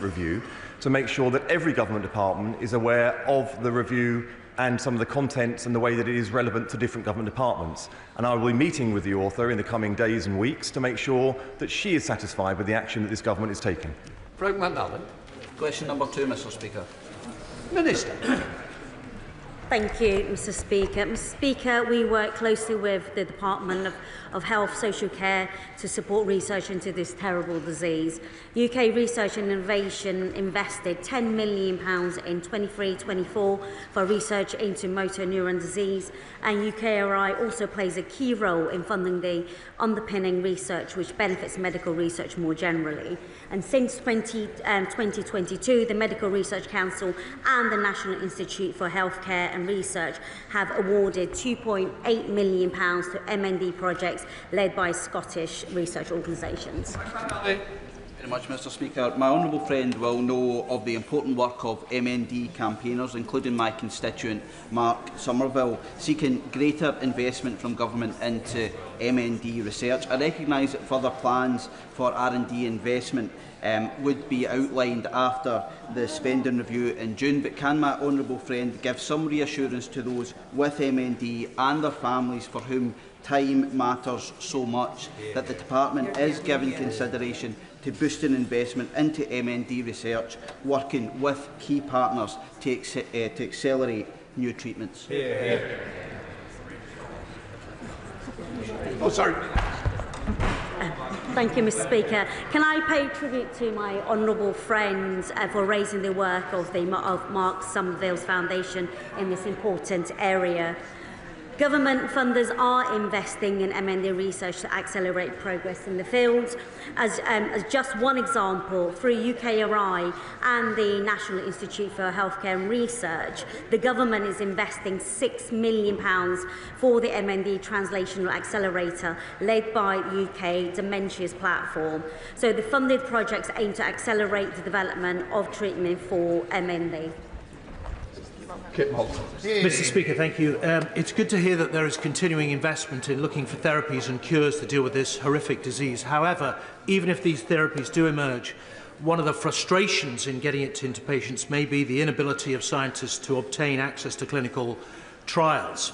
review to make sure that every government department is aware of the review and some of the contents and the way that it is relevant to different government departments. And I will be meeting with the author in the coming days and weeks to make sure that she is satisfied with the action that this government is taking. Frank McNally. Question number 2, Mr. Speaker. Minister. Thank you, Mr. Speaker. Mr. Speaker, we work closely with the Department of Health, Social Care to support research into this terrible disease. UK Research and Innovation invested £10 million in 23-24 for research into motor neuron disease, and UKRI also plays a key role in funding the underpinning research which benefits medical research more generally. And since 2022, the Medical Research Council and the National Institute for Healthcare and Research have awarded £2.8 million to MND projects led by Scottish research organisations. Very much, Mr. Speaker. My honourable friend will know of the important work of MND campaigners, including my constituent Mark Somerville, seeking greater investment from government into MND research. I recognise that further plans for R&D investment would be outlined after the spending review in June, but can my honourable friend give some reassurance to those with MND and their families for whom time matters so much that the Department is giving consideration to boosting investment into MND research, working with key partners to accelerate new treatments? Oh, sorry. Thank you, Mr. Speaker. Can I pay tribute to my honourable friends for raising the work of Mark Somerville's Foundation in this important area? Government funders are investing in MND research to accelerate progress in the field. As just one example, through UKRI and the National Institute for Healthcare and Research, the government is investing £6 million for the MND Translational Accelerator led by UK Dementia's platform. So the funded projects aim to accelerate the development of treatment for MND. Mr. Speaker, thank you. It's good to hear that there is continuing investment in looking for therapies and cures to deal with this horrific disease. However, even if these therapies do emerge, one of the frustrations in getting it into patients may be the inability of scientists to obtain access to clinical trials.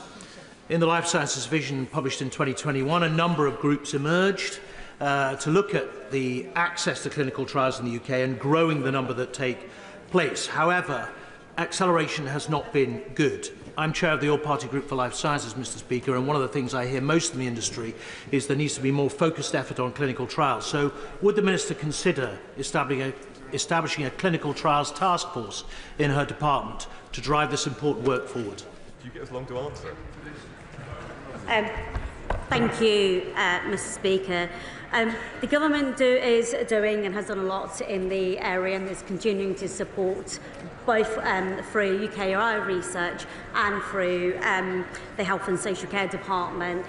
In the Life Sciences Vision published in 2021, a number of groups emerged to look at the access to clinical trials in the UK and growing the number that take place. However, acceleration has not been good. I'm chair of the All-Party Group for Life Sciences, Mr. Speaker, and one of the things I hear most in the industry is there needs to be more focused effort on clinical trials. So would the Minister consider establishing a clinical trials task force in her department to drive this important work forward? Do you get as long to answer? Thank you, Mr. Speaker. The government is doing and has done a lot in the area and is continuing to support both through UKRI research and through the Health and Social Care Department.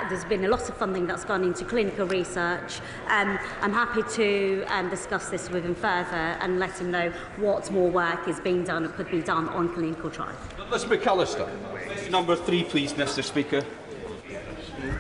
There's been a lot of funding that's gone into clinical research. I'm happy to discuss this with him further and let him know what more work is being done or could be done on clinical trials. Mr. McAllister. Number 3, please, Mr. Speaker.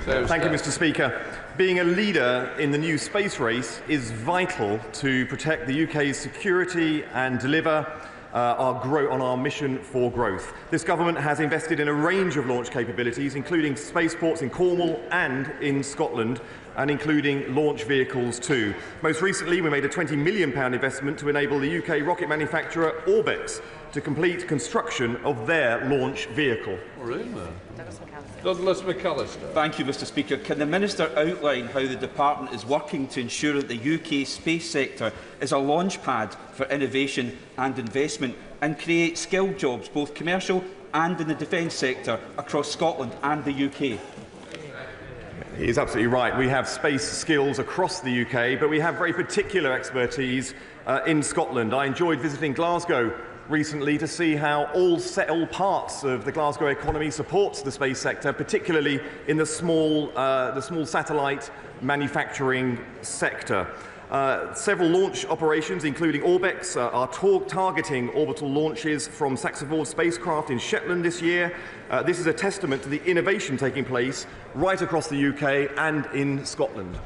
Thank you, Mr. Speaker. Being a leader in the new space race is vital to protect the UK's security and deliver on our mission for growth. This government has invested in a range of launch capabilities, including spaceports in Cornwall and in Scotland, and including launch vehicles too. Most recently, we made a £20 million investment to enable the UK rocket manufacturer Orbex to complete construction of their launch vehicle. Douglas McAllister. Thank you, Mr. Speaker. Can the Minister outline how the Department is working to ensure that the UK space sector is a launchpad for innovation and investment and create skilled jobs, both commercial and in the defence sector, across Scotland and the UK? He is absolutely right. We have space skills across the UK, but we have very particular expertise in Scotland. I enjoyed visiting Glasgow recently to see how all parts of the Glasgow economy supports the space sector, particularly in the small satellite manufacturing sector. Several launch operations, including Orbex, are targeting orbital launches from Saxavord spacecraft in Shetland this year. This is a testament to the innovation taking place right across the UK and in Scotland.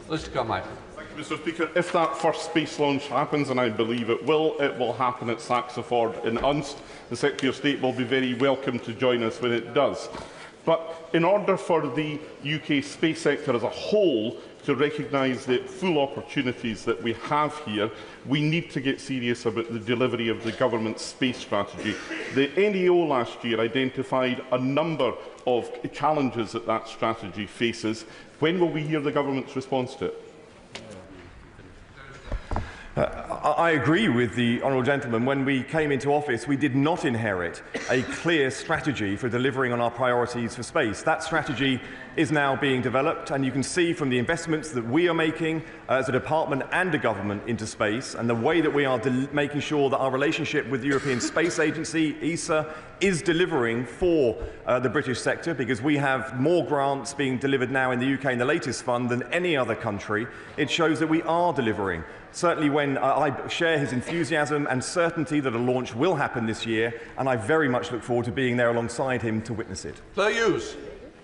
Mr. Carmichael. Mr Speaker, if that first space launch happens, and I believe it will happen at Saxiford in Unst. The Secretary of State will be very welcome to join us when it does. But in order for the UK space sector as a whole to recognise the full opportunities that we have here, we need to get serious about the delivery of the government's space strategy. The NEO last year identified a number of challenges that strategy faces. When will we hear the government's response to it? I agree with the honourable gentleman. When we came into office, we did not inherit a clear strategy for delivering on our priorities for space. That strategy is now being developed, and you can see from the investments that we are making as a department and a government into space, and the way that we are making sure that our relationship with the European Space Agency, ESA, is delivering for the British sector, because we have more grants being delivered now in the UK in the latest fund than any other country. It shows that we are delivering. Certainly when I share his enthusiasm and certainty that a launch will happen this year, and I very much look forward to being there alongside him to witness it. Claire Hughes.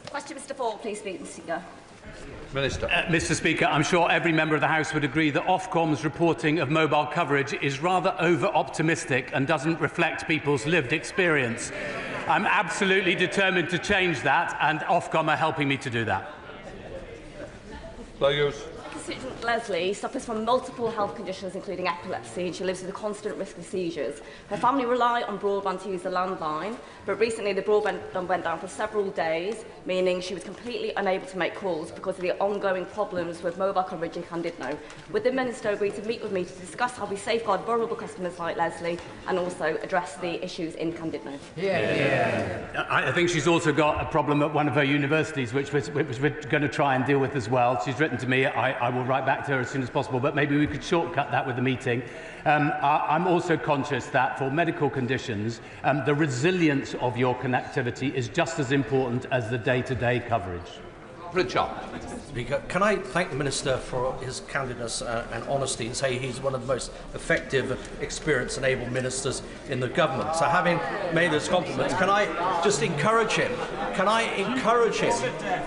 Question, Mr. Ford, please speak, Mr. Speaker. Minister. Mr. Speaker, I'm sure every member of the House would agree that Ofcom's reporting of mobile coverage is rather over-optimistic and doesn't reflect people's lived experience. I'm absolutely determined to change that, and Ofcom are helping me to do that. Claire Hughes. Constituent Leslie suffers from multiple health conditions, including epilepsy, and she lives with a constant risk of seizures. Her family rely on broadband to use the landline, but recently the broadband went down for several days, meaning she was completely unable to make calls because of the ongoing problems with mobile coverage in Llandudno. Would the Minister agree to meet with me to discuss how we safeguard vulnerable customers like Leslie and also address the issues in Llandudno? I think she's also got a problem at one of her universities, which we're going to try and deal with as well. She's written to me. I will write back to her as soon as possible, but maybe we could shortcut that with the meeting. I'm also conscious that for medical conditions, the resilience of your connectivity is just as important as the day-to-day coverage. Richard. Speaker, can I thank the Minister for his candidness and honesty and say he's one of the most effective, experienced and able ministers in the government. So having made those compliments, can I just encourage him? Can I encourage him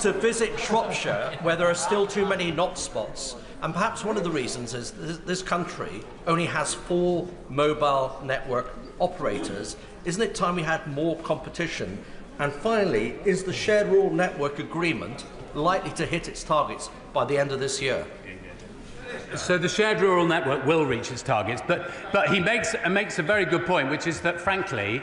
to visit Shropshire, where there are still too many not spots? And perhaps one of the reasons is this country only has 4 mobile network operators. Isn't it time we had more competition? And finally, is the Shared Rural Network Agreement likely to hit its targets by the end of this year? So the Shared Rural Network will reach its targets, but he makes a very good point, which is that, frankly,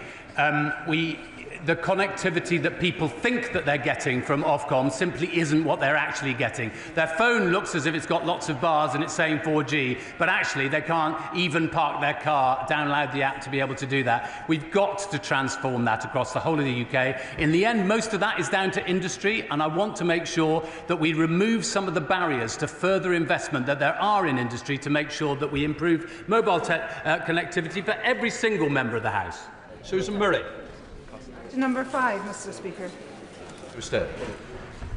the connectivity that people think that they're getting from Ofcom simply isn't what they're actually getting. Their phone looks as if it's got lots of bars and it's saying 4G, but actually they can't even park their car, download the app to be able to do that. We've got to transform that across the whole of the UK. In the end, most of that is down to industry, and I want to make sure that we remove some of the barriers to further investment that there are in industry to make sure that we improve mobile connectivity for every single member of the House. Susan Murray. Number 5, Mr. Speaker.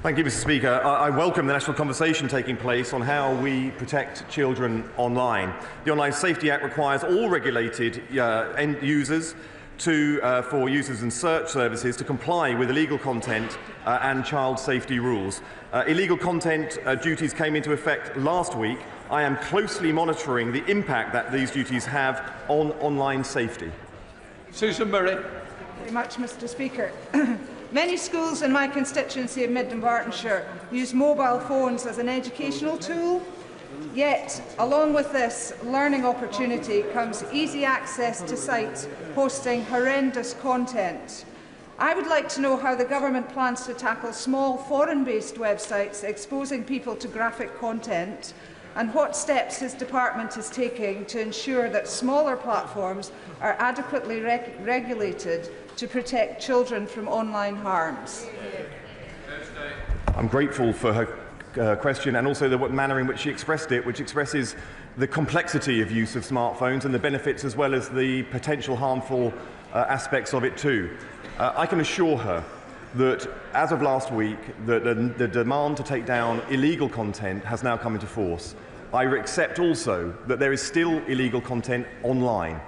Thank you, Mr. Speaker. I welcome the national conversation taking place on how we protect children online. The Online Safety Act requires all regulated end users for users and search services to comply with illegal content and child safety rules. Illegal content duties came into effect last week. I am closely monitoring the impact that these duties have on online safety. Susan Murray. Very much, Mr. Speaker. Many schools in my constituency of Mid Dunbartonshire use mobile phones as an educational tool. Yet, along with this learning opportunity comes easy access to sites hosting horrendous content. I would like to know how the government plans to tackle small foreign-based websites exposing people to graphic content, and what steps his department is taking to ensure that smaller platforms are adequately regulated to protect children from online harms. I'm grateful for her question and also the manner in which she expressed it, which expresses the complexity of use of smartphones and the benefits as well as the potential harmful aspects of it too. I can assure her that as of last week, the demand to take down illegal content has now come into force. I accept also that there is still illegal content online.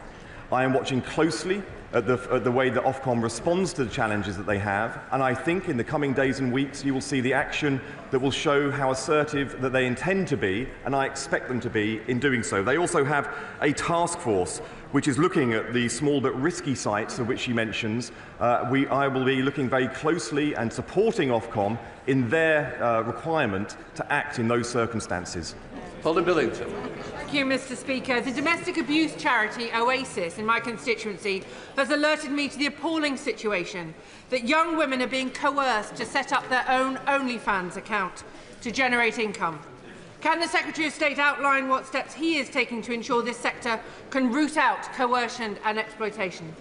I am watching closely at the way that Ofcom responds to the challenges that they have, and I think in the coming days and weeks you will see the action that will show how assertive that they intend to be, and I expect them to be in doing so. They also have a task force which is looking at the small but risky sites of which she mentions. I will be looking very closely and supporting Ofcom in their requirement to act in those circumstances. Polly Billington. Thank you, Mr. Speaker. The domestic abuse charity Oasis in my constituency has alerted me to the appalling situation that young women are being coerced to set up their own OnlyFans account to generate income. Can the Secretary of State outline what steps he is taking to ensure this sector can root out coercion and exploitation?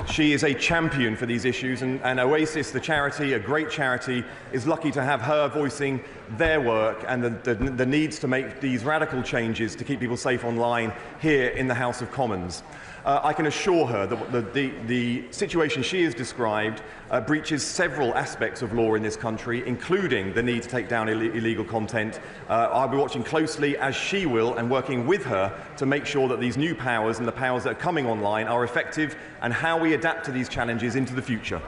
She is a champion for these issues, and Oasis, the charity, a great charity, is lucky to have her voicing their work and the needs to make these radical changes to keep people safe online here in the House of Commons. I can assure her that the situation she has described breaches several aspects of law in this country, including the need to take down illegal content. I'll be watching closely, as she will, and working with her to make sure that these new powers and the powers that are coming online are effective, and how we adapt to these challenges into the future.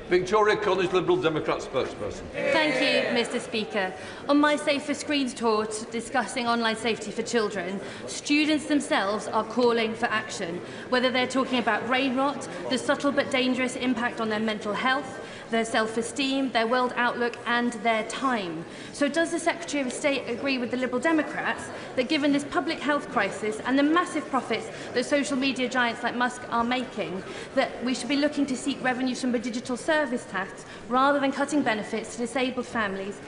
Victoria College Liberal Democrat spokesperson. Thank you, Mr. Speaker. On my Safer Screens tour discussing online safety for children, students themselves are calling for action, whether they're talking about brain rot, the subtle but dangerous impact on their mental health, their self-esteem, their world outlook and their time. So does the Secretary of State agree with the Liberal Democrats that given this public health crisis and the massive profits that social media giants like Musk are making, that we should be looking to seek revenues from a digital service tax rather than cutting benefits to disabled families,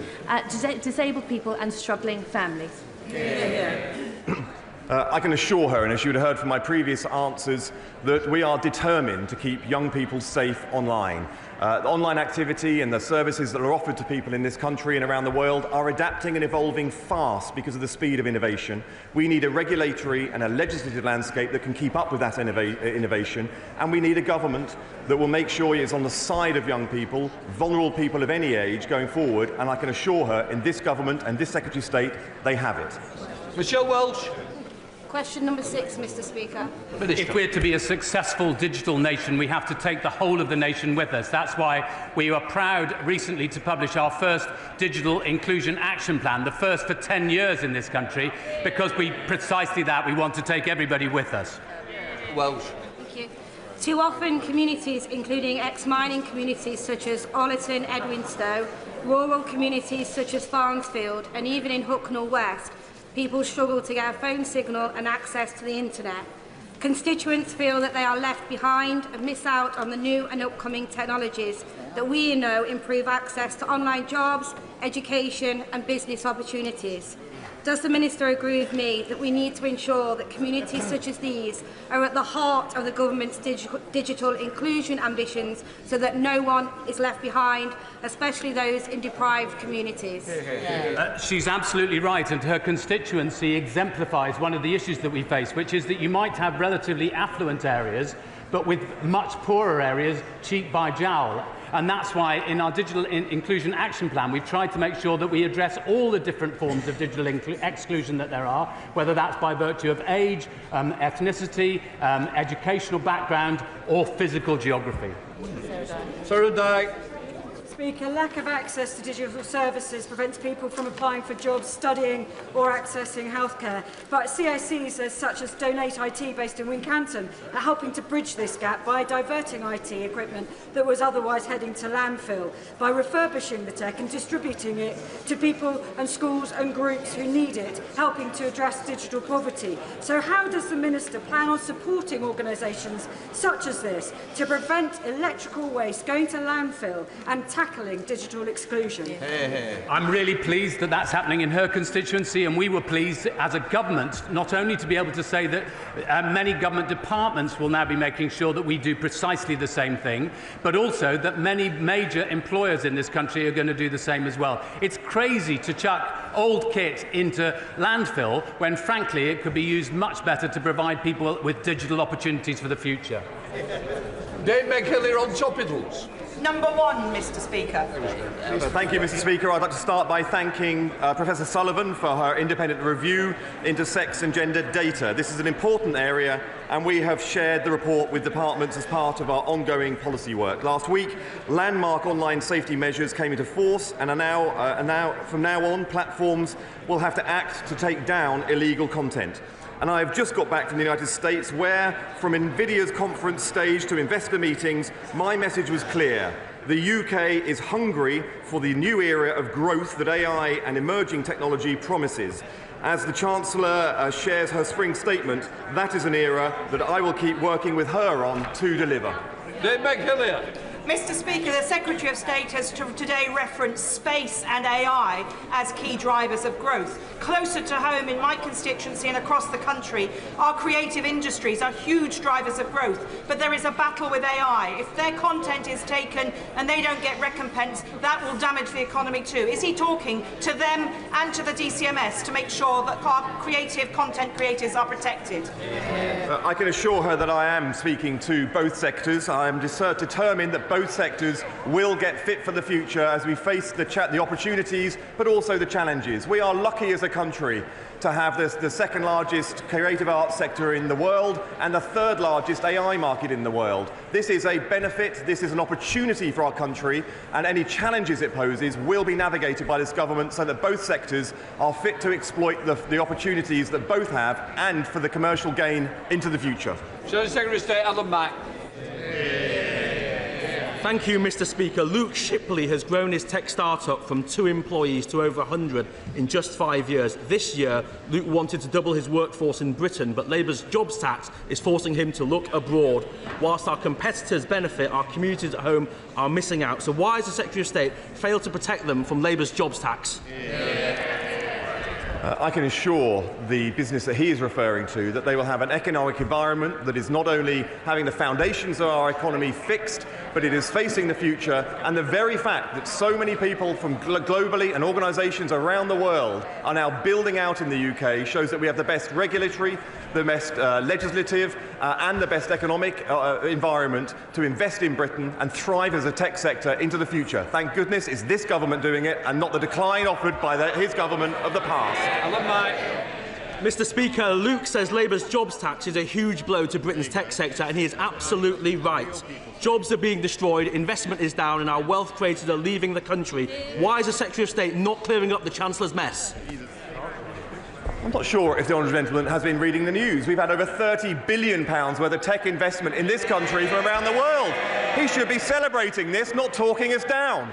disabled people and struggling families? I can assure her, and as you would have heard from my previous answers, that we are determined to keep young people safe online. The online activity and the services that are offered to people in this country and around the world are adapting and evolving fast because of the speed of innovation. We need a regulatory and a legislative landscape that can keep up with that innovation, and we need a government that will make sure it is on the side of young people, vulnerable people of any age going forward, and I can assure her in this government and this Secretary of State they have it. Michelle Welsh. Question number 6, Mr. Speaker. If we're to be a successful digital nation, we have to take the whole of the nation with us. That's why we were proud recently to publish our first Digital Inclusion Action Plan, the first for 10 years in this country, because precisely that, we want to take everybody with us. Welsh. Thank you. Too often, communities, including ex-mining communities such as Ollerton, Edwinstowe, rural communities such as Farnsfield, and even in Hucknall West, people struggle to get a phone signal and access to the internet. Constituents feel that they are left behind and miss out on the new and upcoming technologies that we know improve access to online jobs, education and business opportunities. Does the Minister agree with me that we need to ensure that communities such as these are at the heart of the government's digital inclusion ambitions so that no one is left behind, especially those in deprived communities? She's absolutely right, and her constituency exemplifies one of the issues that we face, which is that you might have relatively affluent areas, but with much poorer areas cheek by jowl. And that's why in our Digital Inclusion Action Plan we've tried to make sure that we address all the different forms of digital exclusion that there are, whether that's by virtue of age, ethnicity, educational background or physical geography. Sarah Dyke. Speaker, lack of access to digital services prevents people from applying for jobs, studying or accessing healthcare. But CSCs such as Donate IT based in Wincanton are helping to bridge this gap by diverting IT equipment that was otherwise heading to landfill, by refurbishing the tech and distributing it to people and schools and groups who need it, helping to address digital poverty. So how does the Minister plan on supporting organisations such as this to prevent electrical waste going to landfill and tackling digital exclusion? I'm really pleased that that's happening in her constituency, and we were pleased as a government not only to be able to say that many government departments will now be making sure that we do precisely the same thing, but also that many major employers in this country are going to do the same as well. It's crazy to chuck old kit into landfill when frankly it could be used much better to provide people with digital opportunities for the future. Dave McKellar on Choppiddles. number 1, Mr Speaker. Thank you, Mr Speaker. I'd like to start by thanking Professor Sullivan for her independent review into sex and gender data. This is an important area, and we have shared the report with departments as part of our ongoing policy work. Last week, landmark online safety measures came into force, and from now on, platforms will have to act to take down illegal content. And I've just got back from the United States where, from NVIDIA's conference stage to investor meetings, my message was clear. The UK is hungry for the new era of growth that AI and emerging technology promises. As the Chancellor shares her spring statement, that is an era that I will keep working with her on to deliver. Mr Speaker, the Secretary of State has today referenced space and AI as key drivers of growth. Closer to home in my constituency and across the country, our creative industries are huge drivers of growth, but there is a battle with AI. If their content is taken and they don't get recompense, that will damage the economy too. Is he talking to them and to the DCMS to make sure that our creative content creators are protected? I can assure her that I am speaking to both sectors. I am determined that both sectors will get fit for the future as we face the opportunities but also the challenges. We are lucky as a country to have the second largest creative arts sector in the world and the third largest AI market in the world. This is a benefit, this is an opportunity for our country, and any challenges it poses will be navigated by this government so that both sectors are fit to exploit the opportunities that both have and for the commercial gain into the future. Secretary of State Alan Mack. Thank you, Mr Speaker. Luke Shipley has grown his tech startup from 2 employees to over 100 in just 5 years. This year, Luke wanted to double his workforce in Britain, but Labour's jobs tax is forcing him to look abroad. Whilst our competitors benefit, our communities at home are missing out. So why has the Secretary of State failed to protect them from Labour's jobs tax? I can assure the business that he is referring to that they will have an economic environment that is not only having the foundations of our economy fixed, but it is facing the future. And the very fact that so many people from globally and organisations around the world are now building out in the UK shows that we have the best regulatory, the best legislative and the best economic environment to invest in Britain and thrive as a tech sector into the future. Thank goodness it's this government doing it and not the decline offered by his government of the past. Mr Speaker, Luke says Labour's jobs tax is a huge blow to Britain's tech sector, and he is absolutely right. Jobs are being destroyed, investment is down, and our wealth creators are leaving the country. Why is the Secretary of State not clearing up the Chancellor's mess? I'm not sure if the honourable gentleman has been reading the news. We've had over £30 billion worth of tech investment in this country from around the world. He should be celebrating this, not talking us down.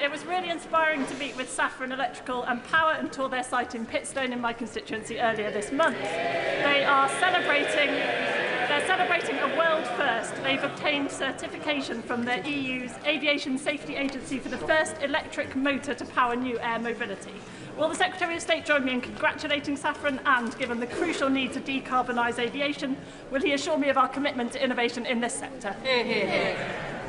It was really inspiring to meet with Saffron Electrical and Power and tour their site in Pitstone in my constituency earlier this month. They're celebrating a world first. They've obtained certification from the EU's Aviation Safety Agency for the first electric motor to power new air mobility. Will the Secretary of State join me in congratulating Saffron, and, given the crucial need to decarbonise aviation, will he assure me of our commitment to innovation in this sector?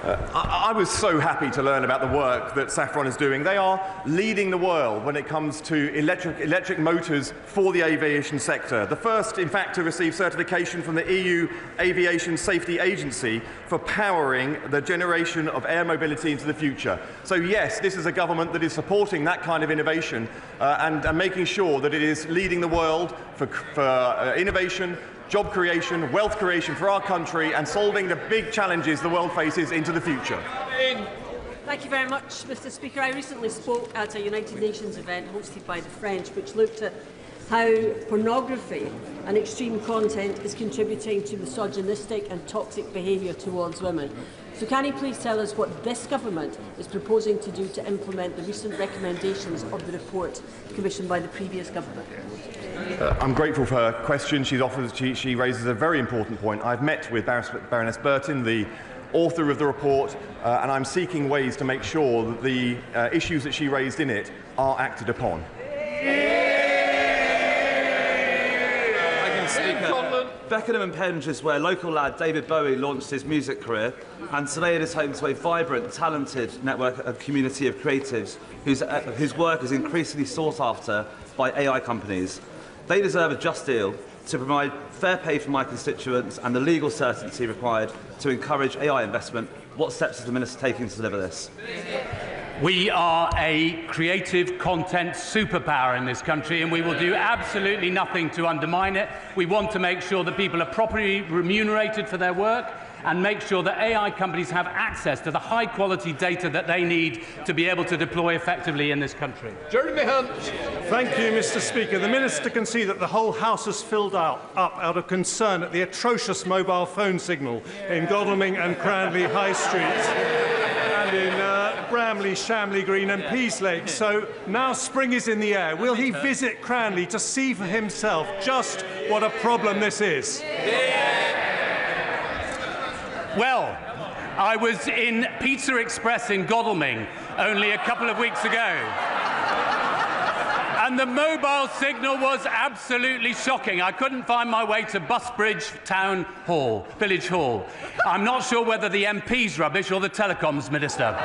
I was so happy to learn about the work that Saffron is doing. They are leading the world when it comes to electric motors for the aviation sector. The first, in fact, to receive certification from the EU Aviation Safety Agency for powering the generation of air mobility into the future. So yes, this is a government that is supporting that kind of innovation and making sure that it is leading the world for innovation, job creation, wealth creation for our country, and solving the big challenges the world faces into the future. Thank you very much, Mr Speaker. I recently spoke at a United Nations event hosted by the French, which looked at how pornography and extreme content is contributing to misogynistic and toxic behaviour towards women. So can you please tell us what this government is proposing to do to implement the recent recommendations of the report commissioned by the previous government? I'm grateful for her question. She raises a very important point. I've met with Baroness Burton, the author of the report, and I'm seeking ways to make sure that the issues that she raised in it are acted upon. Beckenham and Penge is where local lad David Bowie launched his music career, and today it is home to a vibrant, talented network of community of creatives whose work is increasingly sought after by AI companies. They deserve a just deal to provide fair pay for my constituents and the legal certainty required to encourage AI investment. What steps is the Minister taking to deliver this? We are a creative content superpower in this country, and we will do absolutely nothing to undermine it. We want to make sure that people are properly remunerated for their work and make sure that AI companies have access to the high-quality data that they need to be able to deploy effectively in this country. Jeremy Hunt. Thank you, Mr. Speaker. The Minister can see that the whole House has filled up out of concern at the atrocious mobile phone signal in Godalming and Cranley High Streets and in Bramley, Shamley Green and Peaslake. So now spring is in the air. Will he visit Cranley to see for himself just what a problem this is? Well, I was in Pizza Express in Godalming only a couple of weeks ago, and the mobile signal was absolutely shocking. I couldn't find my way to Busbridge Town Hall, Village Hall. I'm not sure whether the MP's rubbish or the Telecoms Minister.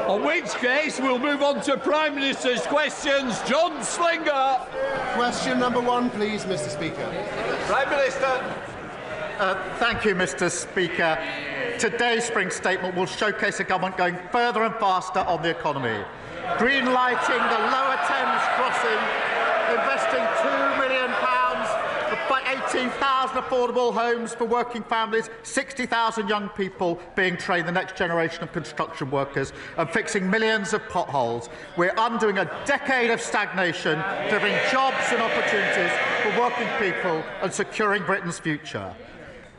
On which case, we'll move on to Prime Minister's questions. John Slinger. Question number 1, please, Mr. Speaker. Prime Minister. Thank you, Mr. Speaker. Today's spring statement will showcase a government going further and faster on the economy, green-lighting the Lower Thames crossing, investing £2 million for 18,000 affordable homes for working families, 60,000 young people being trained, the next generation of construction workers, and fixing millions of potholes. We're undoing a decade of stagnation, delivering jobs and opportunities for working people and securing Britain's future.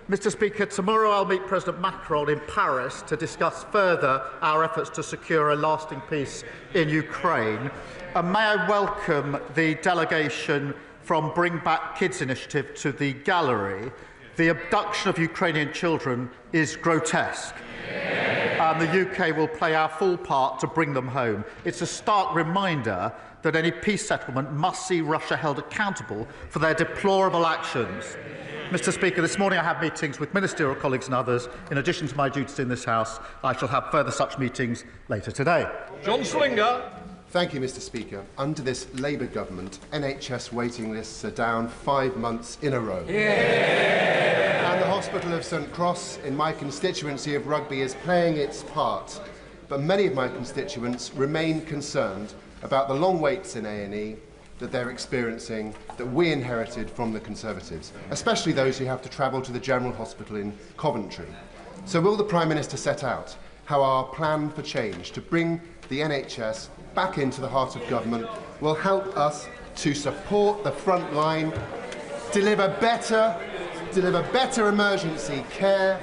Mr. Speaker, tomorrow I'll meet President Macron in Paris to discuss further our efforts to secure a lasting peace in Ukraine. And may I welcome the delegation from Bring Back Kids initiative to the gallery. The abduction of Ukrainian children is grotesque, and the UK will play our full part to bring them home. It's a stark reminder that any peace settlement must see Russia held accountable for their deplorable actions. Mr. Speaker, this morning I have meetings with ministerial colleagues and others. In addition to my duties in this House, I shall have further such meetings later today. John Slinger. Thank you, Mr. Speaker. Under this Labour government, NHS waiting lists are down 5 months in a row. Yeah. And the Hospital of St Cross in my constituency of Rugby is playing its part. But many of my constituents remain concerned about the long waits in A&E that they're experiencing, that we inherited from the Conservatives, especially those who have to travel to the General Hospital in Coventry. So will the Prime Minister set out how our plan for change to bring the NHS back into the heart of government will help us to support the front line, deliver better emergency care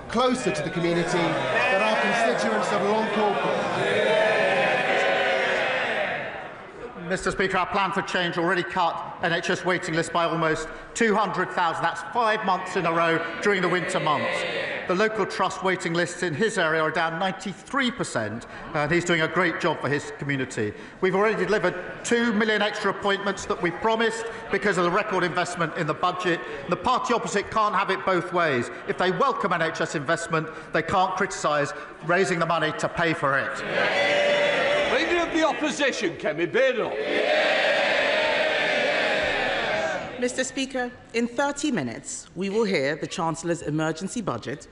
closer to the community that our constituents have long called for? Mr. Speaker, our plan for change already cut NHS waiting lists by almost 200,000. That's 5 months in a row during the winter months. The local trust waiting lists in his area are down 93%, and he's doing a great job for his community. We've already delivered 2 million extra appointments that we promised because of the record investment in the budget. The party opposite can't have it both ways. If they welcome NHS investment, they can't criticise raising the money to pay for it. Leader of the Opposition, Kemi Beardall. Mr. Speaker, in 30 minutes, we will hear the Chancellor's emergency budget.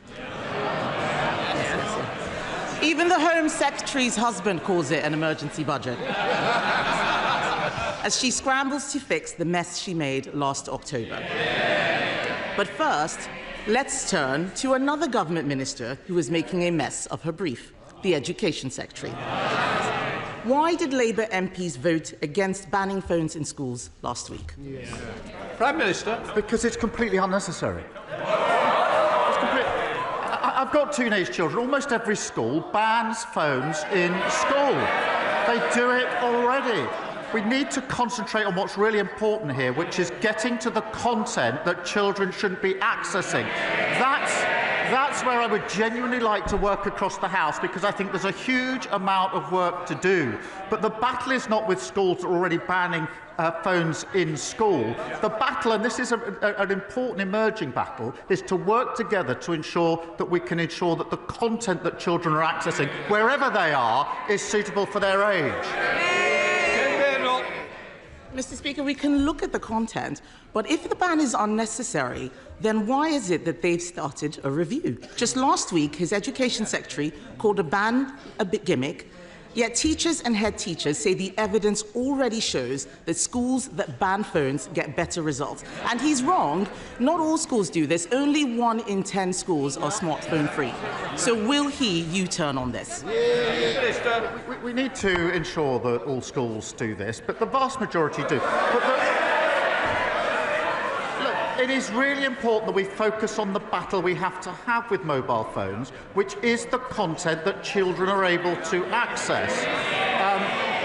Even the Home Secretary's husband calls it an emergency budget, as she scrambles to fix the mess she made last October. But first, let's turn to another government minister who is making a mess of her brief, the Education Secretary. Why did Labour MPs vote against banning phones in schools last week? Prime Minister. Because it's completely unnecessary. I've got teenage children. Almost every school bans phones in school. They do it already. We need to concentrate on what's really important here, which is getting to the content that children shouldn't be accessing. That's where I would genuinely like to work across the House, because I think there's a huge amount of work to do. But the battle is not with schools that are already banning phones in school. The battle, and this is an important emerging battle, is to work together to ensure that we can ensure that the content that children are accessing, wherever they are, is suitable for their age. Mr. Speaker, we can look at the content, but if the ban is unnecessary, then why is it that they've started a review? Just last week, his Education Secretary called a ban a big gimmick, yet teachers and head teachers say the evidence already shows that schools that ban phones get better results. And he's wrong. Not all schools do this. Only 1 in 10 schools are smartphone-free. So will he U-turn on this? We need to ensure that all schools do this, but the vast majority do. It is really important that we focus on the battle we have to have with mobile phones, which is the content that children are able to access.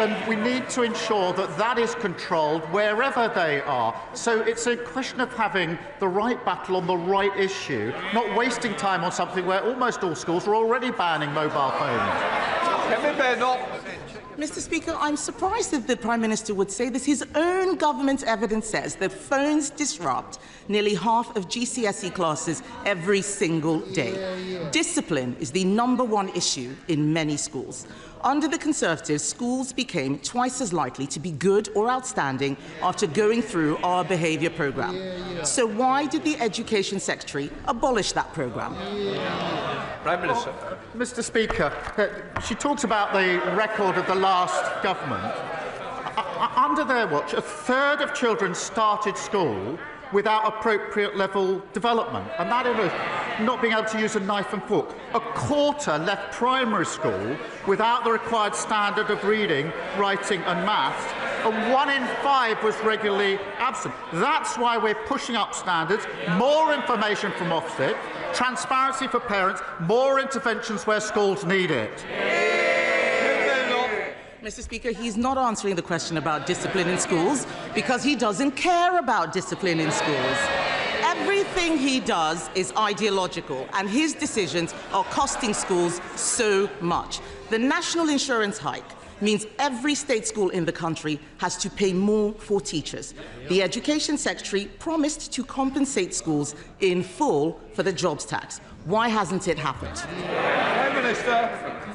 And we need to ensure that that is controlled wherever they are. So it's a question of having the right battle on the right issue, not wasting time on something where almost all schools are already banning mobile phones. Mr. Speaker, I'm surprised that the Prime Minister would say this. His own government evidence says that phones disrupt nearly half of GCSE classes every single day. Discipline is the #1 issue in many schools. Under the Conservatives, schools became twice as likely to be good or outstanding after going through our behaviour programme. So why did the Education Secretary abolish that programme? Prime Minister. Mr. Speaker, she talks about the record of the last government. Under their watch, 1/3 of children started school without appropriate level development, and that is not being able to use a knife and fork. 1/4 left primary school without the required standard of reading, writing and maths, and 1 in 5 was regularly absent. That's why we're pushing up standards, more information from Ofsted, transparency for parents, more interventions where schools need it. Mr. Speaker, he's not answering the question about discipline in schools because he doesn't care about discipline in schools. Everything he does is ideological, and his decisions are costing schools so much. The national insurance hike means every state school in the country has to pay more for teachers. The Education Secretary promised to compensate schools in full for the jobs tax. Why hasn't it happened? Prime Minister.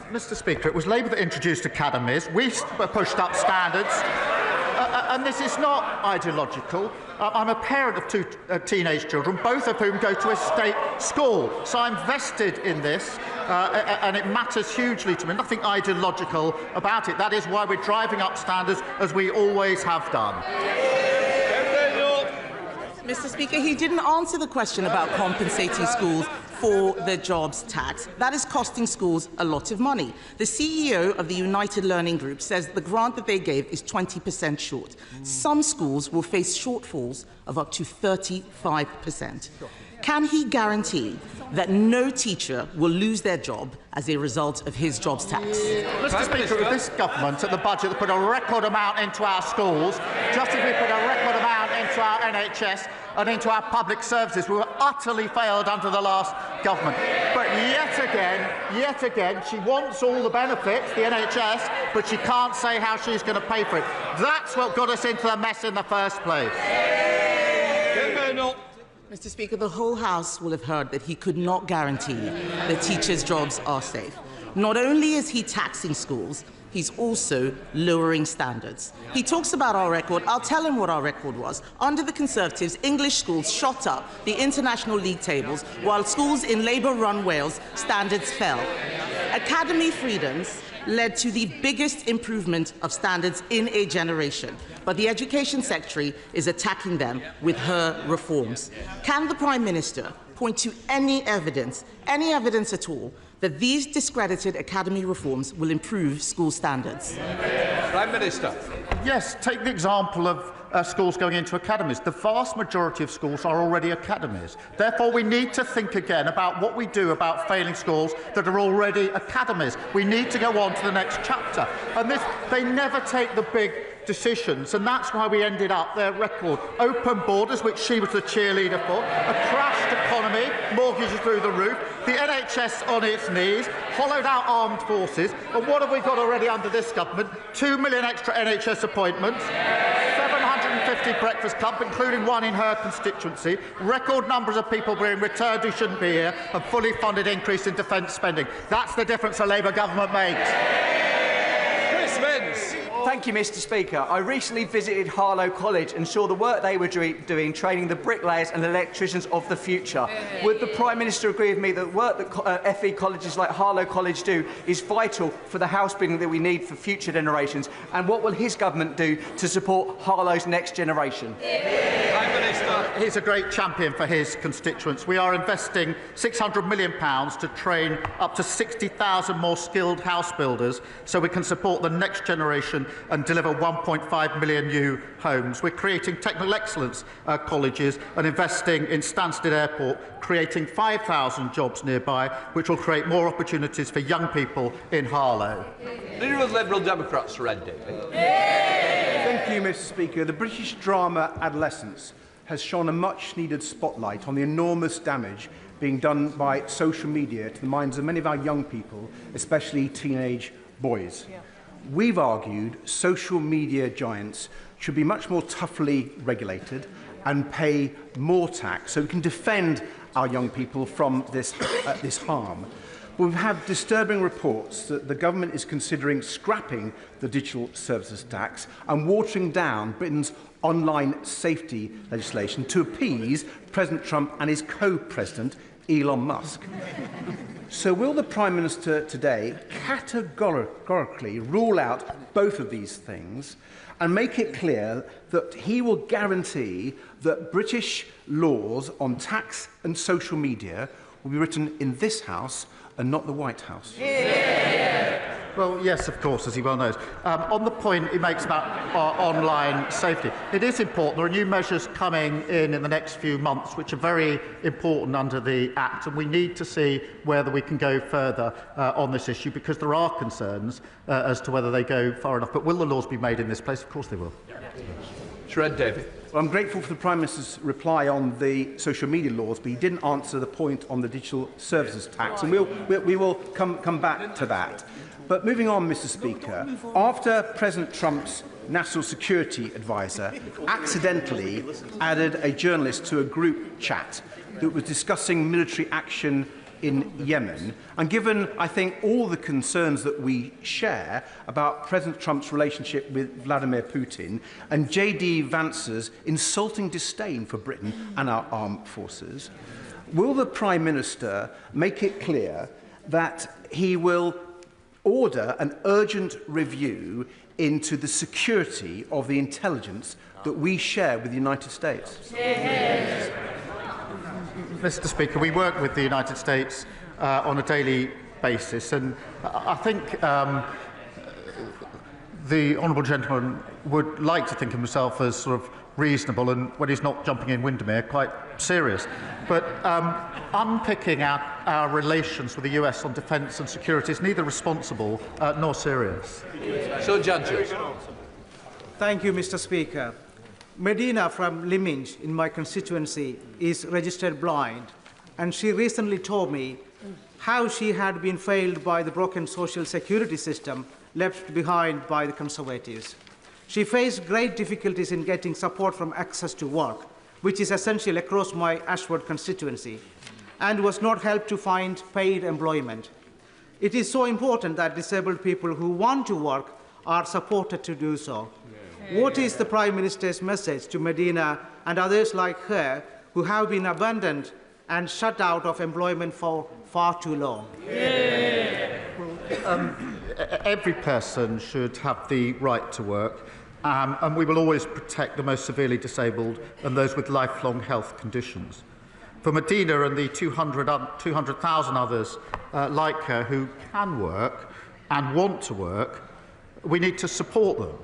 Mr. Speaker, it was Labour that introduced academies. We pushed up standards. And this is not ideological. I'm a parent of 2 teenage children, both of whom go to a state school. So I'm vested in this, and it matters hugely to me. Nothing ideological about it. That is why we're driving up standards, as we always have done. Mr. Speaker, he didn't answer the question about compensating schools for the jobs tax. That is costing schools a lot of money. The CEO of the United Learning Group says the grant that they gave is 20% short. Some schools will face shortfalls of up to 35%. Can he guarantee that no teacher will lose their job as a result of his jobs tax? Mr. Speaker, this government at the budget that put a record amount into our schools, just as we put a record amount into our NHS and into our public services. We were utterly failed under the last government. But yet again, she wants all the benefits, the NHS, but she can't say how she's going to pay for it. That's what got us into the mess in the first place. Mr. Speaker, the whole House will have heard that he could not guarantee that teachers' jobs are safe. Not only is he taxing schools, he's also lowering standards. He talks about our record. I'll tell him what our record was. Under the Conservatives, English schools shot up the international league tables, while schools in Labour-run Wales, standards fell. Academy freedoms led to the biggest improvement of standards in a generation, but the Education Secretary is attacking them with her reforms. Can the Prime Minister point to any evidence at all, that these discredited academy reforms will improve school standards? Prime Minister. Yes, take the example of schools going into academies. The vast majority of schools are already academies. Therefore, we need to think again about what we do about failing schools that are already academies. We need to go on to the next chapter. And they never take the big decisions, and that's why we ended up their record. Open borders, which she was the cheerleader for, a crashed economy, mortgages through the roof, the NHS on its knees, hollowed out armed forces, and what have we got already under this government? 2 million extra NHS appointments, 750 breakfast clubs, including one in her constituency, record numbers of people being returned who shouldn't be here, and fully funded increase in defence spending. That's the difference a Labour government makes. Thank you, Mr. Speaker. I recently visited Harlow College and saw the work they were doing training the bricklayers and electricians of the future. Would the Prime Minister agree with me that the work that FE colleges like Harlow College do is vital for the house building that we need for future generations? And what will his government do to support Harlow's next generation? Prime Minister. He's a great champion for his constituents. We are investing £600 million to train up to 60,000 more skilled house builders so we can support the next generation and deliver 1.5 million new homes. We're creating technical excellence colleges and investing in Stansted Airport, creating 5,000 jobs nearby, which will create more opportunities for young people in Harlow. Leader of the Liberal Democrats, Red David. Thank you, Mr. Speaker. The British drama Adolescence has shone a much-needed spotlight on the enormous damage being done by social media to the minds of many of our young people, especially teenage boys. We've argued social media giants should be much more toughly regulated and pay more tax so we can defend our young people from this harm. We've had disturbing reports that the government is considering scrapping the digital services tax and watering down Britain's online safety legislation to appease President Trump and his co-president, Elon Musk. So will the Prime Minister today categorically rule out both of these things and make it clear that he will guarantee that British laws on tax and social media will be written in this House and not the White House? Well, yes, of course, as he well knows. On the point he makes about online safety, it is important. There are new measures coming in the next few months which are very important under the Act, and we need to see whether we can go further on this issue, because there are concerns as to whether they go far enough. But will the laws be made in this place? Of course they will. Red David. Well, I'm grateful for the Prime Minister's reply on the social media laws, but he didn't answer the point on the digital services tax, and we will come back to that. But moving on, Mr. Speaker, after President Trump's national security advisor accidentally added a journalist to a group chat that was discussing military action in Yemen, and given, I think, all the concerns that we share about President Trump's relationship with Vladimir Putin and J.D. Vance's insulting disdain for Britain and our armed forces, will the Prime Minister make it clear that he will order an urgent review into the security of the intelligence that we share with the United States? Mr. Speaker, we work with the United States on a daily basis, and I think the honourable gentleman would like to think of himself as sort of reasonable, and when he's not jumping in Windermere, quite serious. But unpicking our relations with the US on defence and security is neither responsible nor serious. So, judges. Thank you, Mr. Speaker. Medina from Lyminge in my constituency is registered blind, and she recently told me how she had been failed by the broken social security system left behind by the Conservatives. She faced great difficulties in getting support from access to work, which is essential across my Ashford constituency, and was not helped to find paid employment. It is so important that disabled people who want to work are supported to do so. What is the Prime Minister's message to Medina and others like her who have been abandoned and shut out of employment for far too long? Every person should have the right to work, and we will always protect the most severely disabled and those with lifelong health conditions. For Medina and the 200,000 others like her who can work and want to work, we need to support them.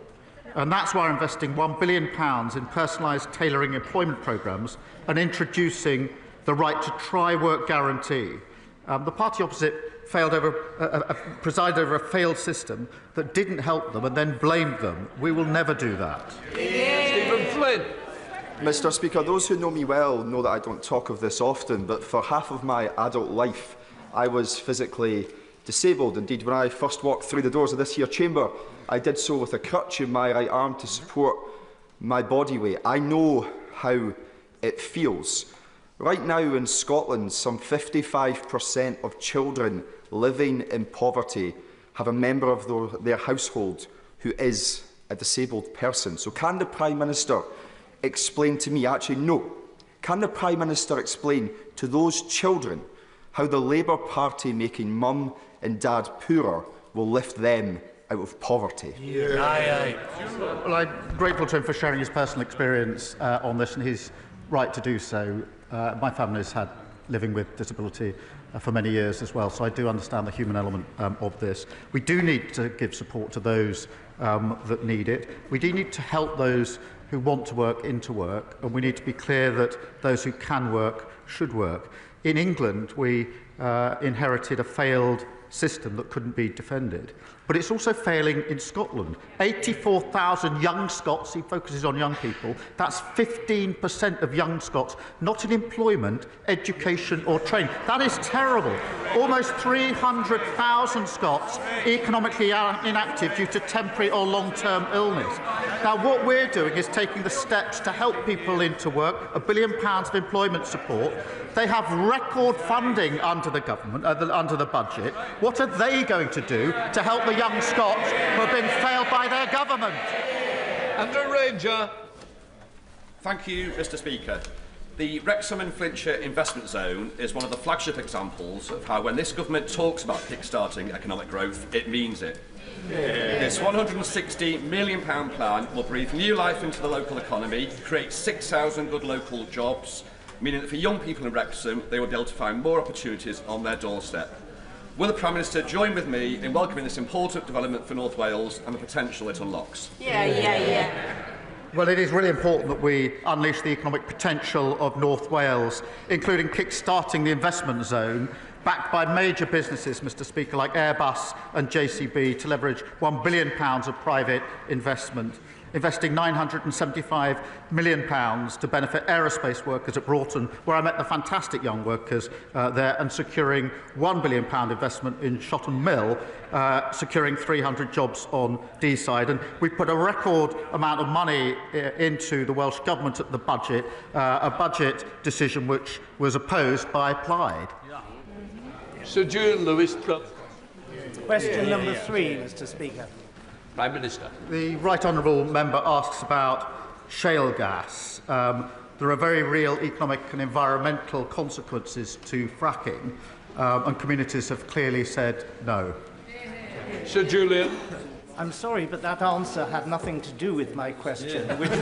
And that's why we're investing £1 billion in personalised tailoring employment programmes and introducing the right to try work guarantee. The party opposite presided over a failed system that didn't help them and then blamed them. We will never do that. Stephen Flynn. Mr. Speaker, those who know me well know that I don't talk of this often, but for half of my adult life, I was physically disabled. Indeed, when I first walked through the doors of this here chamber, I did so with a crutch in my right arm to support my body weight. I know how it feels. Right now in Scotland, some 55% of children living in poverty have a member of their household who is a disabled person. So can the Prime Minister explain to me, actually no, can the Prime Minister explain to those children how the Labour Party making mum and dad poorer will lift them out of poverty? Well, I'm grateful to him for sharing his personal experience on this, and he's right to do so. My family has had living with disability for many years as well, so I do understand the human element of this. We do need to give support to those that need it. We do need to help those who want to work into work, and we need to be clear that those who can work should work. In England, we inherited a failed system that couldn't be defended. But it's also failing in Scotland. 84,000 young Scots, he focuses on young people, that's 15% of young Scots not in employment, education or training. That is terrible. Almost 300,000 Scots economically inactive due to temporary or long-term illness. Now, what we're doing is taking the steps to help people into work, £1 billion of employment support. They have record funding under the government, under the budget. What are they going to do to help the young Scots who have been failed by their government? Andrew Ranger. Thank you, Mr. Speaker. The Wrexham and Flintshire Investment Zone is one of the flagship examples of how, when this government talks about kick-starting economic growth, it means it. This £160 million plan will breathe new life into the local economy, create 6,000 good local jobs, meaning that for young people in Wrexham, they will be able to find more opportunities on their doorstep. Will the Prime Minister join with me in welcoming this important development for North Wales and the potential it unlocks? Well, it is really important that we unleash the economic potential of North Wales, including kick-starting the investment zone, backed by major businesses, Mr. Speaker, like Airbus and JCB, to leverage £1 billion of private investment, investing £975 million to benefit aerospace workers at Broughton, where I met the fantastic young workers there, and securing £1 billion investment in Shotton Mill, securing 300 jobs on Deeside. And we put a record amount of money into the Welsh Government at the budget, a budget decision which was opposed by Plaid. Sir Julian Lewis. Question number 3, Mr. Speaker. Prime Minister. The Right Honourable Member asks about shale gas. There are very real economic and environmental consequences to fracking, and communities have clearly said no. Sir Julian. I'm sorry, but that answer had nothing to do with my question, which was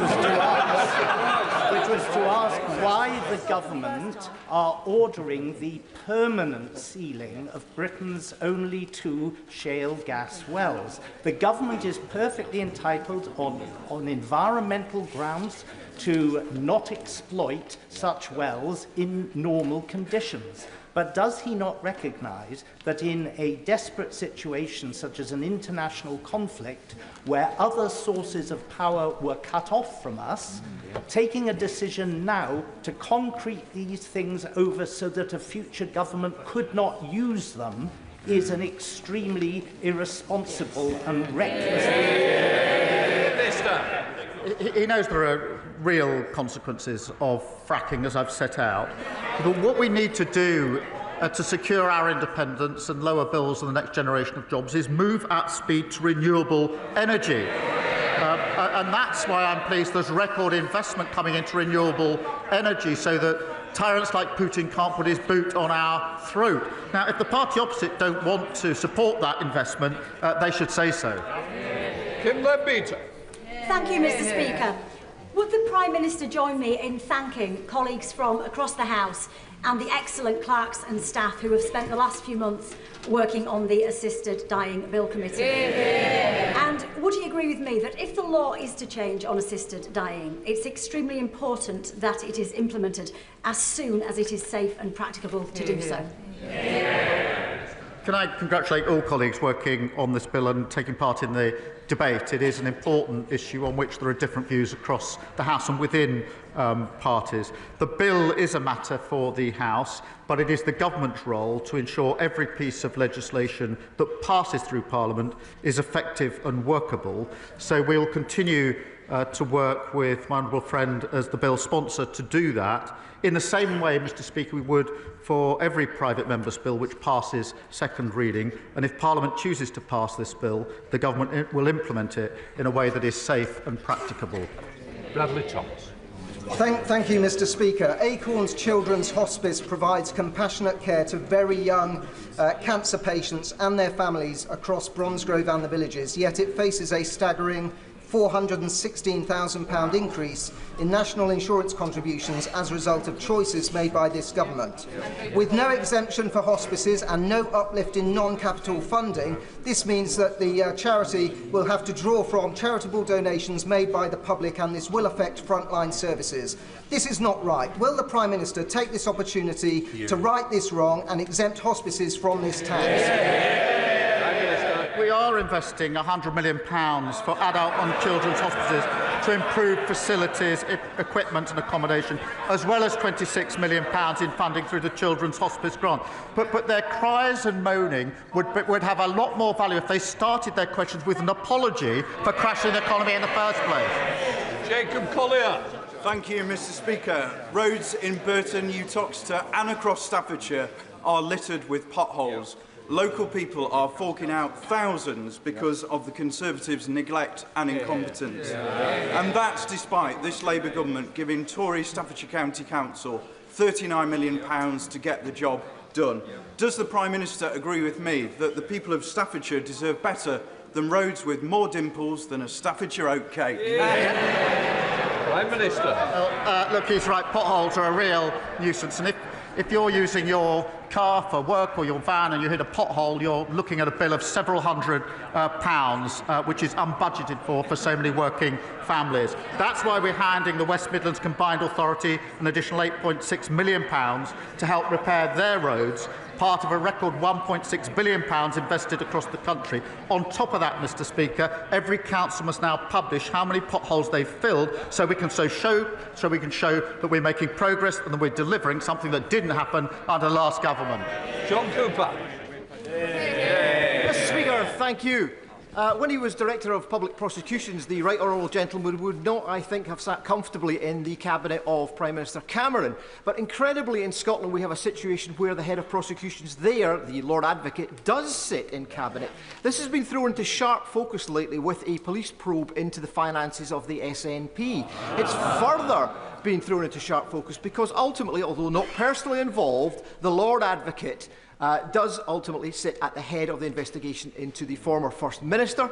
to ask why the government are ordering the permanent sealing of Britain's only 2 shale gas wells. The government is perfectly entitled on environmental grounds to not exploit such wells in normal conditions. But does he not recognise that in a desperate situation such as an international conflict where other sources of power were cut off from us, taking a decision now to concrete these things over so that a future government could not use them is an extremely irresponsible and reckless behaviour? He knows there are real consequences of fracking, as I've set out. But what we need to do to secure our independence and lower bills and the next generation of jobs is move at speed to renewable energy. And that's why I'm pleased there's record investment coming into renewable energy so that tyrants like Putin can't put his boot on our throat. Now, if the party opposite don't want to support that investment, they should say so. Kim Leadbeater. Thank you, Mr. Speaker. Would the Prime Minister join me in thanking colleagues from across the House and the excellent clerks and staff who have spent the last few months working on the Assisted Dying Bill Committee? And would he agree with me that if the law is to change on assisted dying, it's extremely important that it is implemented as soon as it is safe and practicable to do so? Can I congratulate all colleagues working on this bill and taking part in the debate? It is an important issue on which there are different views across the House and within parties. The bill is a matter for the House, but it is the government's role to ensure every piece of legislation that passes through Parliament is effective and workable. So we will continue to work with my honourable friend as the bill sponsor to do that. In the same way, Mr Speaker, we would for every private member's bill which passes second reading, and if Parliament chooses to pass this bill, the Government will implement it in a way that is safe and practicable. Bradley Thomas. Thank you, Mr Speaker. Acorns Children's Hospice provides compassionate care to very young cancer patients and their families across Bromsgrove and the villages, yet it faces a staggering £416,000 increase in national insurance contributions as a result of choices made by this government. With no exemption for hospices and no uplift in non-capital funding, this means that the charity will have to draw from charitable donations made by the public, and this will affect frontline services. This is not right. Will the Prime Minister take this opportunity to right this wrong and exempt hospices from this tax? We are investing £100 million for adult and children's hospices to improve facilities, equipment and accommodation, as well as £26 million in funding through the Children's Hospice Grant. But their cries and moaning would have a lot more value if they started their questions with an apology for crashing the economy in the first place. Jacob Collier. Thank you, Mr Speaker. Roads in Burton, Uttoxeter and across Staffordshire are littered with potholes. Local people are forking out thousands because of the Conservatives' neglect and incompetence. And that's despite this Labour government giving Tory Staffordshire County Council £39 million to get the job done. Does the Prime Minister agree with me that the people of Staffordshire deserve better than roads with more dimples than a Staffordshire oat cake? Prime Minister. Look, he's right. Potholes are a real nuisance. And if you're using your car for work or your van and you hit a pothole, you're looking at a bill of several hundred pounds, which is unbudgeted for so many working families. That's why we're handing the West Midlands Combined Authority an additional £8.6 million to help repair their roads, part of a record £1.6 billion invested across the country. On top of that, Mr Speaker, every council must now publish how many potholes they've filled so we can show that we're making progress and that we're delivering something that didn't happen under last government. John Cooper. Mr Speaker, thank you. When he was Director of Public Prosecutions, the right honourable gentleman would not, I think, have sat comfortably in the cabinet of Prime Minister Cameron. But incredibly, in Scotland, we have a situation where the head of prosecutions there, the Lord Advocate, does sit in cabinet. This has been thrown into sharp focus lately with a police probe into the finances of the SNP. It's further being thrown into sharp focus because ultimately, although not personally involved, the Lord Advocate does ultimately sit at the head of the investigation into the former First Minister,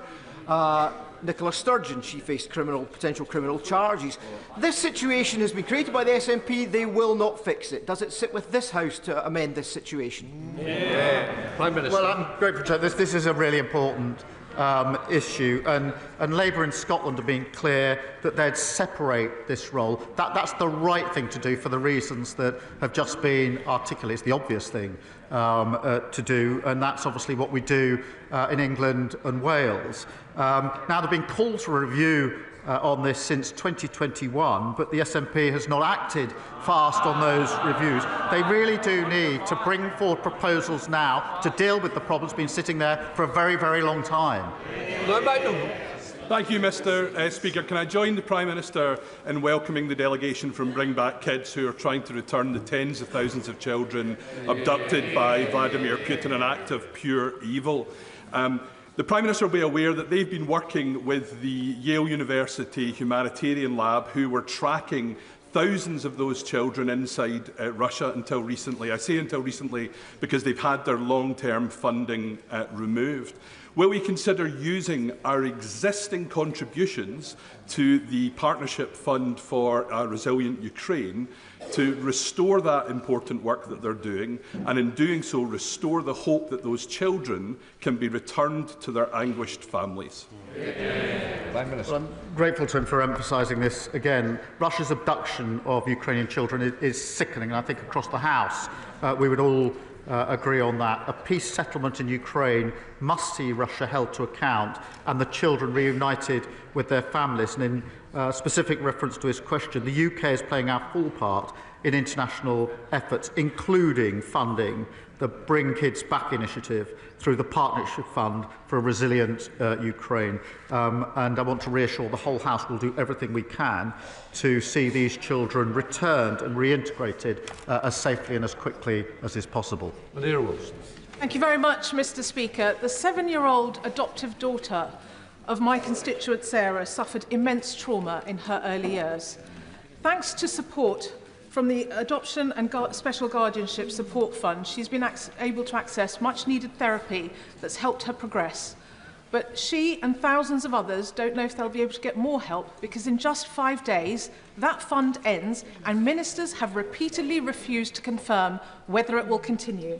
Nicola Sturgeon. She faced potential criminal charges. This situation has been created by the SNP. They will not fix it. Does it sit with this House to amend this situation? Prime Minister. Well, I'm grateful to this is a really important issue, and Labour in Scotland have been clear that they'd separate this role. That's the right thing to do for the reasons that have just been articulated. It's the obvious thing to do, and that's obviously what we do in England and Wales. Now, there have been calls for a review on this since 2021, but the SNP has not acted fast on those reviews. They really do need to bring forward proposals now to deal with the problems been sitting there for a very, very long time. Thank you, Mr Speaker. Can I join the Prime Minister in welcoming the delegation from Bring Back Kids, who are trying to return the tens of thousands of children abducted by Vladimir Putin, an act of pure evil. The Prime Minister will be aware that they've been working with the Yale University Humanitarian Lab, who were tracking thousands of those children inside Russia until recently. I say until recently because they've had their long-term funding removed. Will we consider using our existing contributions to the Partnership Fund for a Resilient Ukraine to restore that important work that they're doing, and in doing so restore the hope that those children can be returned to their anguished families? Well, I'm grateful to him for emphasising this again. Russia's abduction of Ukrainian children is sickening, and I think across the House we would all agree on that. A peace settlement in Ukraine must see Russia held to account and the children reunited with their families. And specific reference to his question, the UK is playing our full part in international efforts, including funding the Bring Kids Back initiative through the Partnership Fund for a Resilient Ukraine. And I want to reassure the whole House will do everything we can to see these children returned and reintegrated as safely and as quickly as is possible. Thank you very much, Mr. Speaker. The 7-year-old adoptive daughter of my constituent Sarah suffered immense trauma in her early years. Thanks to support from the Adoption and Special Guardianship Support Fund, she's been able to access much-needed therapy that's helped her progress. But she and thousands of others don't know if they'll be able to get more help, because in just 5 days, that fund ends and ministers have repeatedly refused to confirm whether it will continue.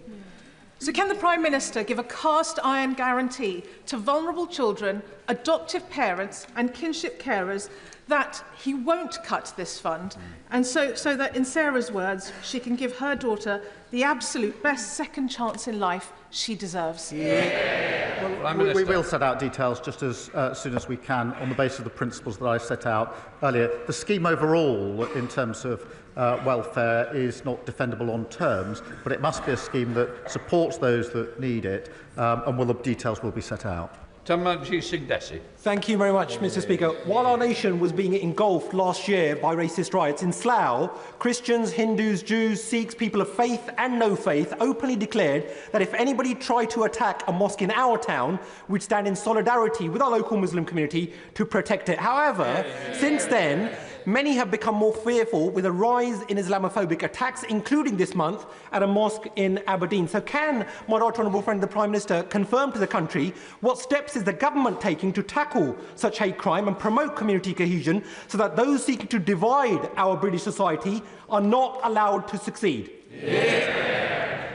So can the Prime Minister give a cast-iron guarantee to vulnerable children, adoptive parents and kinship carers that he won't cut this fund, and so that, in Sarah's words, she can give her daughter the absolute best second chance in life she deserves? Well, we will set out details just as soon as we can on the basis of the principles that I set out earlier. The scheme overall, in terms of welfare, is not defendable on terms, but it must be a scheme that supports those that need it, and the details will be set out. Thank you very much, Mr. Speaker. While our nation was being engulfed last year by racist riots in Slough, Christians, Hindus, Jews, Sikhs, people of faith and no faith openly declared that if anybody tried to attack a mosque in our town, we'd stand in solidarity with our local Muslim community to protect it. However, since then, many have become more fearful with a rise in Islamophobic attacks, including this month at a mosque in Aberdeen. So can my right honourable friend, the Prime Minister, confirm to the country what steps is the government taking to tackle such hate crime and promote community cohesion so that those seeking to divide our British society are not allowed to succeed?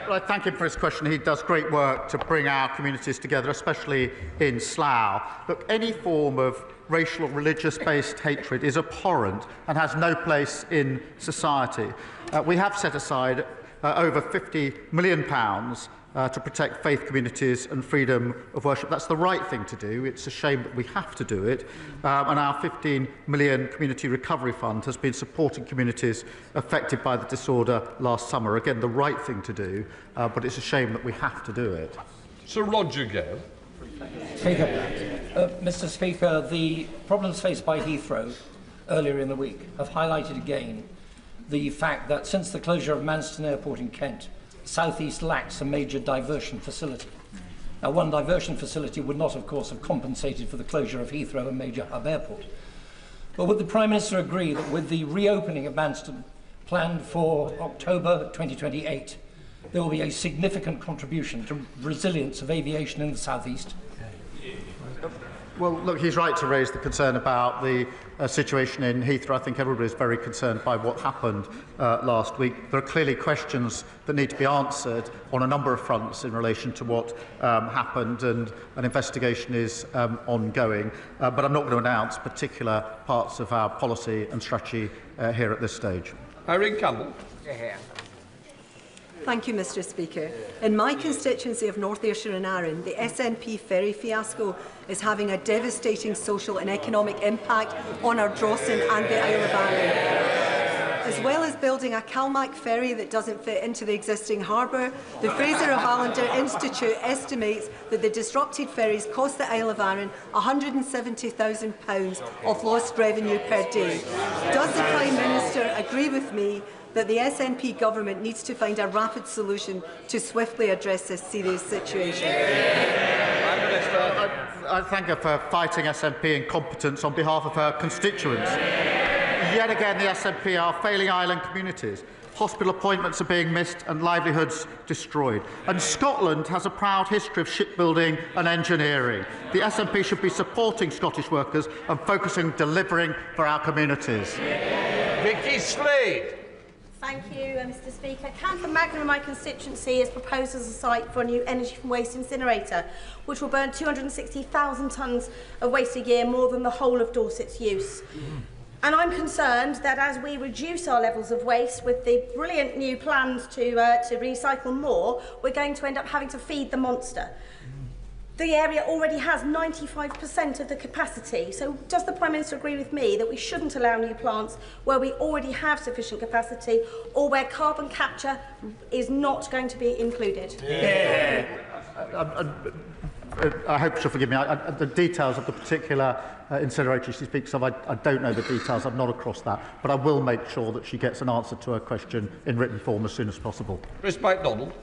Well, I thank him for his question. He does great work to bring our communities together, especially in Slough. Look, any form of racial or religious-based hatred is abhorrent and has no place in society. We have set aside over £50 million to protect faith communities and freedom of worship. That's the right thing to do. It's a shame that we have to do it. And our £15 million Community Recovery Fund has been supporting communities affected by the disorder last summer. Again, the right thing to do, but it's a shame that we have to do it. Sir Roger Gale. Mr. Speaker, the problems faced by Heathrow earlier in the week have highlighted again the fact that since the closure of Manston Airport in Kent, South East lacks a major diversion facility. Now, one diversion facility would not, of course, have compensated for the closure of Heathrow, a major hub airport. But would the Prime Minister agree that with the reopening of Manston planned for October 2028, there will be a significant contribution to resilience of aviation in the South East? Well, look, he's right to raise the concern about the situation in Heathrow. I think everybody is very concerned by what happened last week. There are clearly questions that need to be answered on a number of fronts in relation to what happened, and an investigation is ongoing. But I'm not going to announce particular parts of our policy and strategy here at this stage. Irene Campbell. Thank you, Mr. Speaker. In my constituency of North Ayrshire and Arran, the SNP ferry fiasco is having a devastating social and economic impact on our Drawson and the Isle of Arran. As well as building a Calmac ferry that doesn't fit into the existing harbour, the Fraser of Allender Institute estimates that the disrupted ferries cost the Isle of Arran £170,000 of lost revenue per day. Does the Prime Minister agree with me that the SNP government needs to find a rapid solution to swiftly address this serious situation? I thank her for fighting SNP incompetence on behalf of her constituents. Yet again, the SNP are failing island communities. Hospital appointments are being missed and livelihoods destroyed. And Scotland has a proud history of shipbuilding and engineering. The SNP should be supporting Scottish workers and focusing on delivering for our communities. Vicky Slade. Thank you, Mr. Speaker. Camphor Magna in my constituency is proposed as a site for a new energy from waste incinerator, which will burn 260,000 tonnes of waste a year, more than the whole of Dorset's use. And I'm concerned that as we reduce our levels of waste with the brilliant new plans to recycle more, we're going to end up having to feed the monster. The area already has 95% of the capacity. So does the Prime Minister agree with me that we shouldn't allow new plants where we already have sufficient capacity or where carbon capture is not going to be included? Yeah. I hope she'll forgive me. The details of the particular incinerator she speaks of, I don't know the details. I'm not across that. But I will make sure that she gets an answer to her question in written form as soon as possible. Chris MacDonald.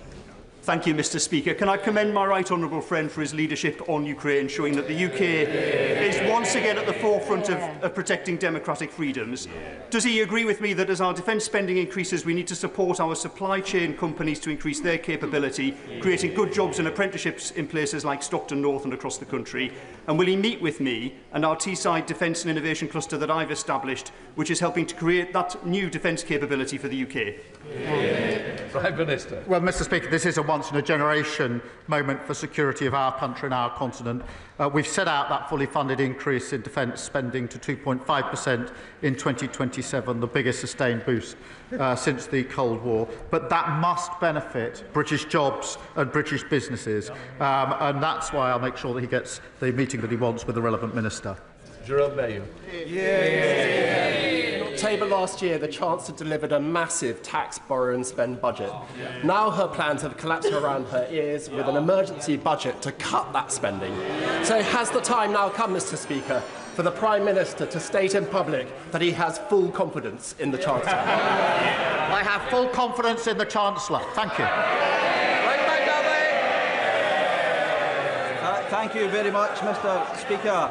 Thank you, Mr. Speaker. Can I commend my right honourable friend for his leadership on Ukraine, showing that the UK is once again at the forefront of protecting democratic freedoms. Does he agree with me that as our defence spending increases, we need to support our supply chain companies to increase their capability, creating good jobs and apprenticeships in places like Stockton North and across the country? And will he meet with me and our Teesside Defence and Innovation Cluster that I've established, which is helping to create that new defence capability for the UK? Prime Minister. Well, Mr. Speaker, this is a once-in-a-generation moment for security of our country and our continent. We've set out that fully funded increase in defence spending to 2.5% in 2027, the biggest sustained boost since the Cold War. But that must benefit British jobs and British businesses. And that's why I'll make sure that he gets the meeting that he wants with the relevant minister. Jerome Mayo. In October last year, the Chancellor delivered a massive tax, borrow and spend budget. Now her plans have collapsed around her ears with an emergency budget to cut that spending. So has the time now come, Mr. Speaker, for the Prime Minister to state in public that he has full confidence in the Chancellor? I have full confidence in the Chancellor. Thank you. Thank you very much, Mr. Speaker.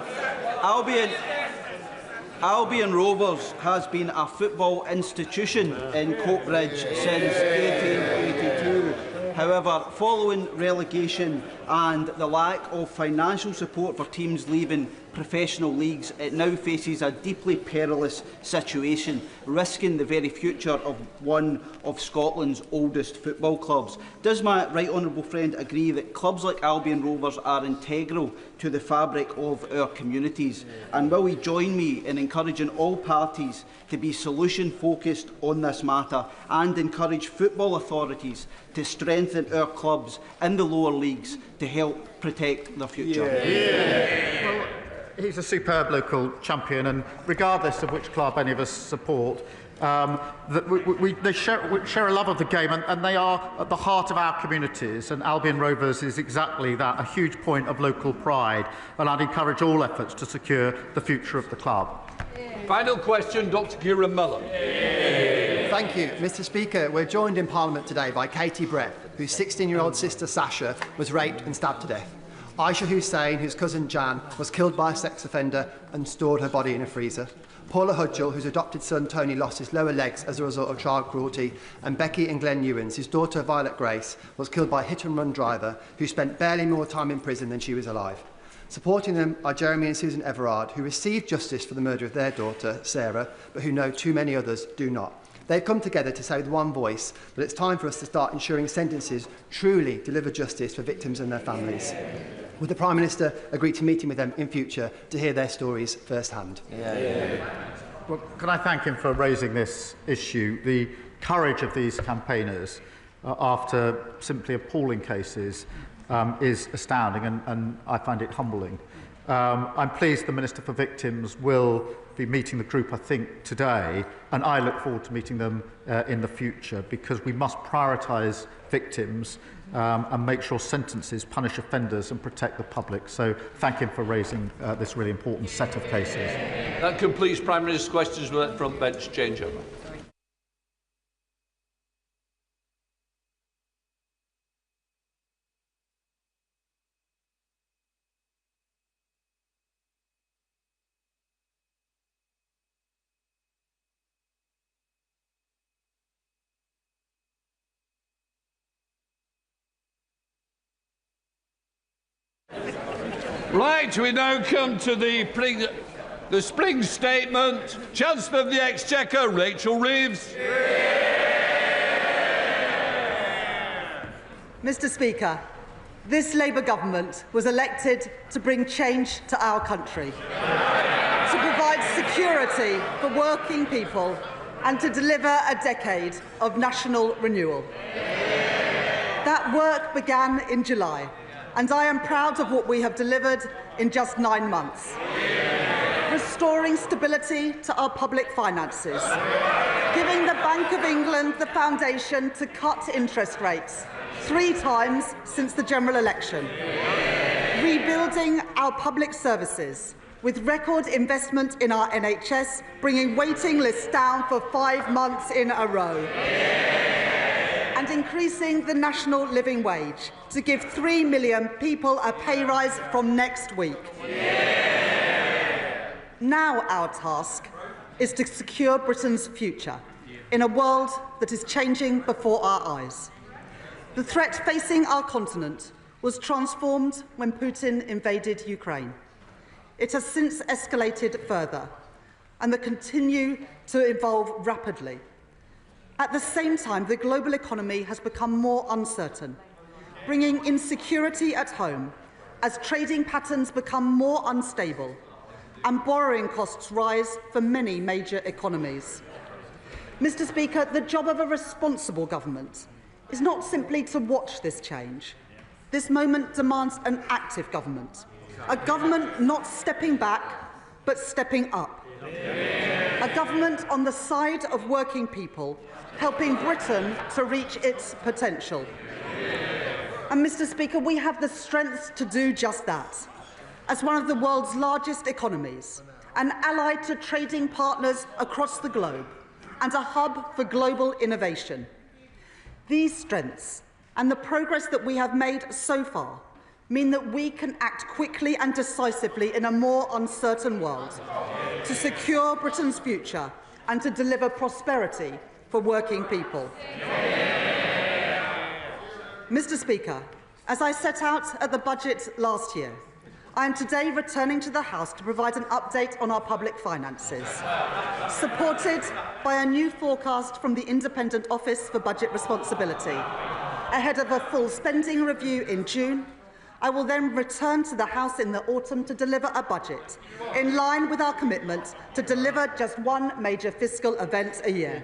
Albion Rovers has been a football institution in Coatbridge since 1882. However, following relegation and the lack of financial support for teams leaving professional leagues, it now faces a deeply perilous situation, risking the very future of one of Scotland's oldest football clubs. Does my right honourable friend agree that clubs like Albion Rovers are integral to the fabric of our communities? And will he join me in encouraging all parties to be solution-focused on this matter and encourage football authorities to strengthen our clubs in the lower leagues to help protect their future? Well, he's a superb local champion, and regardless of which club any of us support, they share a love of the game, and they are at the heart of our communities, and Albion Rovers is exactly that, a huge point of local pride, and I'd encourage all efforts to secure the future of the club. Final question, Dr Kieran Mullen. Thank you, Mr. Speaker. We're joined in Parliament today by Katie Brett, whose 16-year-old sister Sasha was raped and stabbed to death. Aisha Hussain, whose cousin Jan, was killed by a sex offender and stored her body in a freezer. Paula Hudgell, whose adopted son Tony lost his lower legs as a result of child cruelty, and Becky and Glenn Newens, whose daughter Violet Grace was killed by a hit-and-run driver who spent barely more time in prison than she was alive. Supporting them are Jeremy and Susan Everard, who received justice for the murder of their daughter, Sarah, but who know too many others do not. They've come together to say with one voice that it's time for us to start ensuring sentences truly deliver justice for victims and their families. Would the Prime Minister agree to meeting with them in future to hear their stories firsthand? Well, can I thank him for raising this issue? The courage of these campaigners after simply appalling cases is astounding, and I find it humbling. I'm pleased the Minister for Victims will be meeting the group, I think, today, and I look forward to meeting them in the future, because we must prioritise victims and make sure sentences punish offenders and protect the public. So thank him for raising this really important set of cases. That completes Prime Minister's questions. We'll let front bench change over. Right, we now come to the spring statement. Chancellor of the Exchequer, Rachel Reeves. Mr. Speaker, this Labour government was elected to bring change to our country, to provide security for working people and to deliver a decade of national renewal. That work began in July and I am proud of what we have delivered in just 9 months. Restoring stability to our public finances, giving the Bank of England the foundation to cut interest rates 3 times since the general election, rebuilding our public services with record investment in our NHS, bringing waiting lists down for 5 months in a row, and increasing the national living wage to give 3 million people a pay rise from next week. Now our task is to secure Britain's future in a world that is changing before our eyes. The threat facing our continent was transformed when Putin invaded Ukraine. It has since escalated further and will continue to evolve rapidly. At the same time, the global economy has become more uncertain, bringing insecurity at home as trading patterns become more unstable and borrowing costs rise for many major economies. Mr. Speaker, the job of a responsible government is not simply to watch this change. This moment demands an active government, a government not stepping back, but stepping up. A government on the side of working people, helping Britain to reach its potential. And, Mr. Speaker, we have the strength to do just that. As one of the world's largest economies, an ally to trading partners across the globe, and a hub for global innovation. These strengths and the progress that we have made so far mean that we can act quickly and decisively in a more uncertain world to secure Britain's future and to deliver prosperity for working people. Mr. Speaker, as I set out at the budget last year, I am today returning to the House to provide an update on our public finances, supported by a new forecast from the Independent Office for Budget Responsibility. Ahead of a full spending review in June, I will then return to the House in the autumn to deliver a budget in line with our commitment to deliver just one major fiscal event a year.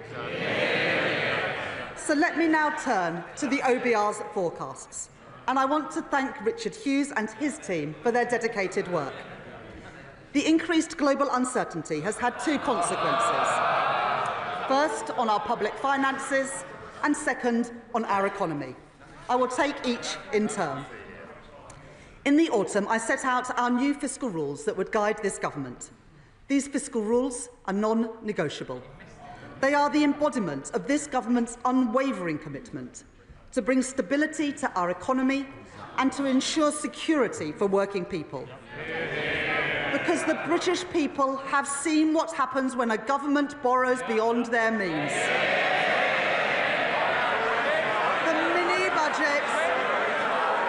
So let me now turn to the OBR's forecasts. And I want to thank Richard Hughes and his team for their dedicated work. The increased global uncertainty has had 2 consequences. First, on our public finances, and second, on our economy. I will take each in turn. In the autumn, I set out our new fiscal rules that would guide this government. These fiscal rules are non-negotiable. They are the embodiment of this government's unwavering commitment to bring stability to our economy and to ensure security for working people. Because the British people have seen what happens when a government borrows beyond their means.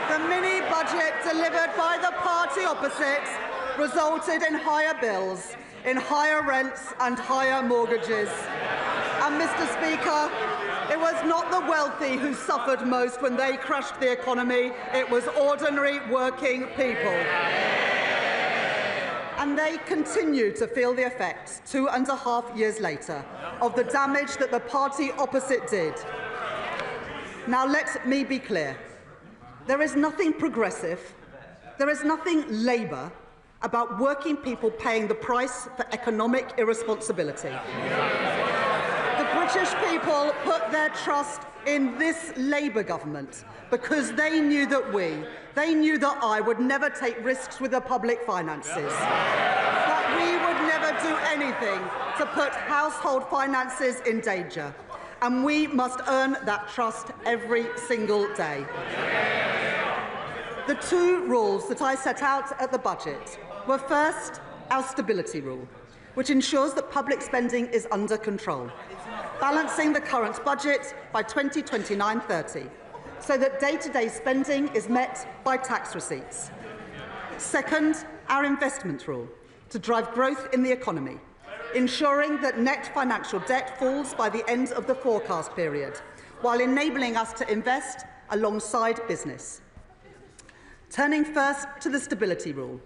The mini-budget delivered by the party opposite resulted in higher bills, in higher rents and higher mortgages. And, Mr. Speaker, it was not the wealthy who suffered most when they crushed the economy. It was ordinary working people. And they continue to feel the effects, 2.5 years later, of the damage that the party opposite did. Now, let me be clear. There is nothing progressive, there is nothing Labour about working people paying the price for economic irresponsibility. The British people put their trust in this Labour government because they knew that I would never take risks with the public finances, that we would never do anything to put household finances in danger, and we must earn that trust every single day. The 2 rules that I set out at the budget were first, our stability rule, which ensures that public spending is under control, balancing the current budget by 2029-30, so that day-to-day spending is met by tax receipts. Second, our investment rule, to drive growth in the economy, ensuring that net financial debt falls by the end of the forecast period, while enabling us to invest alongside business. Turning first to the stability rule,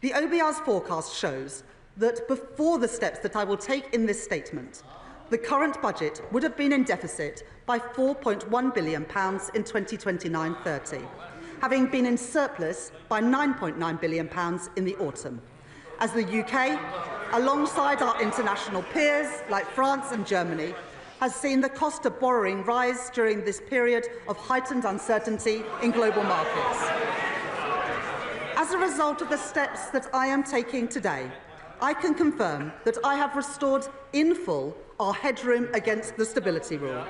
the OBR's forecast shows that before the steps that I will take in this statement, the current budget would have been in deficit by £4.1 billion in 2029-30, having been in surplus by £9.9 billion in the autumn, as the UK, alongside our international peers like France and Germany, has seen the cost of borrowing rise during this period of heightened uncertainty in global markets. As a result of the steps that I am taking today, I can confirm that I have restored in full our headroom against the stability rule,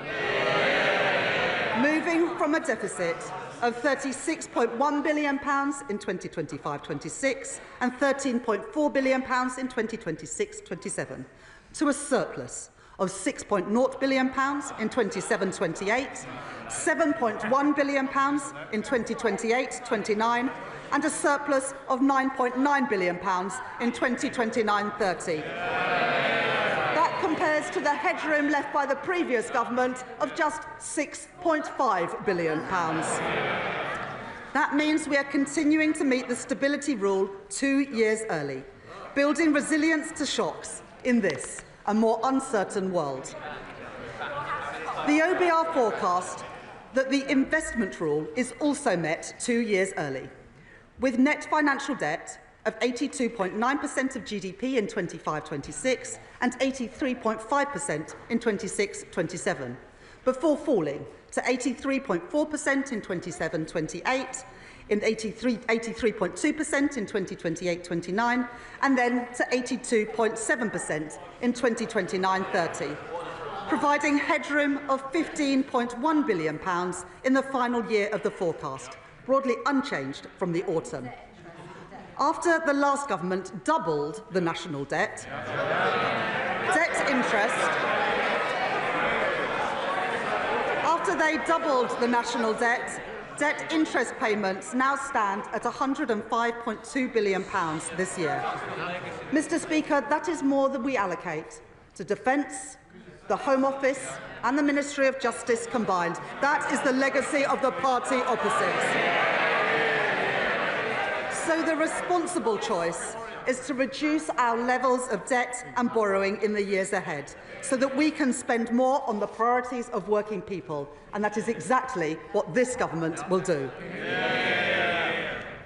moving from a deficit of £36.1 billion in 2025-26 and £13.4 billion in 2026-27 to a surplus of £6.0 billion in 27-28, £7.1 billion in 2028-29 and a surplus of £9.9 billion in 2029-30. That compares to the headroom left by the previous government of just £6.5 billion. That means we are continuing to meet the stability rule 2 years early, building resilience to shocks in this, a more uncertain world. The OBR forecast that the investment rule is also met 2 years early, with net financial debt of 82.9% of GDP in 25-26 and 83.5% in 26-27, before falling to 83.4% in 27-28, in 83.2% in 2028-29, and then to 82.7% in 2029-30, providing headroom of £15.1 billion in the final year of the forecast, broadly unchanged from the autumn. After the last government doubled the national debt, after they doubled the national debt interest payments now stand at £105.2 billion this year. Mr. Speaker, that is more than we allocate to defence, the Home Office and the Ministry of Justice combined. That is the legacy of the party opposite. So the responsible choice is to reduce our levels of debt and borrowing in the years ahead so that we can spend more on the priorities of working people, and that is exactly what this government will do.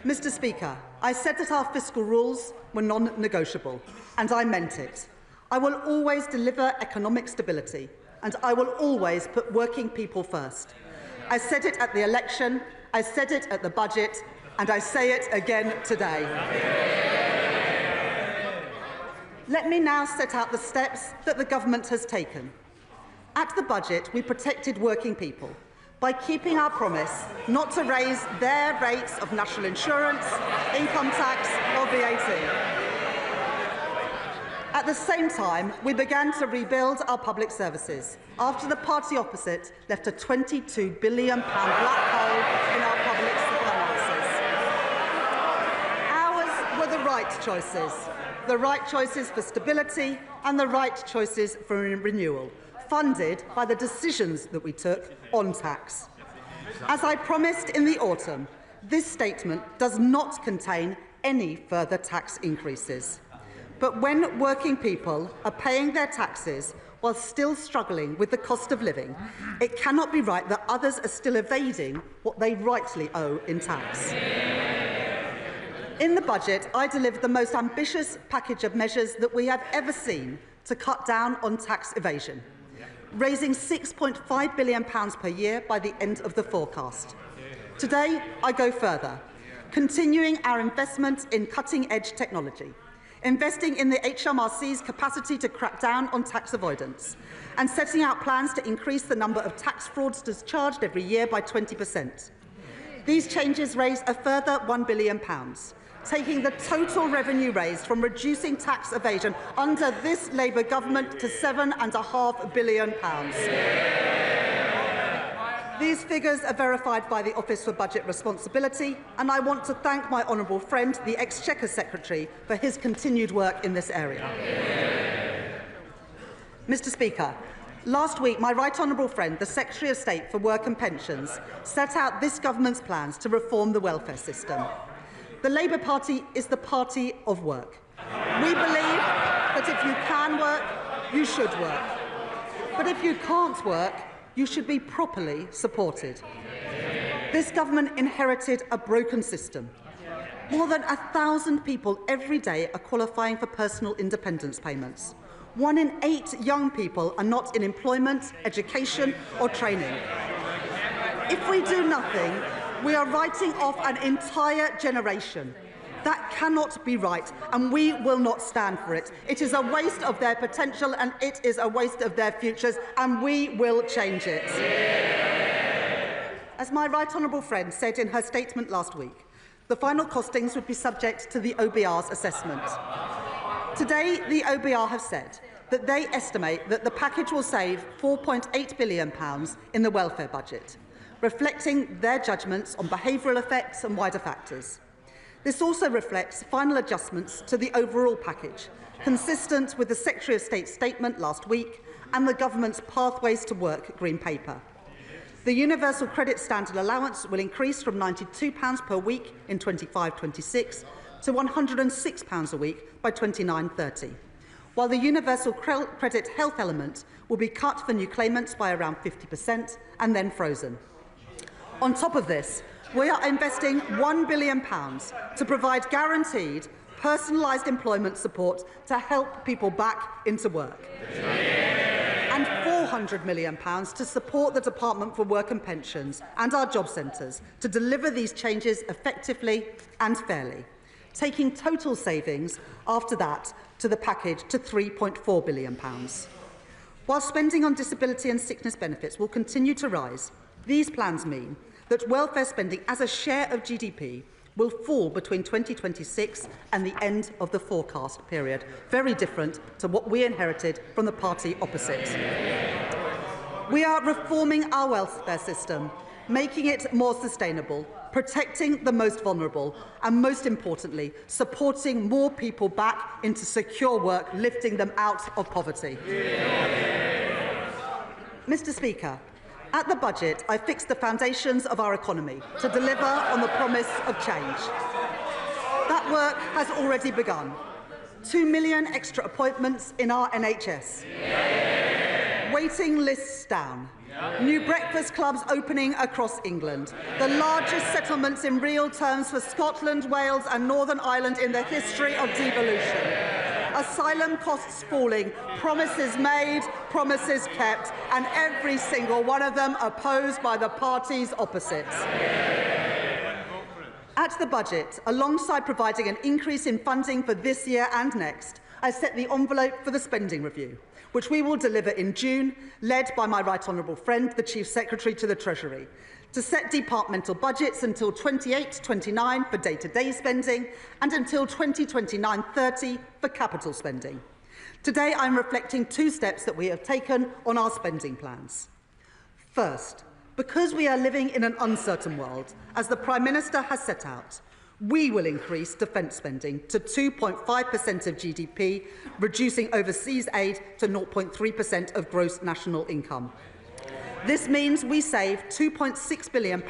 Mr. Speaker, I said that our fiscal rules were non-negotiable, and I meant it. I will always deliver economic stability, and I will always put working people first. I said it at the election, I said it at the budget, and I say it again today. Let me now set out the steps that the government has taken. At the budget, we protected working people by keeping our promise not to raise their rates of national insurance, income tax or VAT. At the same time, we began to rebuild our public services after the party opposite left a £22 billion black hole in our public finances. Ours were the right choices for stability and the right choices for renewal, funded by the decisions that we took on tax. As I promised in the autumn, this statement does not contain any further tax increases. But when working people are paying their taxes while still struggling with the cost of living, it cannot be right that others are still evading what they rightly owe in tax. In the budget, I delivered the most ambitious package of measures that we have ever seen to cut down on tax evasion, raising £6.5 billion per year by the end of the forecast. Today, I go further, continuing our investment in cutting-edge technology, investing in the HMRC's capacity to crack down on tax avoidance, and setting out plans to increase the number of tax fraudsters charged every year by 20%. These changes raise a further £1 billion, taking the total revenue raised from reducing tax evasion under this Labour government to £7.5 billion. These figures are verified by the Office for Budget Responsibility, and I want to thank my honourable friend, the Exchequer Secretary, for his continued work in this area. Mr. Speaker, last week my right honourable friend, the Secretary of State for Work and Pensions, set out this government's plans to reform the welfare system. The Labour Party is the party of work. We believe that if you can work, you should work. But if you can't work, you should be properly supported. This government inherited a broken system. More than 1,000 people every day are qualifying for personal independence payments. 1 in 8 young people are not in employment, education or training. If we do nothing, we are writing off an entire generation. That cannot be right, and we will not stand for it. It is a waste of their potential, and it is a waste of their futures, and we will change it. As my right honourable friend said in her statement last week, the final costings would be subject to the OBR's assessment. Today, the OBR have said that they estimate that the package will save £4.8 billion in the welfare budget, reflecting their judgments on behavioural effects and wider factors. This also reflects final adjustments to the overall package, consistent with the Secretary of State's statement last week and the Government's Pathways to Work Green Paper. The Universal Credit Standard Allowance will increase from £92 per week in 25-26 to £106 a week by 29-30, while the Universal Credit Health element will be cut for new claimants by around 50% and then frozen. On top of this, we are investing £1 billion to provide guaranteed, personalised employment support to help people back into work. And £400 million to support the Department for Work and Pensions and our job centres to deliver these changes effectively and fairly, taking total savings after that to the package to £3.4 billion. While spending on disability and sickness benefits will continue to rise, these plans mean that welfare spending as a share of GDP will fall between 2026 and the end of the forecast period, very different to what we inherited from the party opposite. We are reforming our welfare system, making it more sustainable, protecting the most vulnerable, and most importantly, supporting more people back into secure work, lifting them out of poverty. Mr. Speaker, at the budget, I fixed the foundations of our economy to deliver on the promise of change. That work has already begun. 2 million extra appointments in our NHS. Waiting lists down. New breakfast clubs opening across England. The largest settlements in real terms for Scotland, Wales and Northern Ireland in the history of devolution. Asylum costs falling, promises made, promises kept, and every single one of them opposed by the parties opposite. At the budget, alongside providing an increase in funding for this year and next, I set the envelope for the spending review, which we will deliver in June, led by my right honourable friend, the Chief Secretary to the Treasury, to set departmental budgets until 28-29 for day-to-day spending and until 2029-30 for capital spending. Today, I'm reflecting 2 steps that we have taken on our spending plans. First, because we are living in an uncertain world, as the Prime Minister has set out, we will increase defence spending to 2.5% of GDP, reducing overseas aid to 0.3% of gross national income. This means we save £2.6 billion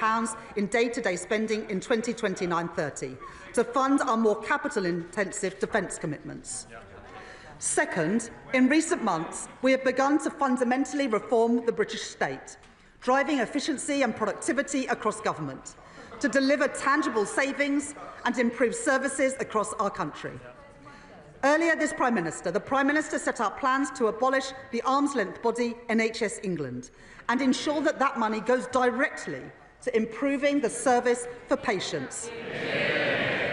in day-to-day spending in 2029-30 to fund our more capital-intensive defence commitments. Second, in recent months, we have begun to fundamentally reform the British state, driving efficiency and productivity across government to deliver tangible savings and improve services across our country. Earlier this the Prime Minister set out plans to abolish the arm's-length body NHS England and ensure that that money goes directly to improving the service for patients.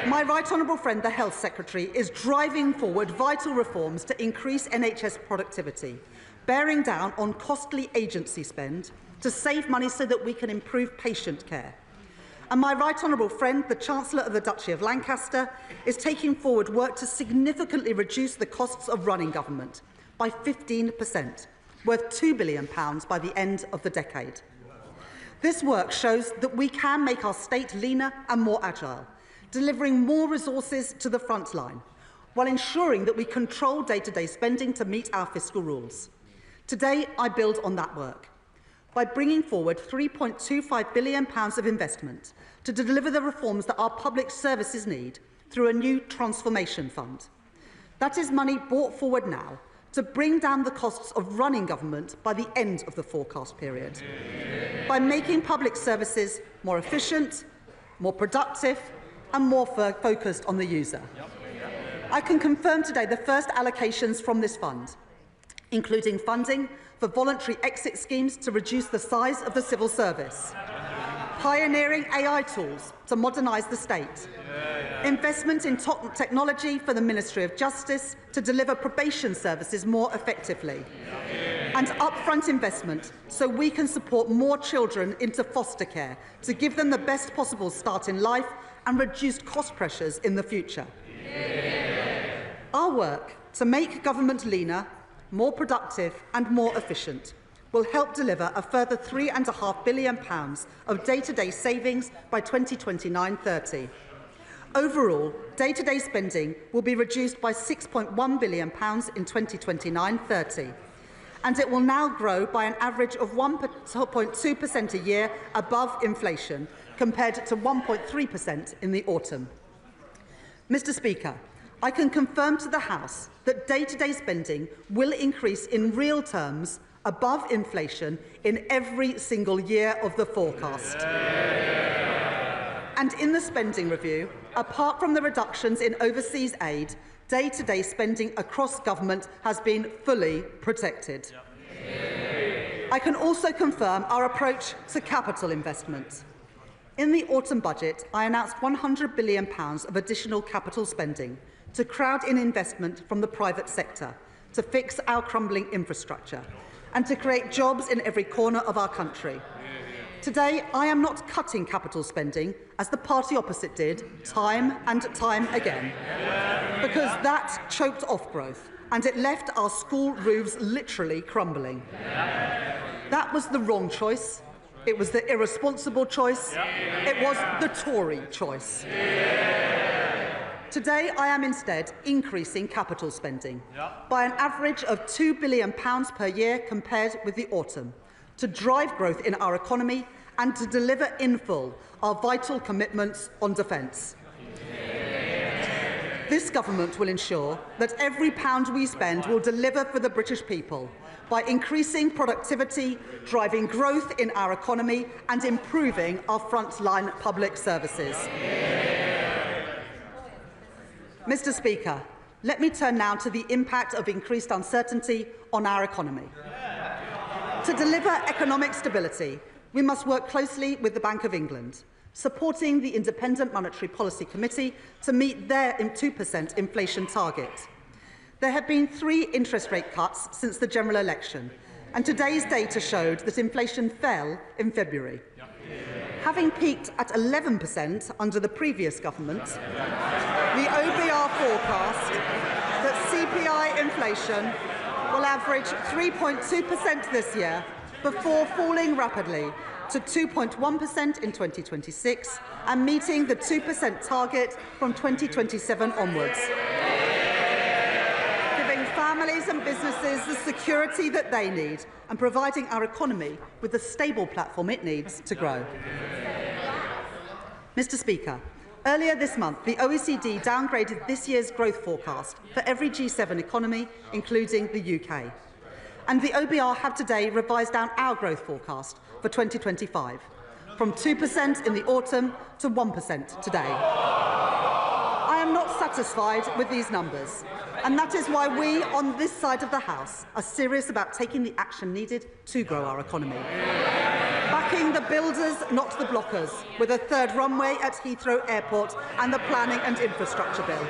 My right honourable friend, the Health Secretary, is driving forward vital reforms to increase NHS productivity, bearing down on costly agency spend to save money so that we can improve patient care. And my right honourable friend, the Chancellor of the Duchy of Lancaster, is taking forward work to significantly reduce the costs of running government by 15%, worth £2 billion by the end of the decade. This work shows that we can make our state leaner and more agile, delivering more resources to the front line, while ensuring that we control day-to-day spending to meet our fiscal rules. Today, I build on that work by bringing forward £3.25 billion of investment to deliver the reforms that our public services need through a new transformation fund. That is money brought forward now to bring down the costs of running government by the end of the forecast period. by making public services more efficient, more productive and more focused on the user. I can confirm today the first allocations from this fund, including funding for voluntary exit schemes to reduce the size of the civil service, pioneering AI tools to modernise the state, investment in technology for the Ministry of Justice to deliver probation services more effectively, and upfront investment so we can support more children into foster care to give them the best possible start in life and reduce cost pressures in the future. Our work to make government leaner, more productive and more efficient will help deliver a further £3.5 billion of day-to-day savings by 2029-30. Overall, day-to-day spending will be reduced by £6.1 billion in 2029-30, and it will now grow by an average of 1.2% a year above inflation, compared to 1.3% in the autumn. Mr. Speaker, I can confirm to the House that day-to-day spending will increase in real terms above inflation in every single year of the forecast. And in the spending review, apart from the reductions in overseas aid, day-to-day spending across government has been fully protected. I can also confirm our approach to capital investment. In the autumn budget, I announced £100 billion of additional capital spending to crowd in investment from the private sector, to fix our crumbling infrastructure, and to create jobs in every corner of our country. Today, I am not cutting capital spending, as the party opposite did, time and time again, because that choked off growth, and it left our school roofs literally crumbling. That was the wrong choice. It was the irresponsible choice. It was the Tory choice. Today, I am instead increasing capital spending by an average of £2 billion per year compared with the autumn, to drive growth in our economy and to deliver in full our vital commitments on defence. This government will ensure that every pound we spend will deliver for the British people by increasing productivity, driving growth in our economy and improving our frontline public services. Mr. Speaker, let me turn now to the impact of increased uncertainty on our economy. To deliver economic stability, we must work closely with the Bank of England, supporting the Independent Monetary Policy Committee to meet their 2% inflation target. There have been 3 interest rate cuts since the general election, and today's data showed that inflation fell in February. Having peaked at 11% under the previous government, the OBR forecast that CPI inflation will average 3.2% this year before falling rapidly to 2.1% in 2026 and meeting the 2% target from 2027 onwards, giving families and businesses the security that they need and providing our economy with the stable platform it needs to grow. Mr. Speaker, earlier this month, the OECD downgraded this year's growth forecast for every G7 economy, including the UK. And the OBR have today revised down our growth forecast for 2025, from 2% in the autumn to 1% today. I am not satisfied with these numbers, and that is why we on this side of the House are serious about taking the action needed to grow our economy. Backing the builders, not the blockers, with a 3rd runway at Heathrow Airport and the Planning and Infrastructure Bill.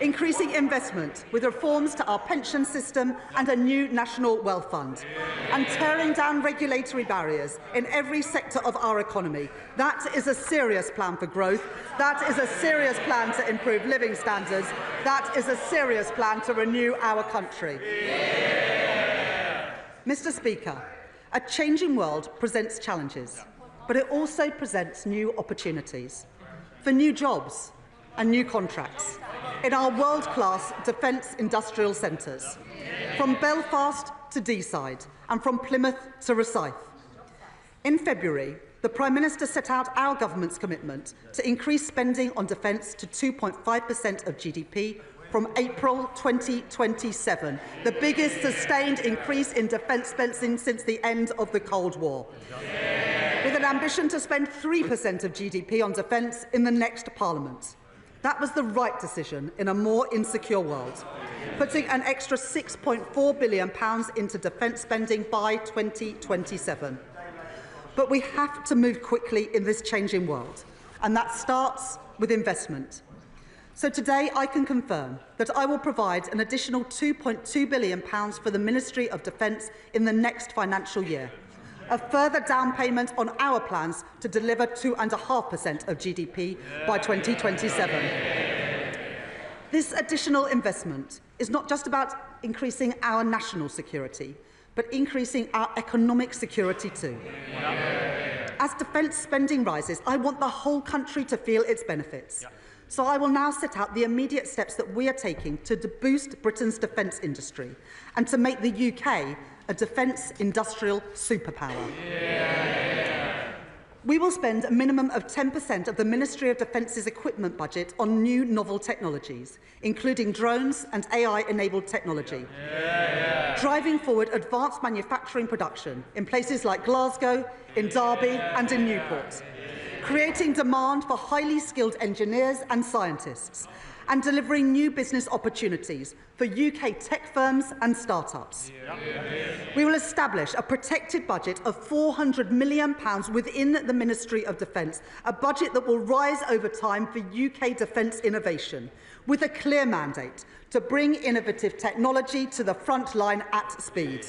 Increasing investment with reforms to our pension system and a new National Wealth Fund. And tearing down regulatory barriers in every sector of our economy. That is a serious plan for growth. That is a serious plan to improve living standards. That is a serious plan to renew our country. Mr. Speaker, a changing world presents challenges, but it also presents new opportunities for new jobs and new contracts in our world-class defence industrial centres, from Belfast to Deeside and from Plymouth to Rosyth. In February, the Prime Minister set out our government's commitment to increase spending on defence to 2.5% of GDP from April 2027, the biggest sustained increase in defence spending since the end of the Cold War. with an ambition to spend 3% of GDP on defence in the next Parliament. That was the right decision in a more insecure world, putting an extra £6.4 billion into defence spending by 2027. But we have to move quickly in this changing world, and that starts with investment. So today I can confirm that I will provide an additional £2.2 billion for the Ministry of Defence in the next financial year, a further down payment on our plans to deliver 2.5% of GDP by 2027. This additional investment is not just about increasing our national security, but increasing our economic security too. As defence spending rises, I want the whole country to feel its benefits. So I will now set out the immediate steps that we are taking to boost Britain's defence industry and to make the UK a defence industrial superpower. We will spend a minimum of 10% of the Ministry of Defence's equipment budget on new novel technologies, including drones and AI-enabled technology, driving forward advanced manufacturing production in places like Glasgow, in Derby and in Newport, creating demand for highly skilled engineers and scientists, and delivering new business opportunities for UK tech firms and start-ups. We will establish a protected budget of £400 million within the Ministry of Defence, a budget that will rise over time for UK defence innovation, with a clear mandate to bring innovative technology to the front line at speed.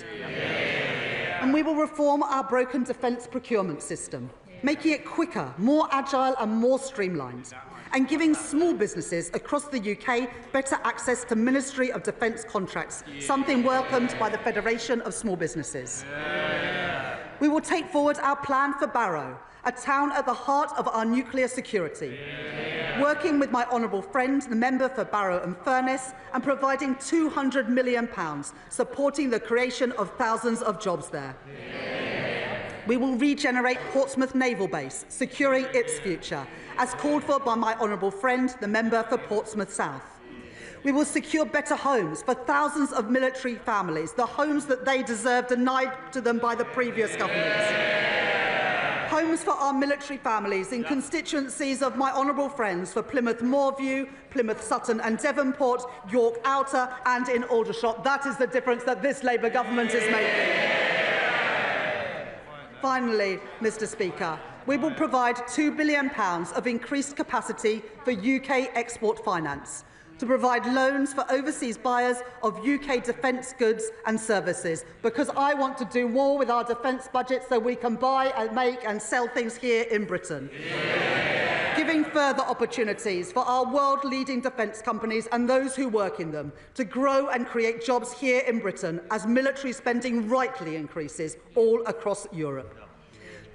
And we will reform our broken defence procurement system, making it quicker, more agile and more streamlined, and giving small businesses across the UK better access to Ministry of Defence contracts, something welcomed by the Federation of Small Businesses. We will take forward our plan for Barrow, a town at the heart of our nuclear security, working with my honourable friend, the member for Barrow and Furness, and providing £200 million, supporting the creation of thousands of jobs there. We will regenerate Portsmouth Naval Base, securing its future, as called for by my honourable friend, the member for Portsmouth South. We will secure better homes for thousands of military families, the homes that they deserve, denied to them by the previous governments. Homes for our military families in constituencies of my honourable friends for Plymouth Moorview, Plymouth Sutton and Devonport, York Outer and in Aldershot. That is the difference that this Labour government is making. Finally, Mr Speaker, we will provide £2 billion of increased capacity for UK export finance to provide loans for overseas buyers of UK defence goods and services, because I want to do more with our defence budget so we can buy and make and sell things here in Britain. Giving further opportunities for our world-leading defence companies and those who work in them to grow and create jobs here in Britain as military spending rightly increases all across Europe.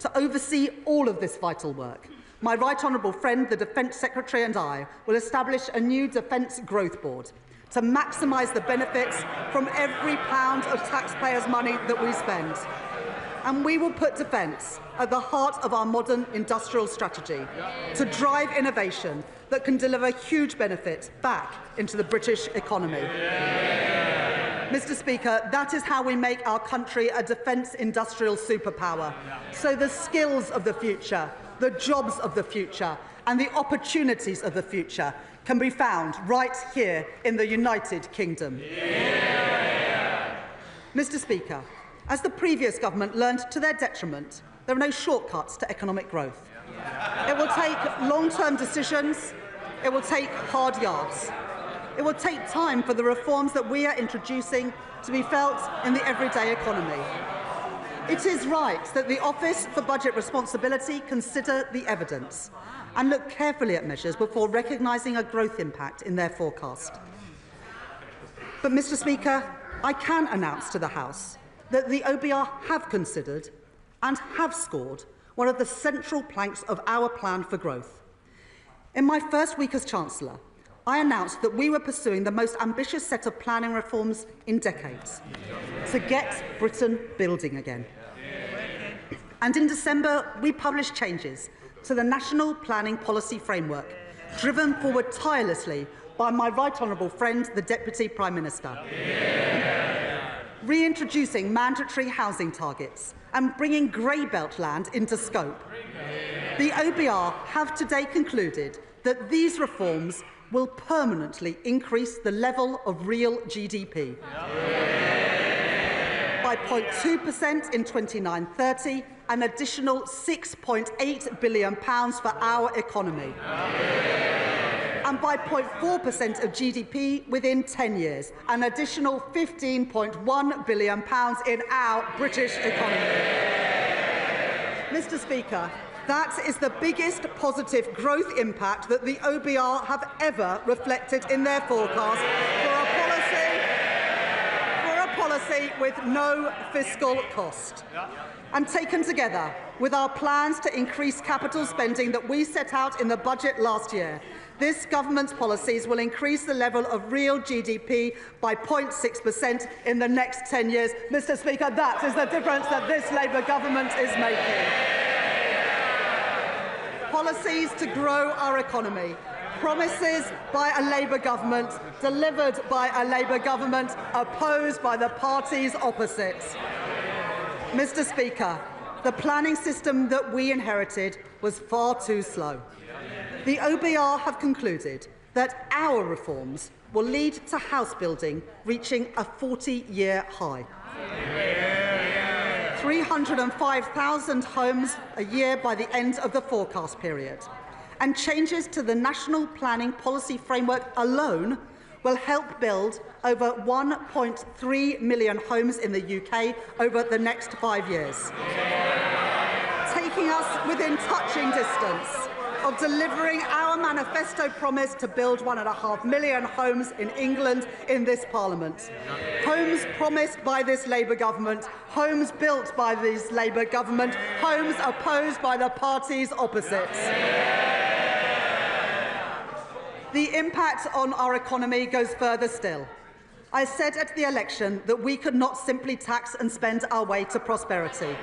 To oversee all of this vital work, my right honourable friend, the Defence Secretary, and I will establish a new Defence Growth Board to maximise the benefits from every pound of taxpayers' money that we spend. And we will put defence at the heart of our modern industrial strategy to drive innovation that can deliver huge benefits back into the British economy. Mr Speaker, that is how we make our country a defence industrial superpower. So the skills of the future, the jobs of the future and the opportunities of the future can be found right here in the United Kingdom. Mr Speaker, as the previous government learned to their detriment, there are no shortcuts to economic growth. It will take long-term decisions. It will take hard yards. It will take time for the reforms that we are introducing to be felt in the everyday economy. It is right that the Office for Budget Responsibility consider the evidence and look carefully at measures before recognising a growth impact in their forecast. But, Mr Speaker, I can announce to the House that the OBR have considered and have scored one of the central planks of our plan for growth. In my first week as Chancellor, I announced that we were pursuing the most ambitious set of planning reforms in decades to get Britain building again. And in December, we published changes to the National Planning Policy Framework, driven forward tirelessly by my right honourable friend, the Deputy Prime Minister. reintroducing mandatory housing targets and bringing grey belt land into scope. The OBR have today concluded that these reforms will permanently increase the level of real GDP by 0.2% in 29-30, an additional £6.8 billion for our economy, and by 0.4% of GDP within 10 years, an additional £15.1 billion in our British economy. Mr. Speaker, that is the biggest positive growth impact that the OBR have ever reflected in their forecast for a policy with no fiscal cost. And taken together with our plans to increase capital spending that we set out in the budget last year, this government's policies will increase the level of real GDP by 0.6% in the next 10 years. Mr. Speaker, that is the difference that this Labour government is making. Policies to grow our economy. Promises by a Labour government, delivered by a Labour government, opposed by the parties opposite. Mr. Speaker, the planning system that we inherited was far too slow. The OBR have concluded that our reforms will lead to house building reaching a 40-year high. 305,000 homes a year by the end of the forecast period. And changes to the National Planning Policy Framework alone will help build over 1.3 million homes in the UK over the next 5 years, taking us within touching distance of delivering our manifesto promise to build 1.5 million homes in England in this Parliament. Homes promised by this Labour government, homes built by this Labour government, homes opposed by the parties opposite. The impact on our economy goes further still. I said at the election that we could not simply tax and spend our way to prosperity.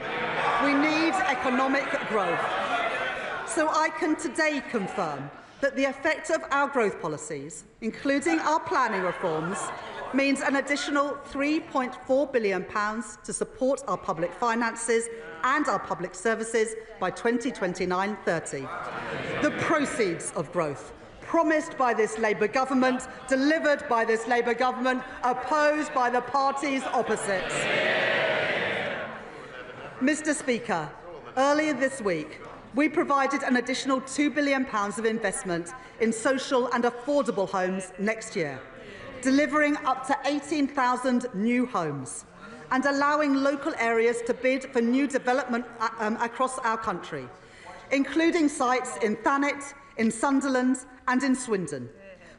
We need economic growth. So I can today confirm that the effect of our growth policies, including our planning reforms, means an additional £3.4 billion to support our public finances and our public services by 2029-30. The proceeds of growth, promised by this Labour government, delivered by this Labour government, opposed by the parties opposite. Mr. Speaker, earlier this week, we provided an additional £2 billion of investment in social and affordable homes next year, delivering up to 18,000 new homes and allowing local areas to bid for new development across our country, including sites in Thanet, in Sunderland and in Swindon.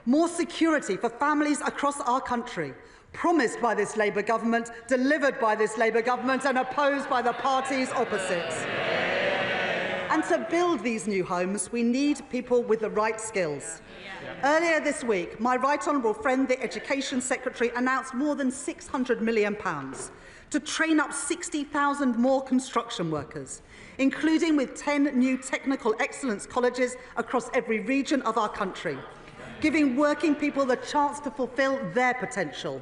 More security for families across our country, promised by this Labour government, delivered by this Labour government and opposed by the parties opposite. And to build these new homes, we need people with the right skills. Earlier this week, my right honourable friend, the Education Secretary, announced more than £600 million to train up 60,000 more construction workers, including with 10 new technical excellence colleges across every region of our country, giving working people the chance to fulfil their potential.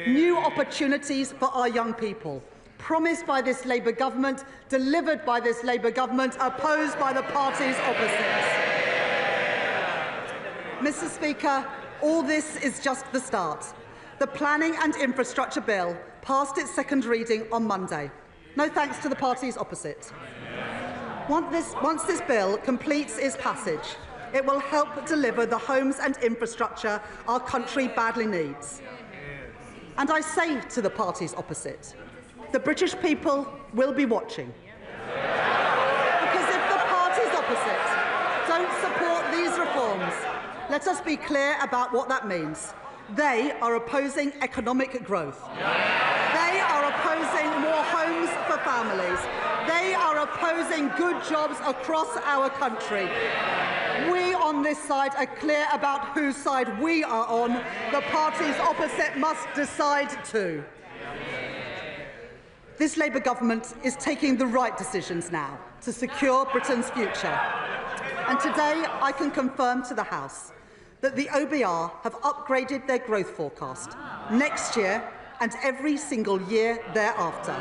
New opportunities for our young people, promised by this Labour government, delivered by this Labour government, opposed by the parties opposite. Mr. Speaker, all this is just the start. The Planning and Infrastructure Bill passed its second reading on Monday. No thanks to the parties opposite. Once this bill completes its passage, it will help deliver the homes and infrastructure our country badly needs. And I say to the parties opposite, the British people will be watching. Because if the parties opposite don't support these reforms, let us be clear about what that means. They are opposing economic growth. They are opposing more homes for families. They are opposing good jobs across our country. We on this side are clear about whose side we are on. The parties opposite must decide too. This Labour government is taking the right decisions now to secure Britain's future. And today I can confirm to the House that the OBR have upgraded their growth forecast next year and every single year thereafter.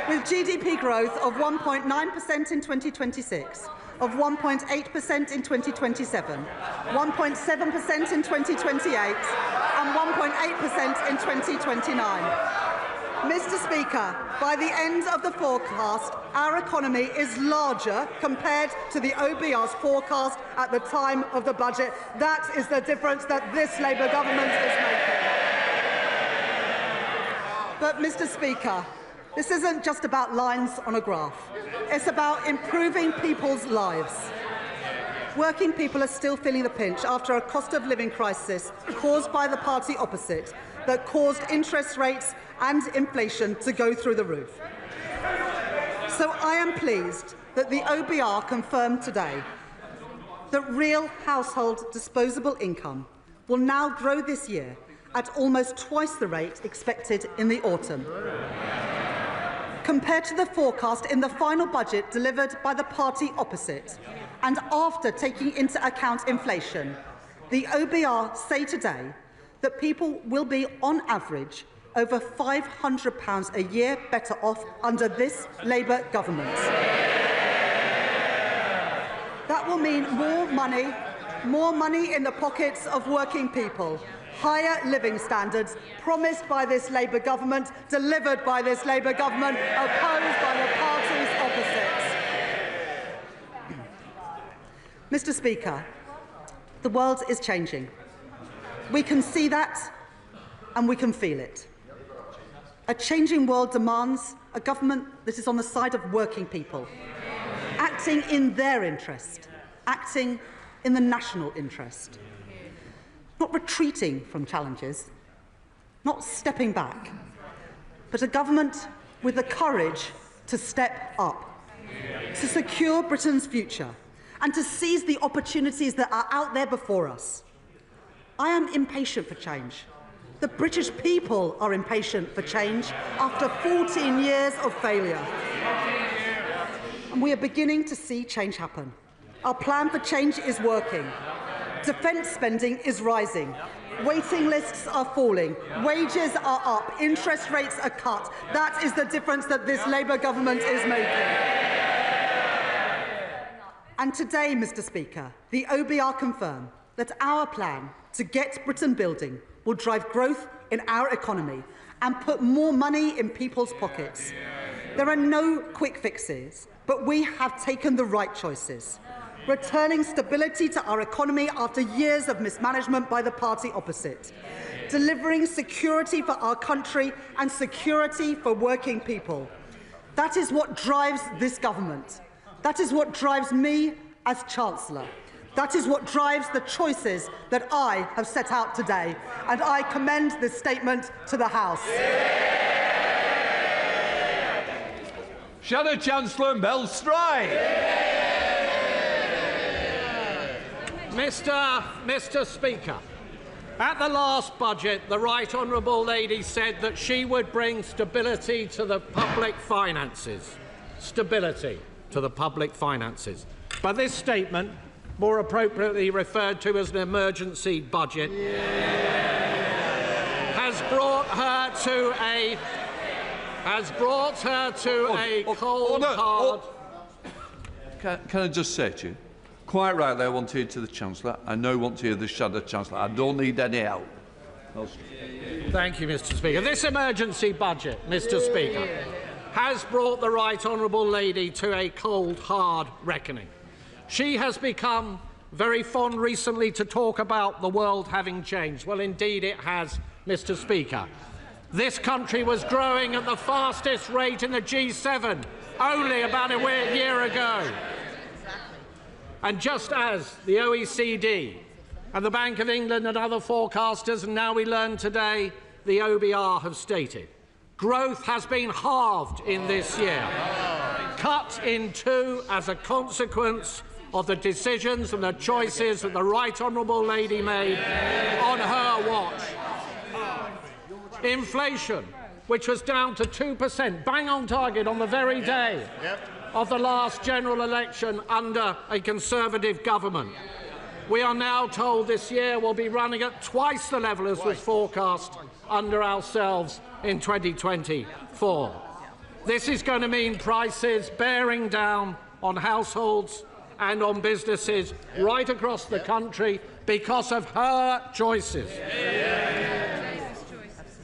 With GDP growth of 1.9% in 2026, of 1.8% in 2027, 1.7% in 2028 and 1.8% in 2029. Mr. Speaker, by the end of the forecast, our economy is larger compared to the OBR's forecast at the time of the budget. That is the difference that this Labour government is making. But, Mr. Speaker, this isn't just about lines on a graph. It's about improving people's lives. Working people are still feeling the pinch after a cost of living crisis caused by the party opposite that caused interest rates and inflation to go through the roof. So I am pleased that the OBR confirmed today that real household disposable income will now grow this year at almost twice the rate expected in the autumn. Compared to the forecast in the final budget delivered by the party opposite, and after taking into account inflation, the OBR say today that people will be, on average, over £500 a year better off under this Labour government. That will mean more money in the pockets of working people, higher living standards promised by this Labour government, delivered by this Labour government, opposed by the parties opposite. Mr. Speaker, the world is changing. We can see that and we can feel it. A changing world demands a government that is on the side of working people, acting in their interest, acting in the national interest, not retreating from challenges, not stepping back, but a government with the courage to step up, to secure Britain's future and to seize the opportunities that are out there before us. I am impatient for change. The British people are impatient for change after 14 years of failure. And we are beginning to see change happen. Our plan for change is working. Defence spending is rising. Waiting lists are falling. Wages are up. Interest rates are cut. That is the difference that this Labour government is making. And today, Mr. Speaker, the OBR confirm that our plan to get Britain building will drive growth in our economy and put more money in people's pockets. There are no quick fixes, but we have taken the right choices, returning stability to our economy after years of mismanagement by the party opposite, delivering security for our country and security for working people. That is what drives this government. That is what drives me as Chancellor. That is what drives the choices that I have set out today, and I commend this statement to the House. Shadow Chancellor Mel Stride. Mr. Speaker, at the last budget, the Right Honourable Lady said that she would bring stability to the public finances. Stability to the public finances. But this statement, more appropriately referred to as an emergency budget, has brought her to a cold, hard... Can I just say to you, quite rightly I want to hear to the Chancellor. I now want to hear the Shadow Chancellor. I don't need any help. Thank you, Mr. Speaker. This emergency budget, Mr. Speaker, has brought the Right Honourable Lady to a cold, hard reckoning. She has become very fond recently to talk about the world having changed. Well, indeed it has, Mr. Speaker. This country was growing at the fastest rate in the G7 only about a year ago. And just as the OECD and the Bank of England and other forecasters, and now we learn today, the OBR have stated, growth has been halved in this year, cut in two as a consequence of the decisions and the choices that the Right Honourable Lady made on her watch. Inflation, which was down to 2%, bang on target on the very day of the last general election under a Conservative government. We are now told this year will be running at twice the level as was forecast under ourselves in 2024. This is going to mean prices bearing down on households and on businesses right across the country because of her choices.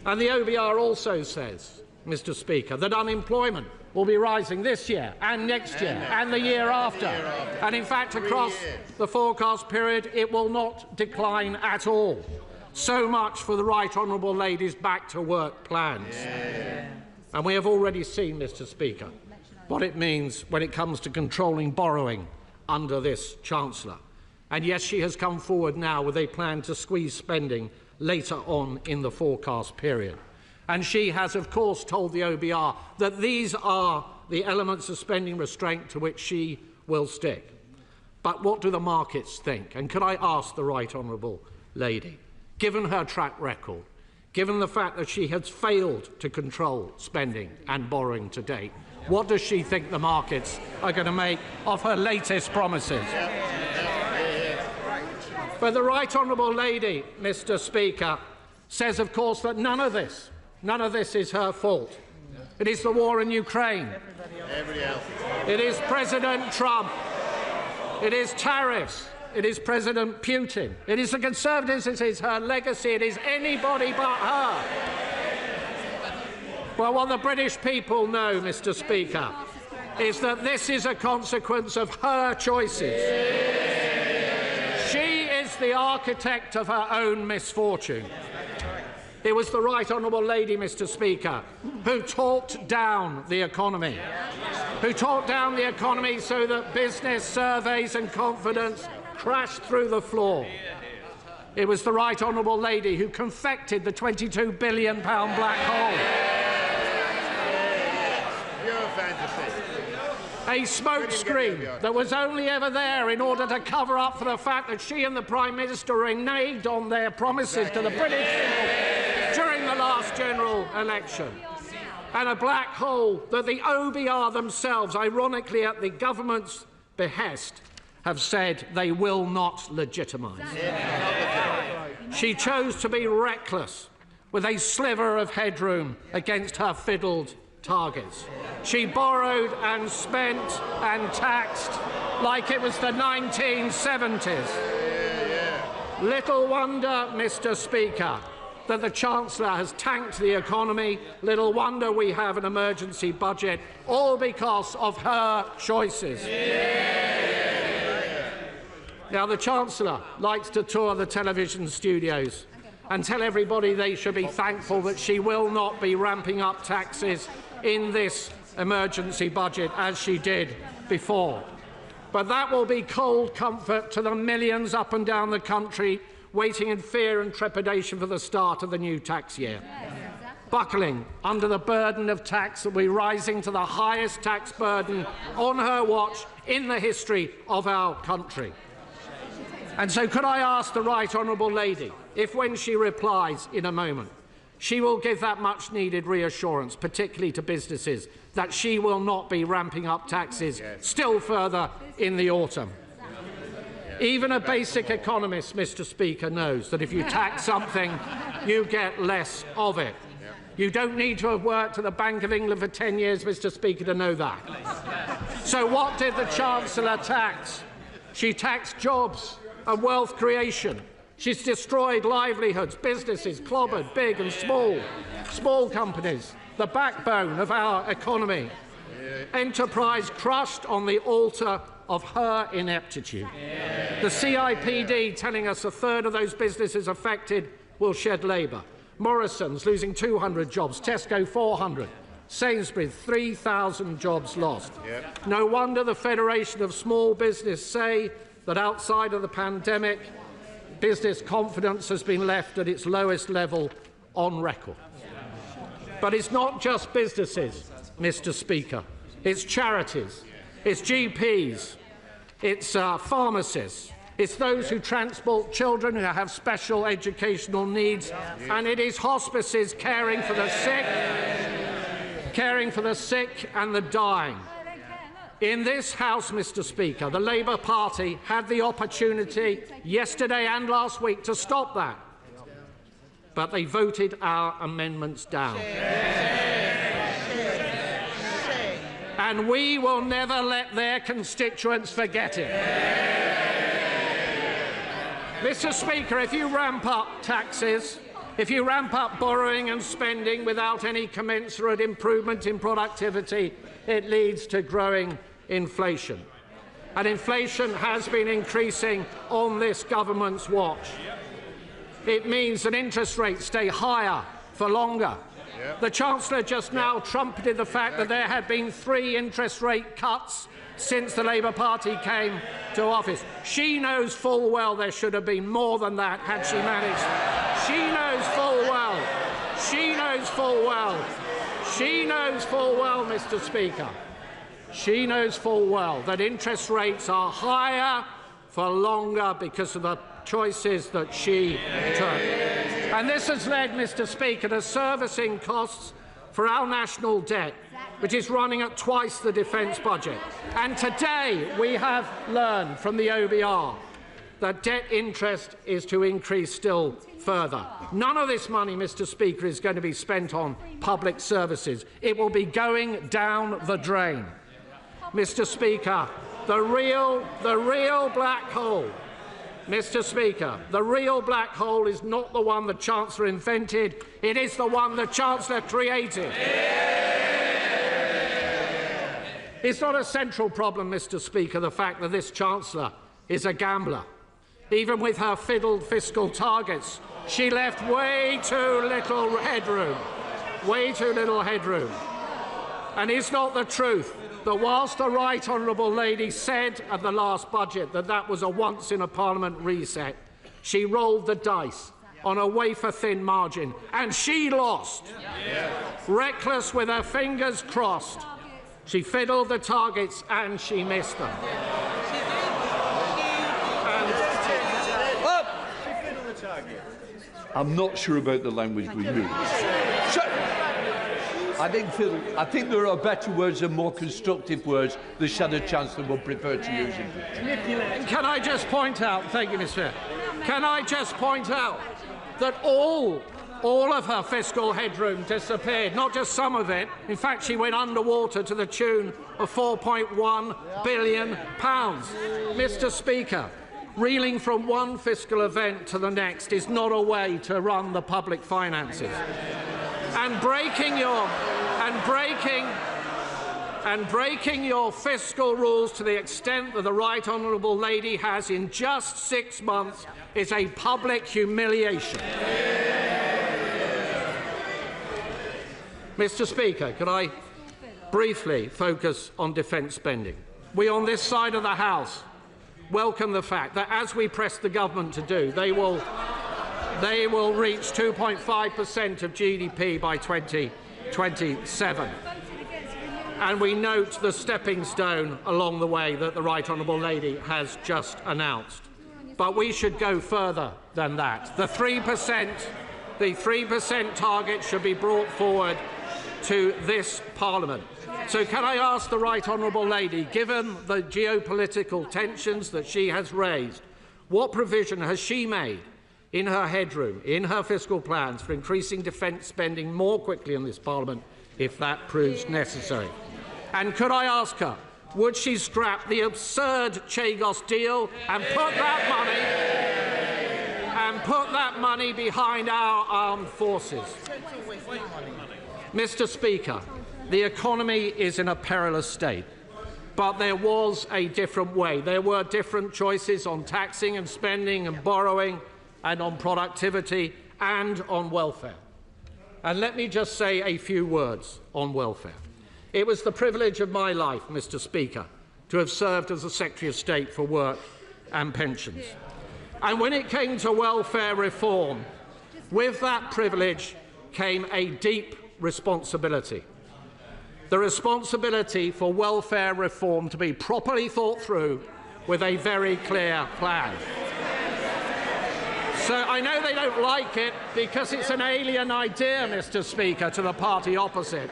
And the OBR also says, Mr. Speaker, that unemployment will be rising this year and next year and the year after. And in fact, across the forecast period, it will not decline at all. So much for the Right Honourable Lady's back-to-work plans. And we have already seen, Mr. Speaker, what it means when it comes to controlling borrowing under this Chancellor. And yes, she has come forward now with a plan to squeeze spending later on in the forecast period. And she has, of course, told the OBR that these are the elements of spending restraint to which she will stick. But what do the markets think? And could I ask the Right Honourable Lady, given her track record, given the fact that she has failed to control spending and borrowing to date, what does she think the markets are going to make of her latest promises? But the Right Honourable Lady, Mr. Speaker, says, of course, that none of this is her fault. It is the war in Ukraine. It is President Trump. It is tariffs. It is President Putin. It is the Conservatives. It is her legacy. It is anybody but her. Well, what the British people know, Mr. Speaker, is that this is a consequence of her choices. She is the architect of her own misfortune. It was the Right Honourable Lady, Mr. Speaker, who talked down the economy, so that business surveys and confidence crashed through the floor. It was the Right Honourable Lady who confected the £22 billion black hole. A smokescreen that was only ever there in order to cover up for the fact that she and the Prime Minister reneged on their promises to the British people during the last general election. And a black hole that the OBR themselves, ironically at the government's behest, have said they will not legitimise. She chose to be reckless with a sliver of headroom against her fiddled targets. She borrowed and spent and taxed like it was the 1970s. Little wonder, Mr. Speaker, that the Chancellor has tanked the economy. Little wonder we have an emergency budget, all because of her choices. Now, the Chancellor likes to tour the television studios and tell everybody they should be thankful that she will not be ramping up taxes in this emergency budget as she did before. But that will be cold comfort to the millions up and down the country waiting in fear and trepidation for the start of the new tax year, buckling under the burden of tax that will be rising to the highest tax burden on her watch in the history of our country. And so could I ask the Right Honourable Lady if, when she replies in a moment, she will give that much-needed reassurance, particularly to businesses, that she will not be ramping up taxes still further in the autumn. Even a basic economist, Mr. Speaker, knows that if you tax something, you get less of it. You don't need to have worked at the Bank of England for 10 years, Mr. Speaker, to know that. So what did the Chancellor tax? She taxed jobs and wealth creation. She's destroyed livelihoods, businesses clobbered, big and small companies, the backbone of our economy. Enterprise crushed on the altar of her ineptitude. The CIPD telling us a third of those businesses affected will shed labour. Morrison's losing 200 jobs, Tesco 400, Sainsbury's 3,000 jobs lost. No wonder the Federation of Small Business say that outside of the pandemic, business confidence has been left at its lowest level on record. But it's not just businesses, Mr. Speaker. It's charities, it's GPs, it's pharmacists, it's those who transport children who have special educational needs, and it is hospices caring for the sick and the dying. In this House, Mr. Speaker, the Labour Party had the opportunity yesterday and last week to stop that, but they voted our amendments down. And we will never let their constituents forget it. Mr. Speaker, if you ramp up taxes, if you ramp up borrowing and spending without any commensurate improvement in productivity, it leads to growing inflation. And inflation has been increasing on this government's watch. It means that interest rates stay higher for longer. The Chancellor just now trumpeted the fact that there had been 3 interest rate cuts since the Labour Party came to office. She knows full well there should have been more than that had she managed. She knows full well. She knows full well. She knows full well, Mr. Speaker. She knows full well that interest rates are higher for longer because of the choices that she took. And this has led, Mr. Speaker, to servicing costs for our national debt, which is running at twice the defence budget. And today we have learned from the OBR that debt interest is to increase still further. None of this money, Mr. Speaker, is going to be spent on public services. It will be going down the drain. Mr. Speaker, the real black hole, Mr. Speaker, the real black hole is not the one the Chancellor invented, it is the one the Chancellor created. It's not a central problem, Mr. Speaker, the fact that this Chancellor is a gambler. Even with her fiddled fiscal targets, she left way too little headroom. Way too little headroom. And it's not the truth that whilst the Right Honourable Lady said at the last budget that that was a once-in-a-Parliament reset, she rolled the dice on a wafer-thin margin, and she lost. Reckless with her fingers crossed, she fiddled the targets and she missed them. I'm not sure about the language we use. I think there are better words and more constructive words the Shadow Chancellor would prefer to use. Can I just point out, thank you, Mr. Chair, can I just point out that all of her fiscal headroom disappeared, not just some of it. In fact, she went underwater to the tune of £4.1 billion. Mr. Speaker, reeling from one fiscal event to the next is not a way to run the public finances. And breaking your fiscal rules to the extent that the Right Honourable Lady has in just 6 months is a public humiliation. Mr. Speaker, could I briefly focus on defence spending? We on this side of the House welcome the fact that, as we press the government to do, they will reach 2.5% of GDP by 2027. And we note the stepping stone along the way that the Right Honourable Lady has just announced. But we should go further than that. The 3% target should be brought forward to this Parliament. So can I ask the Right Honourable Lady, given the geopolitical tensions that she has raised, what provision has she made in her headroom, in her fiscal plans, for increasing defence spending more quickly in this Parliament if that proves necessary? And could I ask her, would she scrap the absurd Chagos deal and put that money behind our armed forces? Mr. Speaker, the economy is in a perilous state, but there was a different way. There were different choices on taxing and spending and borrowing and on productivity and on welfare. And let me just say a few words on welfare. It was the privilege of my life, Mr. Speaker, to have served as the Secretary of State for Work and Pensions. And when it came to welfare reform, with that privilege came a deep responsibility. The responsibility for welfare reform to be properly thought through with a very clear plan. So I know they don't like it because it's an alien idea, Mr. Speaker, to the party opposite.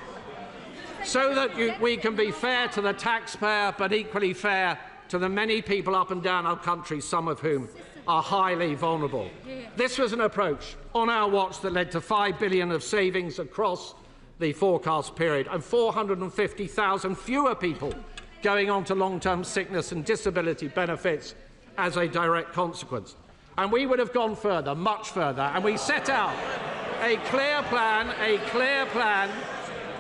so that we can be fair to the taxpayer but equally fair to the many people up and down our country, some of whom are highly vulnerable. This was an approach on our watch that led to $5 billion of savings across the forecast period and 450,000 fewer people going on to long-term sickness and disability benefits as a direct consequence. And we would have gone further, much further, and we set out a clear plan,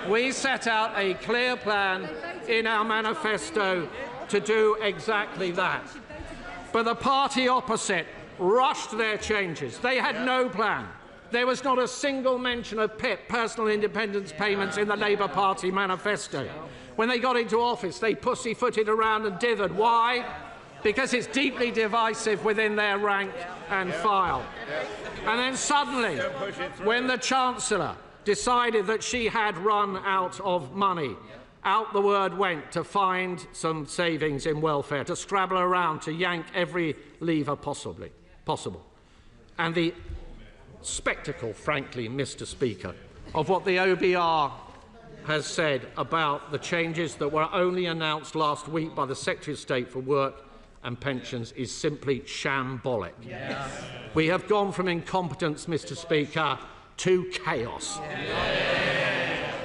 we set out a clear plan in our manifesto to do exactly that. But the party opposite rushed their changes. They had no plan. There was not a single mention of PIP, personal independence payments, in the Labour Party manifesto. When they got into office, they pussyfooted around and dithered. Why? Because it's deeply divisive within their rank and file. And then suddenly, when the Chancellor decided that she had run out of money, out the word went to find some savings in welfare, to scrabble around, to yank every lever possible. And the spectacle, frankly, Mr. Speaker, of what the OBR has said about the changes that were only announced last week by the Secretary of State for Work and Pensions is simply shambolic. Yes. We have gone from incompetence, Mr. Speaker, to chaos.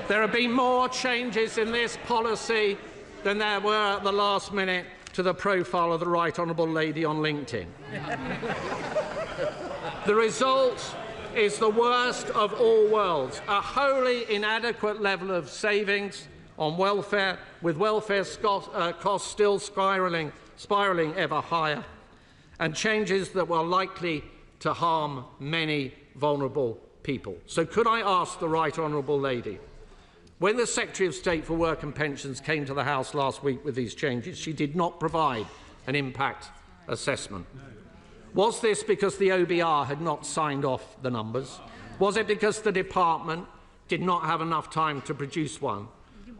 There have been more changes in this policy than there were at the last minute to the profile of the Right Honourable Lady on LinkedIn. The result is the worst of all worlds, a wholly inadequate level of savings on welfare, with welfare costs still spiralling ever higher, and changes that were likely to harm many vulnerable people. So could I ask the Right Honourable Lady, when the Secretary of State for Work and Pensions came to the House last week with these changes, she did not provide an impact assessment. Was this because the OBR had not signed off the numbers? Was it because the department did not have enough time to produce one?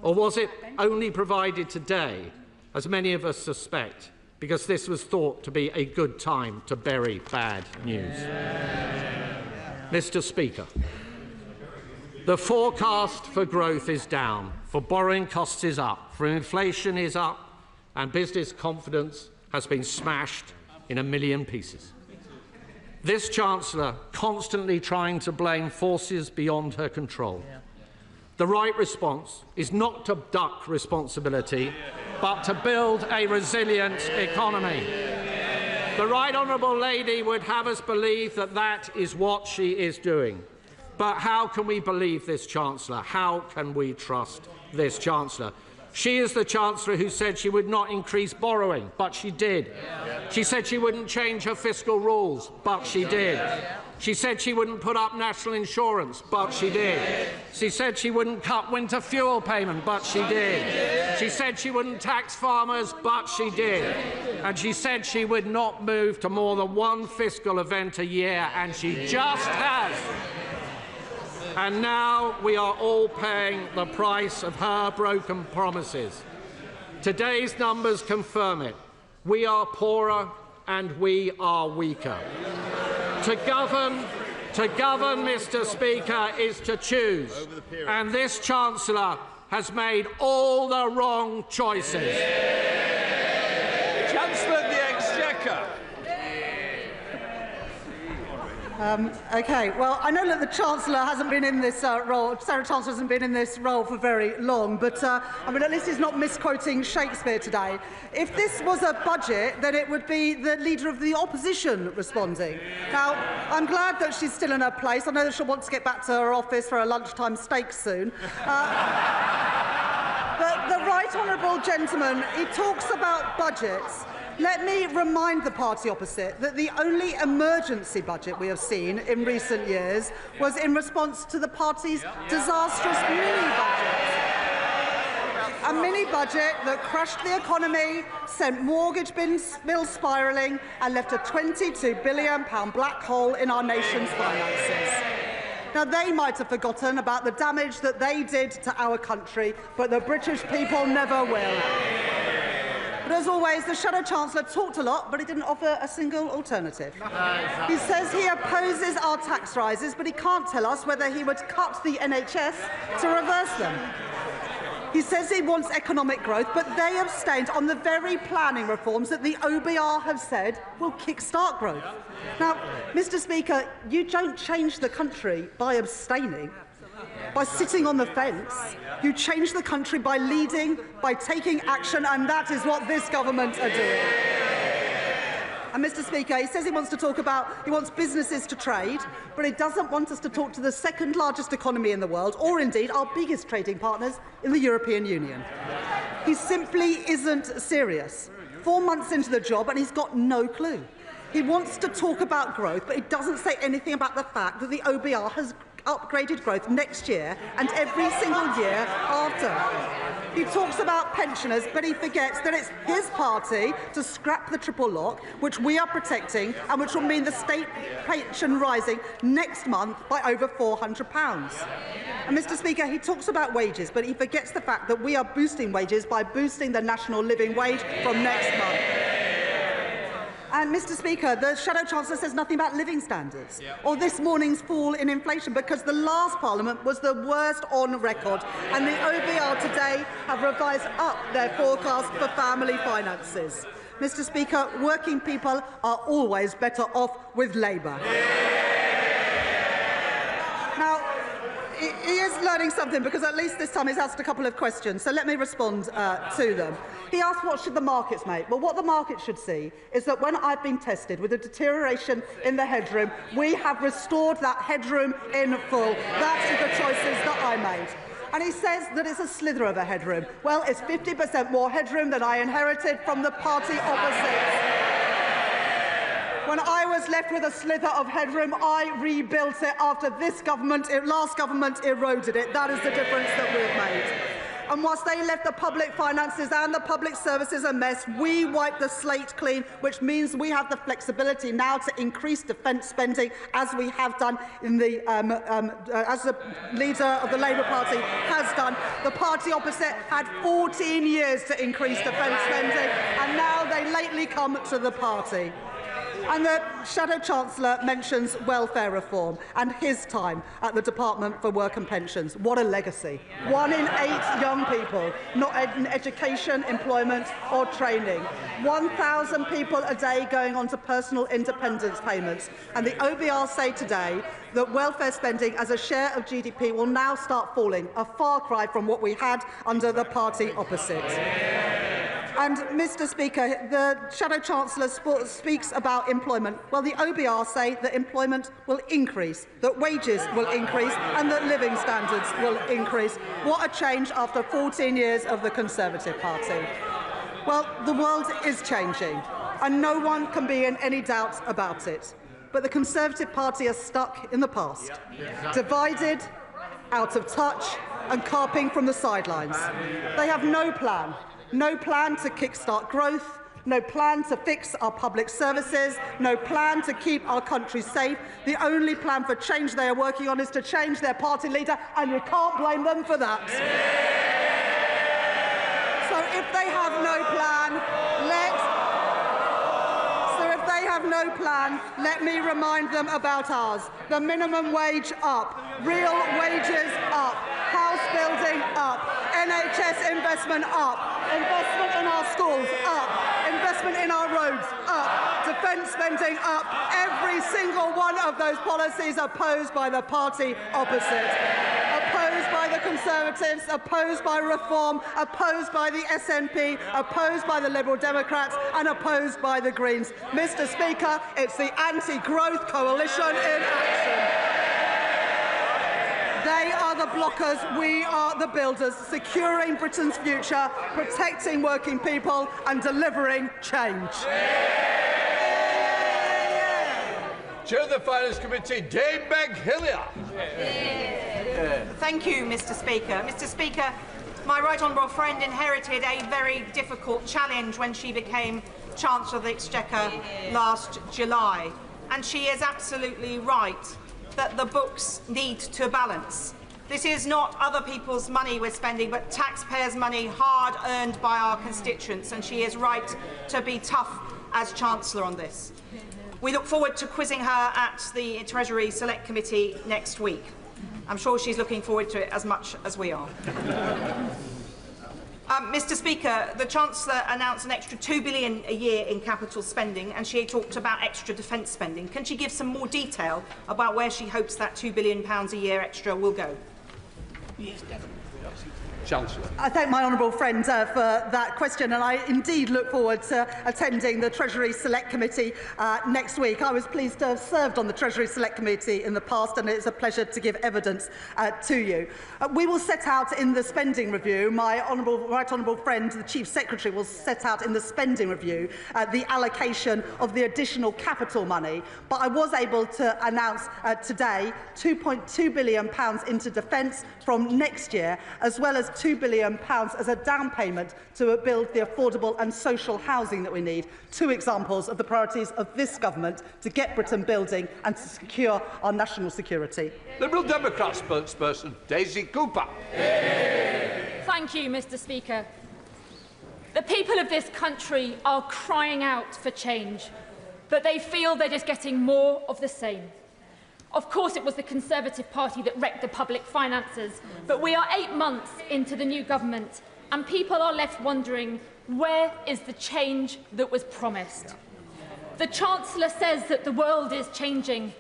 Or was it only provided today, as many of us suspect, because this was thought to be a good time to bury bad news? Mr. Speaker, the forecast for growth is down, for borrowing costs is up, for inflation is up, and business confidence has been smashed in a million pieces. This Chancellor constantly trying to blame forces beyond her control. The right response is not to duck responsibility, but to build a resilient economy. The Right Honourable Lady would have us believe that that is what she is doing. But how can we believe this Chancellor? How can we trust this Chancellor? She is the Chancellor who said she would not increase borrowing, but she did. She said she wouldn't change her fiscal rules, but she did. She said she wouldn't put up national insurance, but she did. She said she wouldn't cut winter fuel payment, but she did. She said she wouldn't tax farmers, but she did. And she said she would not move to more than one fiscal event a year, and she just has. And now we are all paying the price of her broken promises. Today's numbers confirm it. We are poorer and we are weaker. To govern, Mr. Speaker, is to choose. And this Chancellor has made all the wrong choices. Chancellor of the Exchequer. OK, well, I know that the Chancellor hasn't been in this role, Sarah Chancellor hasn't been in this role for very long, but I mean, at least he's not misquoting Shakespeare today. If this was a budget, then it would be the Leader of the Opposition responding. Now, I'm glad that she's still in her place. I know that she'll want to get back to her office for a lunchtime steak soon. But the Right Honourable Gentleman, he talks about budgets. Let me remind the party opposite that the only emergency budget we have seen in recent years was in response to the party's disastrous mini-budget. A mini-budget that crushed the economy, sent mortgage bills spiralling and left a £22 billion black hole in our nation's finances. Now, they might have forgotten about the damage that they did to our country, but the British people never will. But as always, the Shadow Chancellor talked a lot, but he didn't offer a single alternative. He says he opposes our tax rises, but he can't tell us whether he would cut the NHS to reverse them. He says he wants economic growth, but they abstained on the very planning reforms that the OBR have said will kickstart growth. Now, Mr. Speaker, you don't change the country by abstaining, by sitting on the fence. You change the country by leading, by taking action, and that is what this government are doing. And Mr. Speaker, he says he wants businesses to trade, but he doesn't want us to talk to the second largest economy in the world, or indeed our biggest trading partners in the European Union. He simply isn't serious. 4 months into the job and he's got no clue. He wants to talk about growth, but he doesn't say anything about the fact that the OBR has upgraded growth next year and every single year after. He talks about pensioners, but he forgets that it's his party to scrap the triple lock, which we are protecting and which will mean the state pension rising next month by over £400. And Mr. Speaker, he talks about wages, but he forgets the fact that we are boosting wages by boosting the national living wage from next month. And, Mr. Speaker, the Shadow Chancellor says nothing about living standards or this morning's fall in inflation, because the last Parliament was the worst on record, and the OBR today have revised up their forecast for family finances. Mr. Speaker, working people are always better off with Labour. Now, he is learning something, because at least this time he's asked a couple of questions, so let me respond to them. He asked what should the markets make. Well, what the market should see is that when I've been tested with a deterioration in the headroom, we have restored that headroom in full. That is the choices that I made. And he says that it's a slither of a headroom. Well, it's 50% more headroom than I inherited from the party opposite. When I was left with a slither of headroom, I rebuilt it after last government eroded it. That is the difference that we've made. And whilst they left the public finances and the public services a mess, we wiped the slate clean, which means we have the flexibility now to increase defence spending, as we have done in as the leader of the Labour Party has done. The party opposite had 14 years to increase defence spending, and now they lately come to the party. And the Shadow Chancellor mentions welfare reform and his time at the Department for Work and Pensions. What a legacy. 1 in 8 young people not in education, employment or training. 1,000 people a day going on to personal independence payments. And the OBR say today that welfare spending as a share of GDP will now start falling, a far cry from what we had under the party opposite. And, Mr. Speaker, the Shadow Chancellor speaks about employment. Well, the OBR say that employment will increase, that wages will increase and that living standards will increase. What a change after 14 years of the Conservative Party. Well, the world is changing, and no one can be in any doubt about it. But the Conservative Party are stuck in the past, divided, out of touch and carping from the sidelines. They have no plan. No plan to kickstart growth, no plan to fix our public services, no plan to keep our country safe. The only plan for change they are working on is to change their party leader, and you can't blame them for that. So if they have no plan, let me remind them about ours. The minimum wage up, real wages up, house building up, NHS investment up, investment in our schools up, investment in our roads up, defence spending up. Every single one of those policies opposed by the party opposite. Opposed by the Conservatives, opposed by Reform, opposed by the SNP, opposed by the Liberal Democrats and opposed by the Greens. Mr. Speaker, it's the anti-growth coalition in action. They are the blockers, we are the builders, securing Britain's future, protecting working people and delivering change. Chair of the Finance Committee, Dame Meg Hillier. Thank you, Mr. Speaker. Mr. Speaker, my right honourable friend inherited a very difficult challenge when she became Chancellor of the Exchequer last July. And she is absolutely right that the books need to balance. This is not other people's money we're spending, but taxpayers' money hard earned by our constituents, and she is right to be tough as Chancellor on this. We look forward to quizzing her at the Treasury Select Committee next week. I'm sure she's looking forward to it as much as we are. Mr Speaker, the Chancellor announced an extra £2 billion a year in capital spending, and she talked about extra defence spending. Can she give some more detail about where she hopes that £2 billion a year extra will go? Yes, definitely. Chancellor. I thank my honourable friend for that question, and I indeed look forward to attending the Treasury Select Committee next week. I was pleased to have served on the Treasury Select Committee in the past, and it's a pleasure to give evidence to you. We will set out in the spending review, my right honourable friend, the Chief Secretary, will set out in the spending review the allocation of the additional capital money, but I was able to announce today £2.2 billion into defence from next year, as well as £2 billion as a down payment to build the affordable and social housing that we need. Two examples of the priorities of this government to get Britain building and to secure our national security. Liberal Democrat spokesperson Daisy Cooper. Thank you, Mr Speaker. The people of this country are crying out for change, but they feel they're just getting more of the same. Of course, it was the Conservative Party that wrecked the public finances, but we are 8 months into the new government, and people are left wondering, where is the change that was promised? The Chancellor says that the world is changing,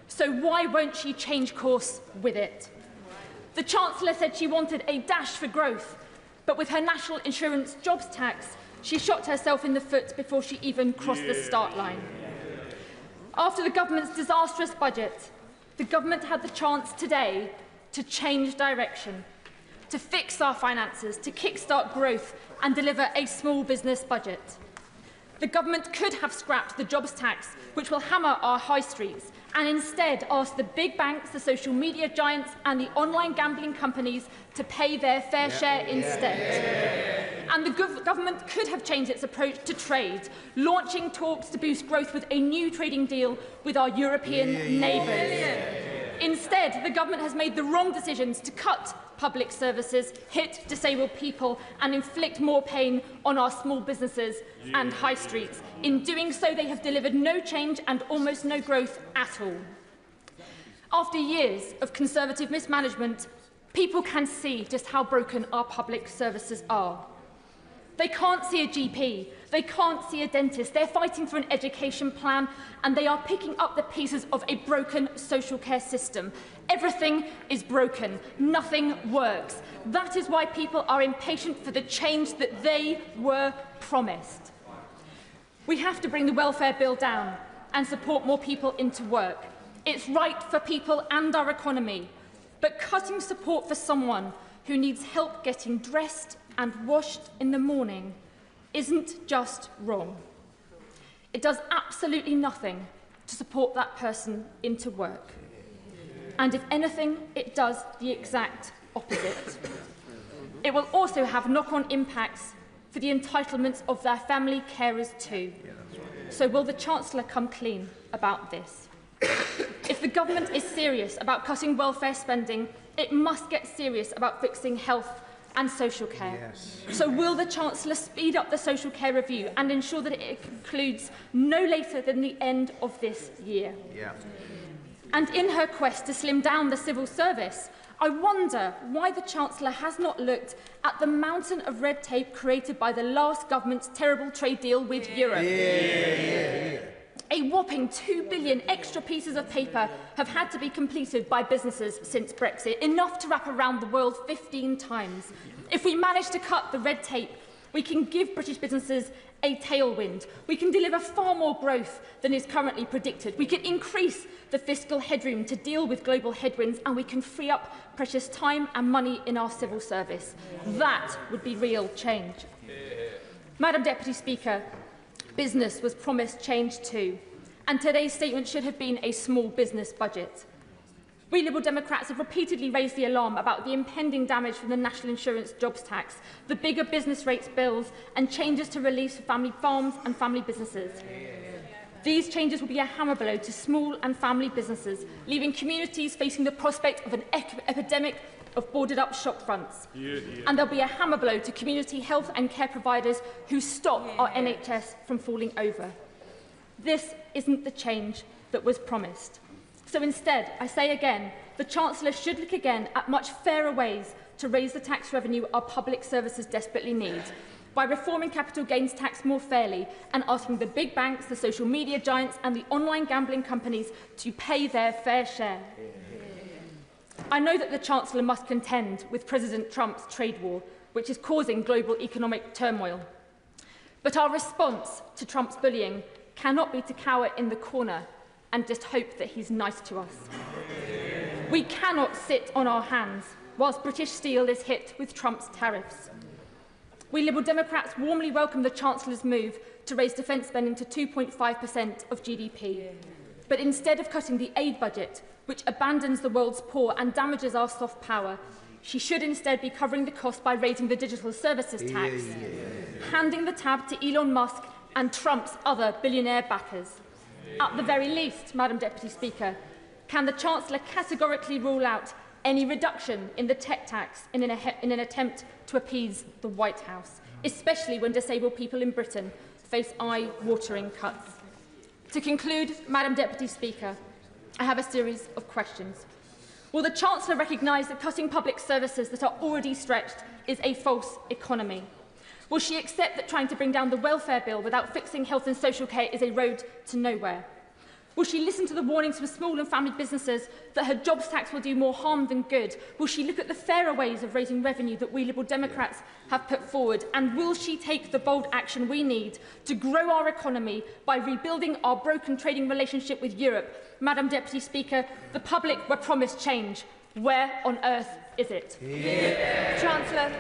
so why won't she change course with it? The Chancellor said she wanted a dash for growth, but with her national insurance jobs tax, she shot herself in the foot before she even crossed the start line. After the government's disastrous budget, the government had the chance today to change direction, to fix our finances, to kickstart growth and deliver a small business budget. The government could have scrapped the jobs tax, which will hammer our high streets, and instead asked the big banks, the social media giants and the online gambling companies to pay their fair share instead. And the government could have changed its approach to trade, launching talks to boost growth with a new trading deal with our European neighbours. Instead, the government has made the wrong decisions to cut public services, hit disabled people and inflict more pain on our small businesses and high streets. In doing so, they have delivered no change and almost no growth at all. After years of Conservative mismanagement, people can see just how broken our public services are. They can't see a GP, they can't see a dentist, they're fighting for an education plan, and they are picking up the pieces of a broken social care system. Everything is broken, nothing works. That is why people are impatient for the change that they were promised. We have to bring the welfare bill down and support more people into work. It's right for people and our economy, but cutting support for someone who needs help getting dressed and washed in the morning isn't just wrong. It does absolutely nothing to support that person into work. And if anything, it does the exact opposite. It will also have knock-on impacts for the entitlements of their family carers too. So will the Chancellor come clean about this? If the government is serious about cutting welfare spending, it must get serious about fixing health and social care. Yes. So will the Chancellor speed up the social care review and ensure that it concludes no later than the end of this year? Yeah. And in her quest to slim down the civil service, I wonder why the Chancellor has not looked at the mountain of red tape created by the last government's terrible trade deal with Europe. A whopping 2 billion extra pieces of paper have had to be completed by businesses since Brexit, enough to wrap around the world 15 times. If we manage to cut the red tape, we can give British businesses a tailwind. We can deliver far more growth than is currently predicted. We can increase the fiscal headroom to deal with global headwinds, and we can free up precious time and money in our civil service. That would be real change. Madam Deputy Speaker, business was promised change too, and today's statement should have been a small business budget. We Liberal Democrats have repeatedly raised the alarm about the impending damage from the national insurance jobs tax, the bigger business rates bills and changes to reliefs for family farms and family businesses. These changes will be a hammer blow to small and family businesses, leaving communities facing the prospect of an epidemic of boarded-up shop fronts. And there'll be a hammer blow to community health and care providers who stop our NHS from falling over. This isn't the change that was promised. So instead, I say again, the Chancellor should look again at much fairer ways to raise the tax revenue our public services desperately need, by reforming capital gains tax more fairly and asking the big banks, the social media giants and the online gambling companies to pay their fair share. I know that the Chancellor must contend with President Trump's trade war, which is causing global economic turmoil. But our response to Trump's bullying cannot be to cower in the corner and just hope that he's nice to us. We cannot sit on our hands whilst British steel is hit with Trump's tariffs. We Liberal Democrats warmly welcome the Chancellor's move to raise defence spending to 2.5% of GDP. But instead of cutting the aid budget, which abandons the world's poor and damages our soft power, she should instead be covering the cost by raising the digital services tax, handing the tab to Elon Musk and Trump's other billionaire backers. At the very least, Madam Deputy Speaker, can the Chancellor categorically rule out any reduction in the tech tax in an attempt to appease the White House, especially when disabled people in Britain face eye-watering cuts? To conclude, Madam Deputy Speaker, I have a series of questions. Will the Chancellor recognise that cutting public services that are already stretched is a false economy? Will she accept that trying to bring down the welfare bill without fixing health and social care is a road to nowhere? Will she listen to the warnings from small and family businesses that her jobs tax will do more harm than good? Will she look at the fairer ways of raising revenue that we Liberal Democrats have put forward? And will she take the bold action we need to grow our economy by rebuilding our broken trading relationship with Europe? Madam Deputy Speaker, the public were promised change. Where on earth is it? Chancellor.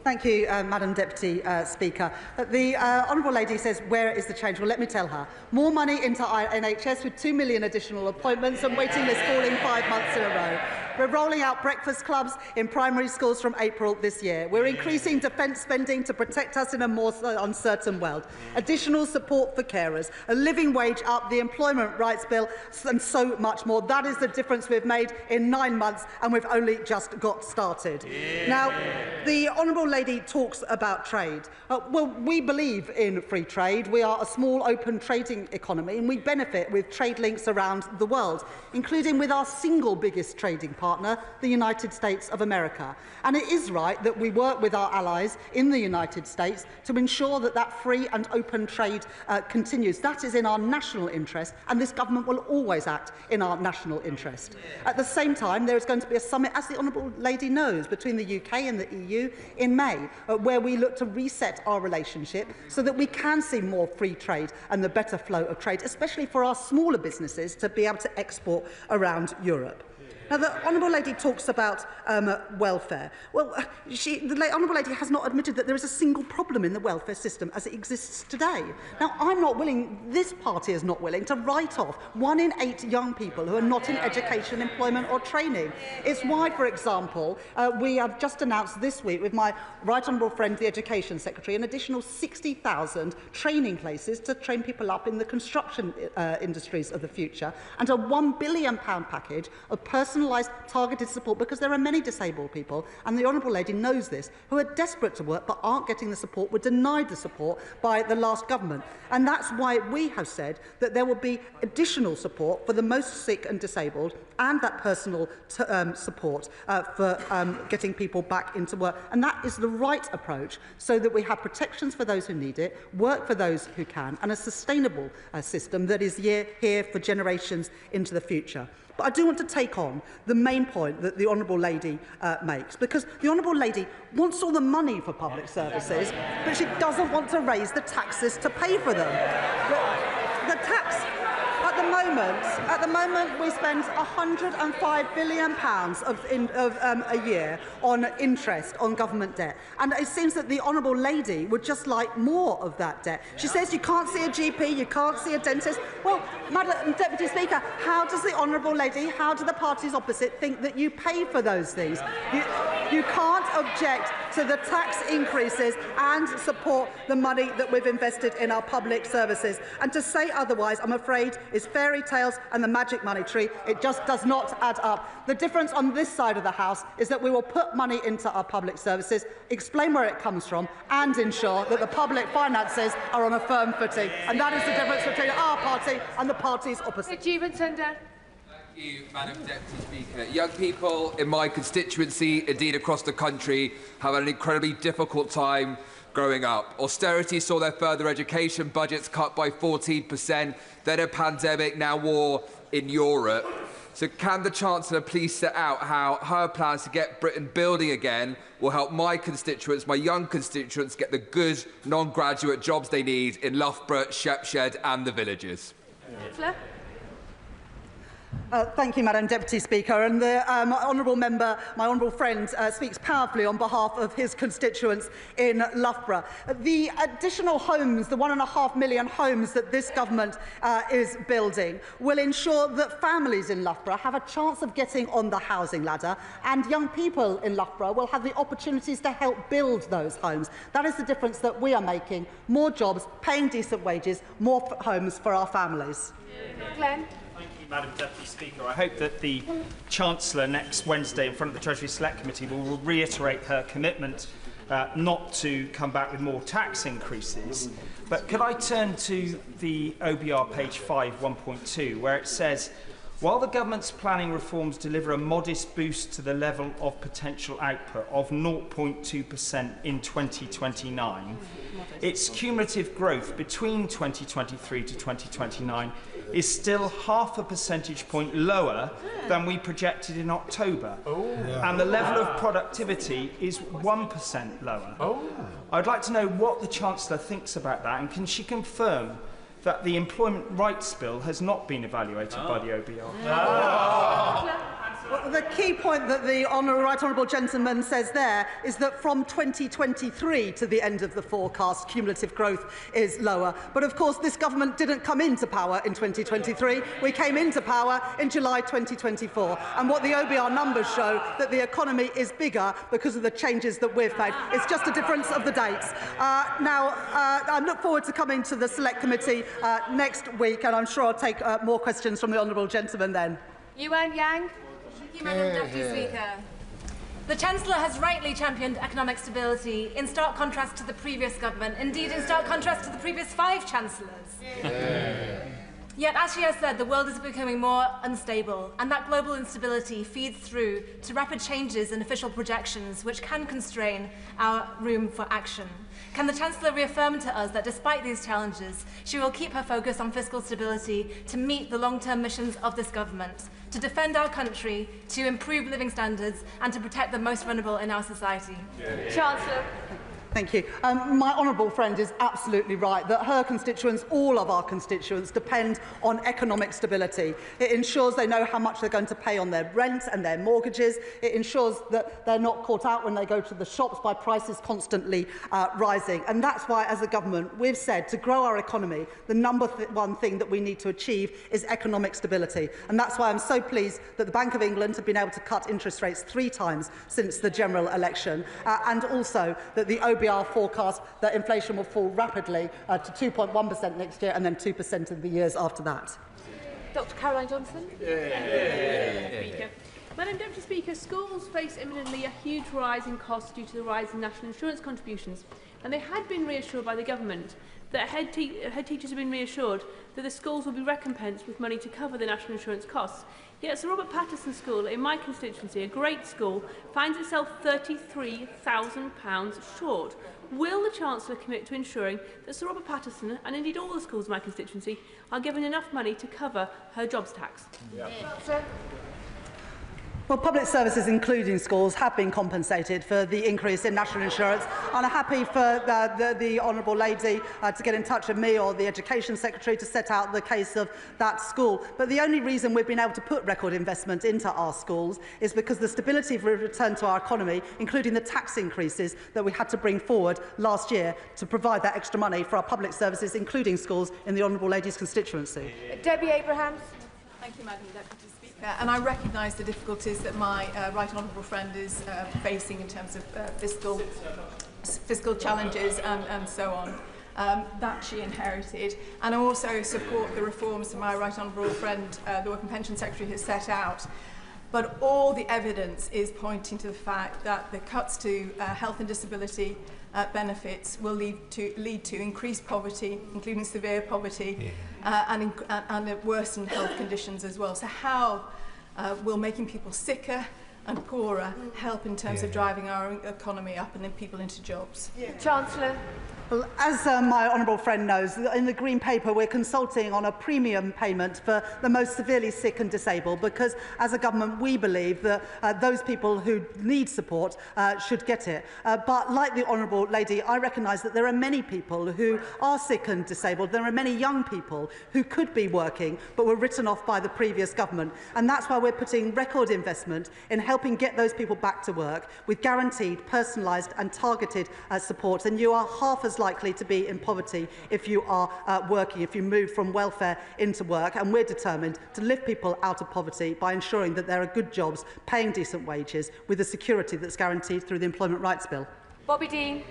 Thank you, Madam Deputy Speaker. The Honourable Lady says, where is the change? Well, let me tell her. More money into NHS with 2 million additional appointments and waiting lists falling 5 months in a row. We're rolling out breakfast clubs in primary schools from April this year. We're increasing defence spending to protect us in a more uncertain world. Additional support for carers, a living wage up, the Employment Rights Bill, and so much more. That is the difference we've made in 9 months, and we've only just got started. Now, the Honourable Lady talks about trade. Well, we believe in free trade. We are a small, open trading economy, and we benefit with trade links around the world, including with our single biggest trading partner, the United States of America. And it is right that we work with our allies in the United States to ensure that that free and open trade continues. That is in our national interest, and this government will always act in our national interest. At the same time, there is going to be a summit, as the Honourable Lady knows, between the UK and the EU in May, where we look to reset our relationship so that we can see more free trade and the better flow of trade, especially for our smaller businesses to be able to export around Europe. Now, the Honourable Lady talks about welfare. Well, the Honourable Lady has not admitted that there is a single problem in the welfare system as it exists today. Now, I'm not willing, this party is not willing, to write off 1 in 8 young people who are not in education, employment or training. It's why, for example, we have just announced this week with my right honourable friend, the Education Secretary, an additional 60,000 training places to train people up in the construction industries of the future, and a £1 billion package of personalised targeted support, because there are many disabled people, and the Honourable Lady knows this, who are desperate to work but aren't getting the support, were denied the support by the last government. And that's why we have said that there will be additional support for the most sick and disabled, and that personal support for getting people back into work. And that is the right approach, so that we have protections for those who need it, work for those who can, and a sustainable system that is here for generations into the future. But I do want to take on the main point that the Honourable Lady makes, because the Honourable Lady wants all the money for public services, but she doesn't want to raise the taxes to pay for them. The tax, at the moment we spend £105 billion a year on interest on government debt, and it seems that the Honourable Lady would just like more of that debt. She says you can't see a GP, you can't see a dentist. Well, Madam Deputy Speaker, how does the Honourable Lady, how do the parties opposite think that you pay for those things? You can't object to the tax increases and support the money that we've invested in our public services. And to say otherwise, I'm afraid, is fairy tales and the magic money tree. It just does not add up. The difference on this side of the House is that we will put money into our public services, explain where it comes from, and ensure that the public finances are on a firm footing. And that is the difference between our party and the parties opposite. Thank you, Madam Deputy Speaker. Young people in my constituency, indeed across the country, have had an incredibly difficult time growing up. Austerity saw their further education budgets cut by 14%, then a pandemic, now war in Europe. So can the Chancellor please set out how her plans to get Britain building again will help my constituents, my young constituents, get the good non-graduate jobs they need in Loughborough, Shepshed and the villages? Thank you, Madam Deputy Speaker. And the honourable member, my honourable friend, speaks powerfully on behalf of his constituents in Loughborough. The additional homes, the 1.5 million homes that this government is building, will ensure that families in Loughborough have a chance of getting on the housing ladder, and young people in Loughborough will have the opportunities to help build those homes. That is the difference that we are making. More jobs, paying decent wages, more homes for our families. Glenn. Thank you, Madam Deputy Speaker. I hope that the Chancellor next Wednesday in front of the Treasury Select Committee will reiterate her commitment not to come back with more tax increases. But could I turn to the OBR page 5, 1.2, where it says, while the government's planning reforms deliver a modest boost to the level of potential output of 0.2% in 2029, its cumulative growth between 2023 to 2029 is still half a percentage point lower than we projected in October. And the level of productivity is 1% lower. I'd like to know what the Chancellor thinks about that, and can she confirm that the Employment Rights Bill has not been evaluated by the OBR? Well, the key point that the right honourable gentleman says there is that from 2023 to the end of the forecast, cumulative growth is lower. But of course, this government didn't come into power in 2023. We came into power in July 2024. And what the OBR numbers show, that the economy is bigger because of the changes that we've made. It's just a difference of the dates. I look forward to coming to the Select Committee next week, and I'm sure I'll take more questions from the honourable gentleman then. Yuan Yang. Thank you, Madam Deputy Speaker. The Chancellor has rightly championed economic stability in stark contrast to the previous government, indeed in stark contrast to the previous 5 Chancellors. Yet, as she has said, the world is becoming more unstable, and that global instability feeds through to rapid changes in official projections, which can constrain our room for action. Can the Chancellor reaffirm to us that despite these challenges, she will keep her focus on fiscal stability to meet the long-term missions of this government, to defend our country, to improve living standards, and to protect the most vulnerable in our society? Chancellor. Thank you. My honourable friend is absolutely right that her constituents, all of our constituents, depend on economic stability. It ensures they know how much they're going to pay on their rent and their mortgages. It ensures that they're not caught out when they go to the shops by prices constantly rising. And that's why, as a government, we've said to grow our economy, the number one thing that we need to achieve is economic stability. And that's why I'm so pleased that the Bank of England have been able to cut interest rates 3 times since the general election, and also that the OBR forecast that inflation will fall rapidly to 2.1% next year and then 2% in the years after that. Dr. Caroline Johnson. Speaker. Madam Deputy Speaker, schools face imminently a huge rise in costs due to the rise in national insurance contributions, and they had been reassured by the government that head teachers have been reassured that the schools will be recompensed with money to cover the national insurance costs. Yet Sir Robert Patterson School in my constituency, a great school, finds itself £33,000 short. Will the Chancellor commit to ensuring that Sir Robert Patterson, and indeed all the schools in my constituency, are given enough money to cover her jobs tax? Well, public services, including schools, have been compensated for the increase in national insurance, and I'm happy for the honourable lady to get in touch with me or the Education Secretary to set out the case of that school. But the only reason we've been able to put record investment into our schools is because the stability of return to our economy, including the tax increases that we had to bring forward last year to provide that extra money for our public services, including schools, in the honourable lady's constituency. Debbie Abrahams. Thank you, Madam Deputy Speaker. And I recognise the difficulties that my right honourable friend is facing in terms of fiscal challenges and so on that she inherited. And I also support the reforms that my right honourable friend, the Work and Pension Secretary, has set out. But all the evidence is pointing to the fact that the cuts to health and disability benefits will lead to increased poverty, including severe poverty, and worsened health conditions as well. So how will making people sicker and poorer help in terms of driving our economy up and then people into jobs? Chancellor. Well, as my honourable friend knows, in the Green Paper we're consulting on a premium payment for the most severely sick and disabled, because as a government we believe that those people who need support should get it. But like the honourable lady, I recognise that there are many people who are sick and disabled. There are many young people who could be working but were written off by the previous government, and that's why we're putting record investment in helping get those people back to work with guaranteed, personalised and targeted support. And you are half as likely to be in poverty if you are working, if you move from welfare into work. And we're determined to lift people out of poverty by ensuring that there are good jobs, paying decent wages, with the security that's guaranteed through the Employment Rights Bill. Bobby Dean.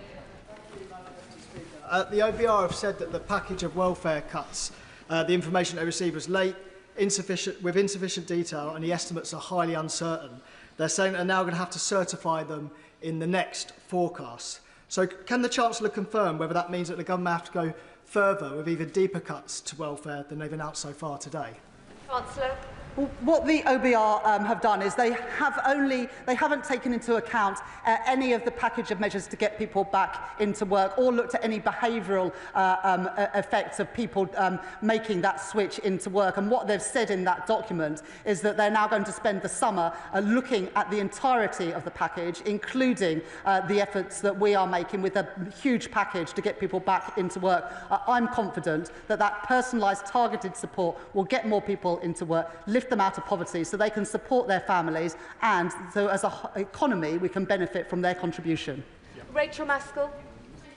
The OBR have said that the package of welfare cuts, the information they received was late, with insufficient detail, and the estimates are highly uncertain. They're saying they're now going to have to certify them in the next forecast. So can the Chancellor confirm whether that means that the government have to go further with even deeper cuts to welfare than they've announced so far today? Chancellor. Well, what the OBR have done is they haven't taken into account any of the package of measures to get people back into work, or looked at any behavioural effects of people making that switch into work. And what they've said in that document is that they're now going to spend the summer looking at the entirety of the package, including the efforts that we are making with a huge package to get people back into work. I'm confident that that personalised, targeted support will get more people into work, lift them out of poverty so they can support their families, and so as an economy we can benefit from their contribution. Rachel Maskell.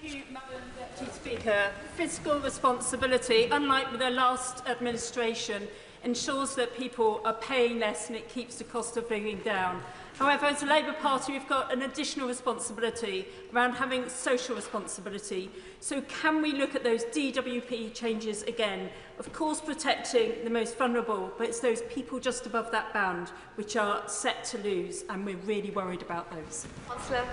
Thank you, Madam Deputy Speaker. Fiscal responsibility, unlike with the last administration, ensures that people are paying less and it keeps the cost of living down. However, as a Labour Party, we've got an additional responsibility around having social responsibility. So can we look at those DWP changes again? Of course, protecting the most vulnerable, but it's those people just above that bound which are set to lose, and we're really worried about those. Councillor.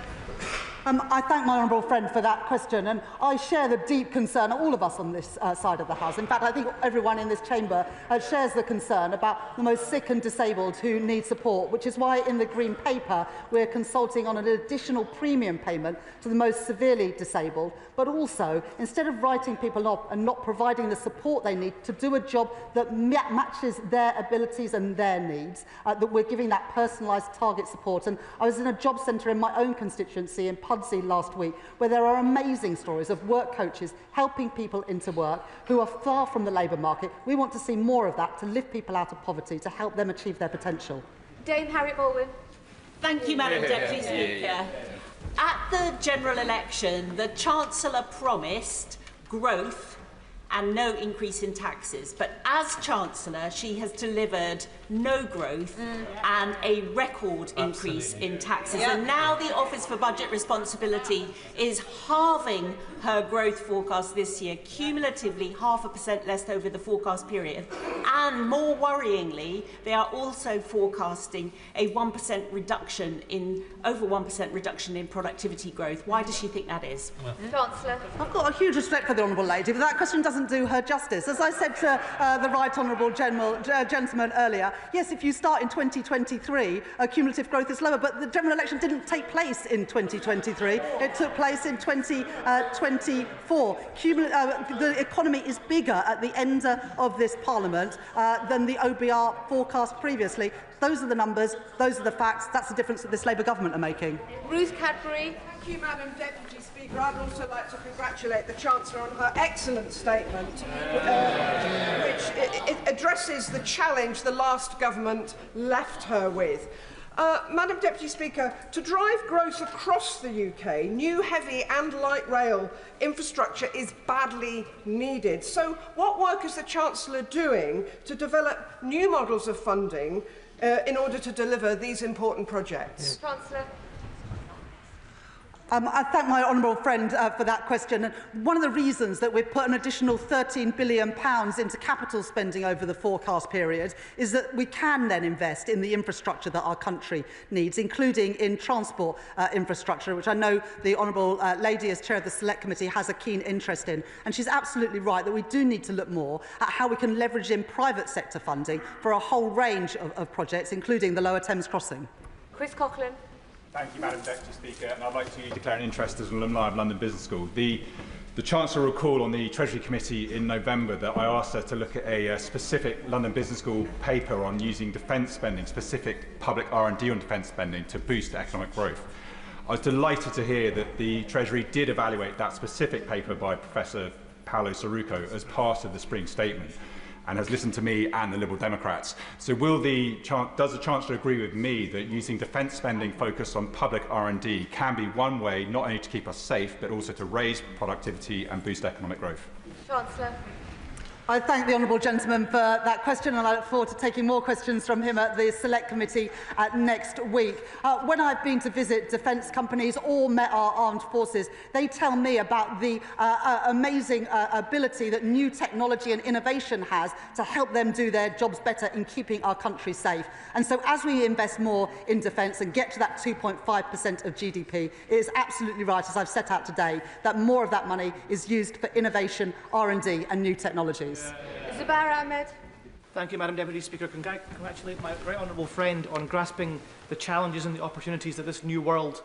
I thank my honourable friend for that question, and I share the deep concern, all of us on this side of the House. In fact, I think everyone in this chamber shares the concern about the most sick and disabled who need support, which is why in the Green Paper we're consulting on an additional premium payment to the most severely disabled, but also, instead of writing people off and not providing the support they need to do a job that matches their abilities and their needs, that we're giving that personalised target support. And I was in a job centre in my own constituency in Pudsey last week, where there are amazing stories of work coaches helping people into work who are far from the labour market. We want to see more of that to lift people out of poverty, to help them achieve their potential. Dame Harriet Baldwin. Thank you, Madam Deputy Speaker. At the general election, the Chancellor promised growth and no increase in taxes. But as Chancellor, she has delivered no growth and a record increase in taxes. Yep. And now the Office for Budget Responsibility is halving her growth forecast this year, cumulatively 0.5% less over the forecast period. And more worryingly, they are also forecasting a 1% reduction in, over 1% reduction in productivity growth. Why does she think that is? Chancellor. I've got a huge respect for the honourable lady, but that question doesn't do her justice. As I said to the right honourable gentleman earlier, yes, if you start in 2023, cumulative growth is lower, but the general election didn't take place in 2023. It took place in 2024. The economy is bigger at the end of this Parliament than the OBR forecast previously. Those are the numbers, those are the facts. That's the difference that this Labour government are making. Ruth Cadbury. Thank you, Madam Deputy Speaker. I'd also like to congratulate the Chancellor on her excellent statement, which addresses the challenge the last government left her with. Madam Deputy Speaker, to drive growth across the UK, new heavy and light rail infrastructure is badly needed. So what work is the Chancellor doing to develop new models of funding in order to deliver these important projects? Chancellor. I thank my honourable friend for that question. And one of the reasons that we've put an additional £13 billion into capital spending over the forecast period is that we can then invest in the infrastructure that our country needs, including in transport infrastructure, which I know the honourable lady, as chair of the Select Committee, has a keen interest in. And she's absolutely right that we do need to look more at how we can leverage in private sector funding for a whole range of projects, including the Lower Thames Crossing. Chris Coughlin. Thank you, Madam Deputy Speaker. And I'd like to declare an interest as an alumni of London Business School. The Chancellor will recall on the Treasury Committee in November that I asked her to look at a specific London Business School paper on using defence spending, specific public R&D on defence spending, to boost economic growth. I was delighted to hear that the Treasury did evaluate that specific paper by Professor Paolo Saruco as part of the spring statement, and has listened to me and the Liberal Democrats. So does the Chancellor agree with me that using defence spending focused on public R&D can be one way not only to keep us safe, but also to raise productivity and boost economic growth? Chancellor. I thank the honourable gentleman for that question, and I look forward to taking more questions from him at the Select Committee next week. When I've been to visit defence companies or met our armed forces, they tell me about the amazing ability that new technology and innovation has to help them do their jobs better in keeping our country safe. And so as we invest more in defence and get to that 2.5% of GDP, it is absolutely right, as I've set out today, that more of that money is used for innovation, R&D and new technologies. Zubair Ahmed. Thank you, Madam Deputy Speaker. Congratulate my right honourable friend on grasping the challenges and the opportunities that this new world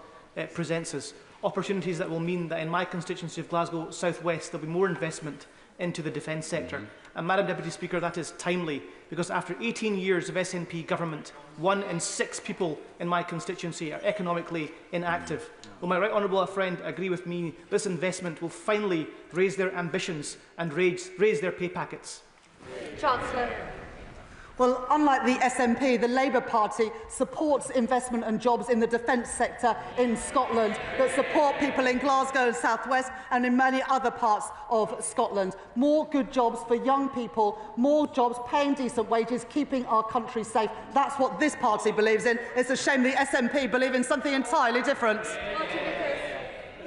presents us. Opportunities that will mean that in my constituency of Glasgow South West there will be more investment into the defence sector. And Madam Deputy Speaker, that is timely, because after 18 years of SNP government, 1 in 6 people in my constituency are economically inactive. Will my right honourable friend agree with me this investment will finally raise their ambitions and raise their pay packets? Chancellor. Well, unlike the SNP, the Labour Party supports investment and jobs in the defence sector in Scotland that support people in Glasgow and South West and in many other parts of Scotland. More good jobs for young people, more jobs paying decent wages, keeping our country safe. That's what this party believes in. It's a shame the SNP believe in something entirely different.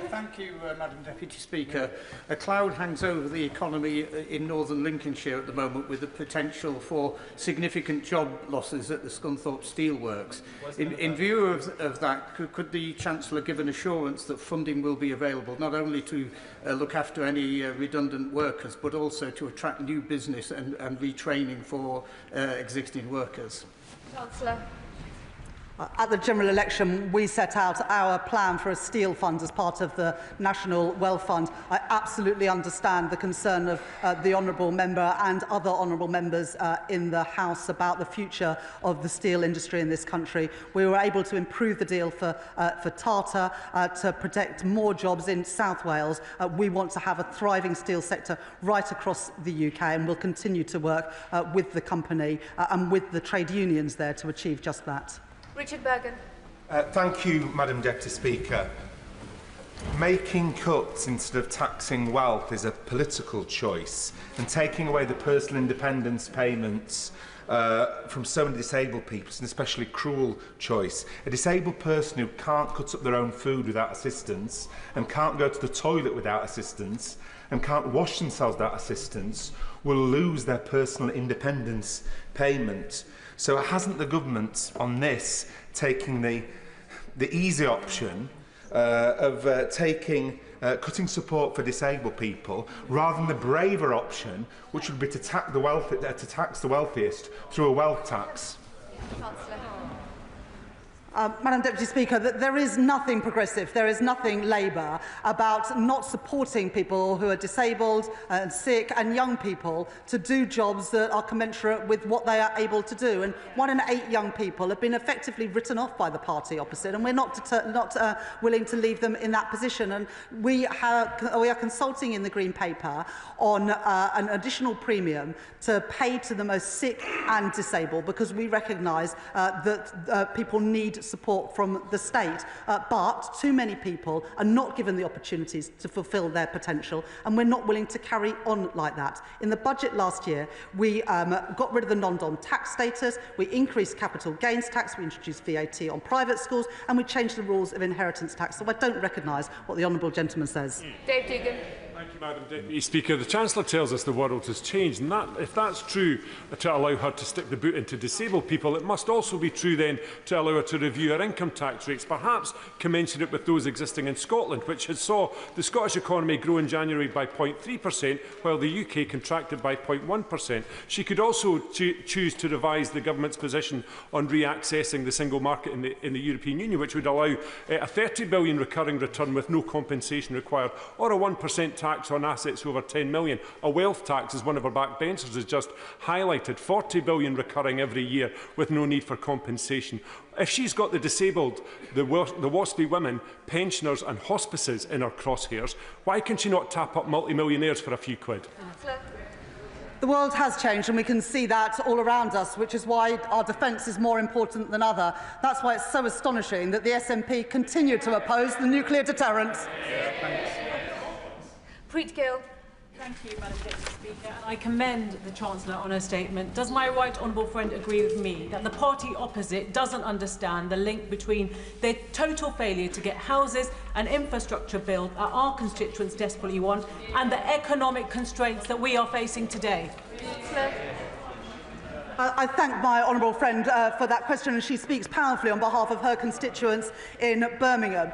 Thank you, Madam Deputy Speaker. A cloud hangs over the economy in northern Lincolnshire at the moment, with the potential for significant job losses at the Scunthorpe Steelworks. In view of that, could the Chancellor give an assurance that funding will be available not only to look after any redundant workers, but also to attract new business and retraining for existing workers? Chancellor. At the general election, we set out our plan for a steel fund as part of the National Wealth Fund. I absolutely understand the concern of the honourable member and other honourable members in the House about the future of the steel industry in this country. We were able to improve the deal for Tata to protect more jobs in South Wales. We want to have a thriving steel sector right across the UK, and we'll continue to work with the company and with the trade unions there to achieve just that. Richard Bergen. Thank you, Madam Deputy Speaker. Making cuts instead of taxing wealth is a political choice, and taking away the personal independence payments from so many disabled people is an especially cruel choice. A disabled person who can't cut up their own food without assistance, and can't go to the toilet without assistance, and can't wash themselves without assistance will lose their personal independence payment. So hasn't the government on this taking the easy option of cutting support for disabled people, rather than the braver option, which would be to tax the wealthiest through a wealth tax? Madam Deputy Speaker, there is nothing progressive, there is nothing Labour about not supporting people who are disabled and sick and young people to do jobs that are commensurate with what they are able to do. And 1 in 8 young people have been effectively written off by the party opposite, and we're not willing to leave them in that position. And we are consulting in the Green Paper on an additional premium to pay to the most sick and disabled, because we recognise that people need support from the state. But too many people are not given the opportunities to fulfil their potential, and we're not willing to carry on like that. In the budget last year, we got rid of the non-dom tax status, we increased capital gains tax, we introduced VAT on private schools, and we changed the rules of inheritance tax. So I don't recognise what the honourable gentleman says. Dave Dugan. Thank you, Madam Deputy Speaker. The Chancellor tells us the world has changed, and if that's true to allow her to stick the boot into disabled people, it must also be true then to allow her to review her income tax rates, perhaps commensurate with those existing in Scotland, which has saw the Scottish economy grow in January by 0.3%, while the UK contracted by 0.1%. She could also choose to revise the government's position on reaccessing the single market in the European Union, which would allow a 30 billion recurring return with no compensation required, or a 1% tax on assets over 10 million. A wealth tax, as one of our backbenchers has just highlighted, 40 billion recurring every year with no need for compensation. If she's got the disabled, the WASPy women, pensioners and hospices in her crosshairs, why can she not tap up multi-millionaires for a few quid? The world has changed, and we can see that all around us, which is why our defence is more important than ever. That's why it's so astonishing that the SNP continue to oppose the nuclear deterrent. Preet Gill. Thank you, Madam Deputy Speaker. And I commend the Chancellor on her statement. Does my right honourable friend agree with me that the party opposite doesn't understand the link between their total failure to get houses and infrastructure built that our constituents desperately want and the economic constraints that we are facing today? I thank my honourable friend for that question, and she speaks powerfully on behalf of her constituents in Birmingham.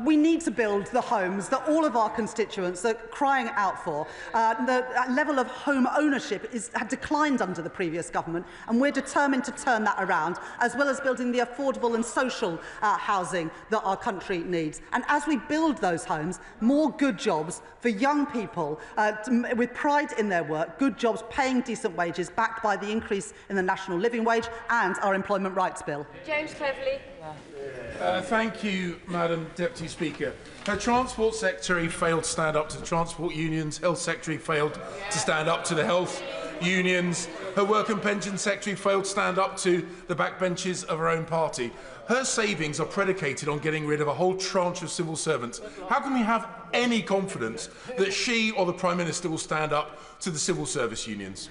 We need to build the homes that all of our constituents are crying out for. The level of home ownership had declined under the previous government, and we're determined to turn that around, as well as building the affordable and social housing that our country needs. And as we build those homes, more good jobs for young people with pride in their work, good jobs paying decent wages, backed by the increase in the national living wage and our employment rights bill. James Cleverly. Thank you, Madam Deputy Speaker. Her Transport Secretary failed to stand up to the transport unions. Health Secretary failed to stand up to the health unions. Her Work and Pension Secretary failed to stand up to the backbenches of her own party. Her savings are predicated on getting rid of a whole tranche of civil servants. How can we have any confidence that she or the Prime Minister will stand up to the civil service unions?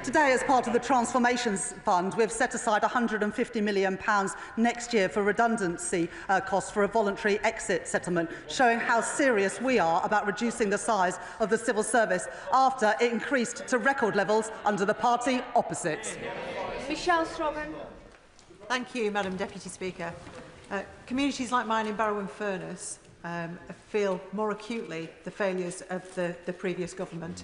Today, as part of the Transformations Fund, we've set aside £150 million next year for redundancy costs for a voluntary exit settlement, showing how serious we are about reducing the size of the civil service after it increased to record levels under the party opposite. Michelle Strobhan. Thank you, Madam Deputy Speaker. Communities like mine in Barrow-in-Furness feel more acutely the failures of the previous government.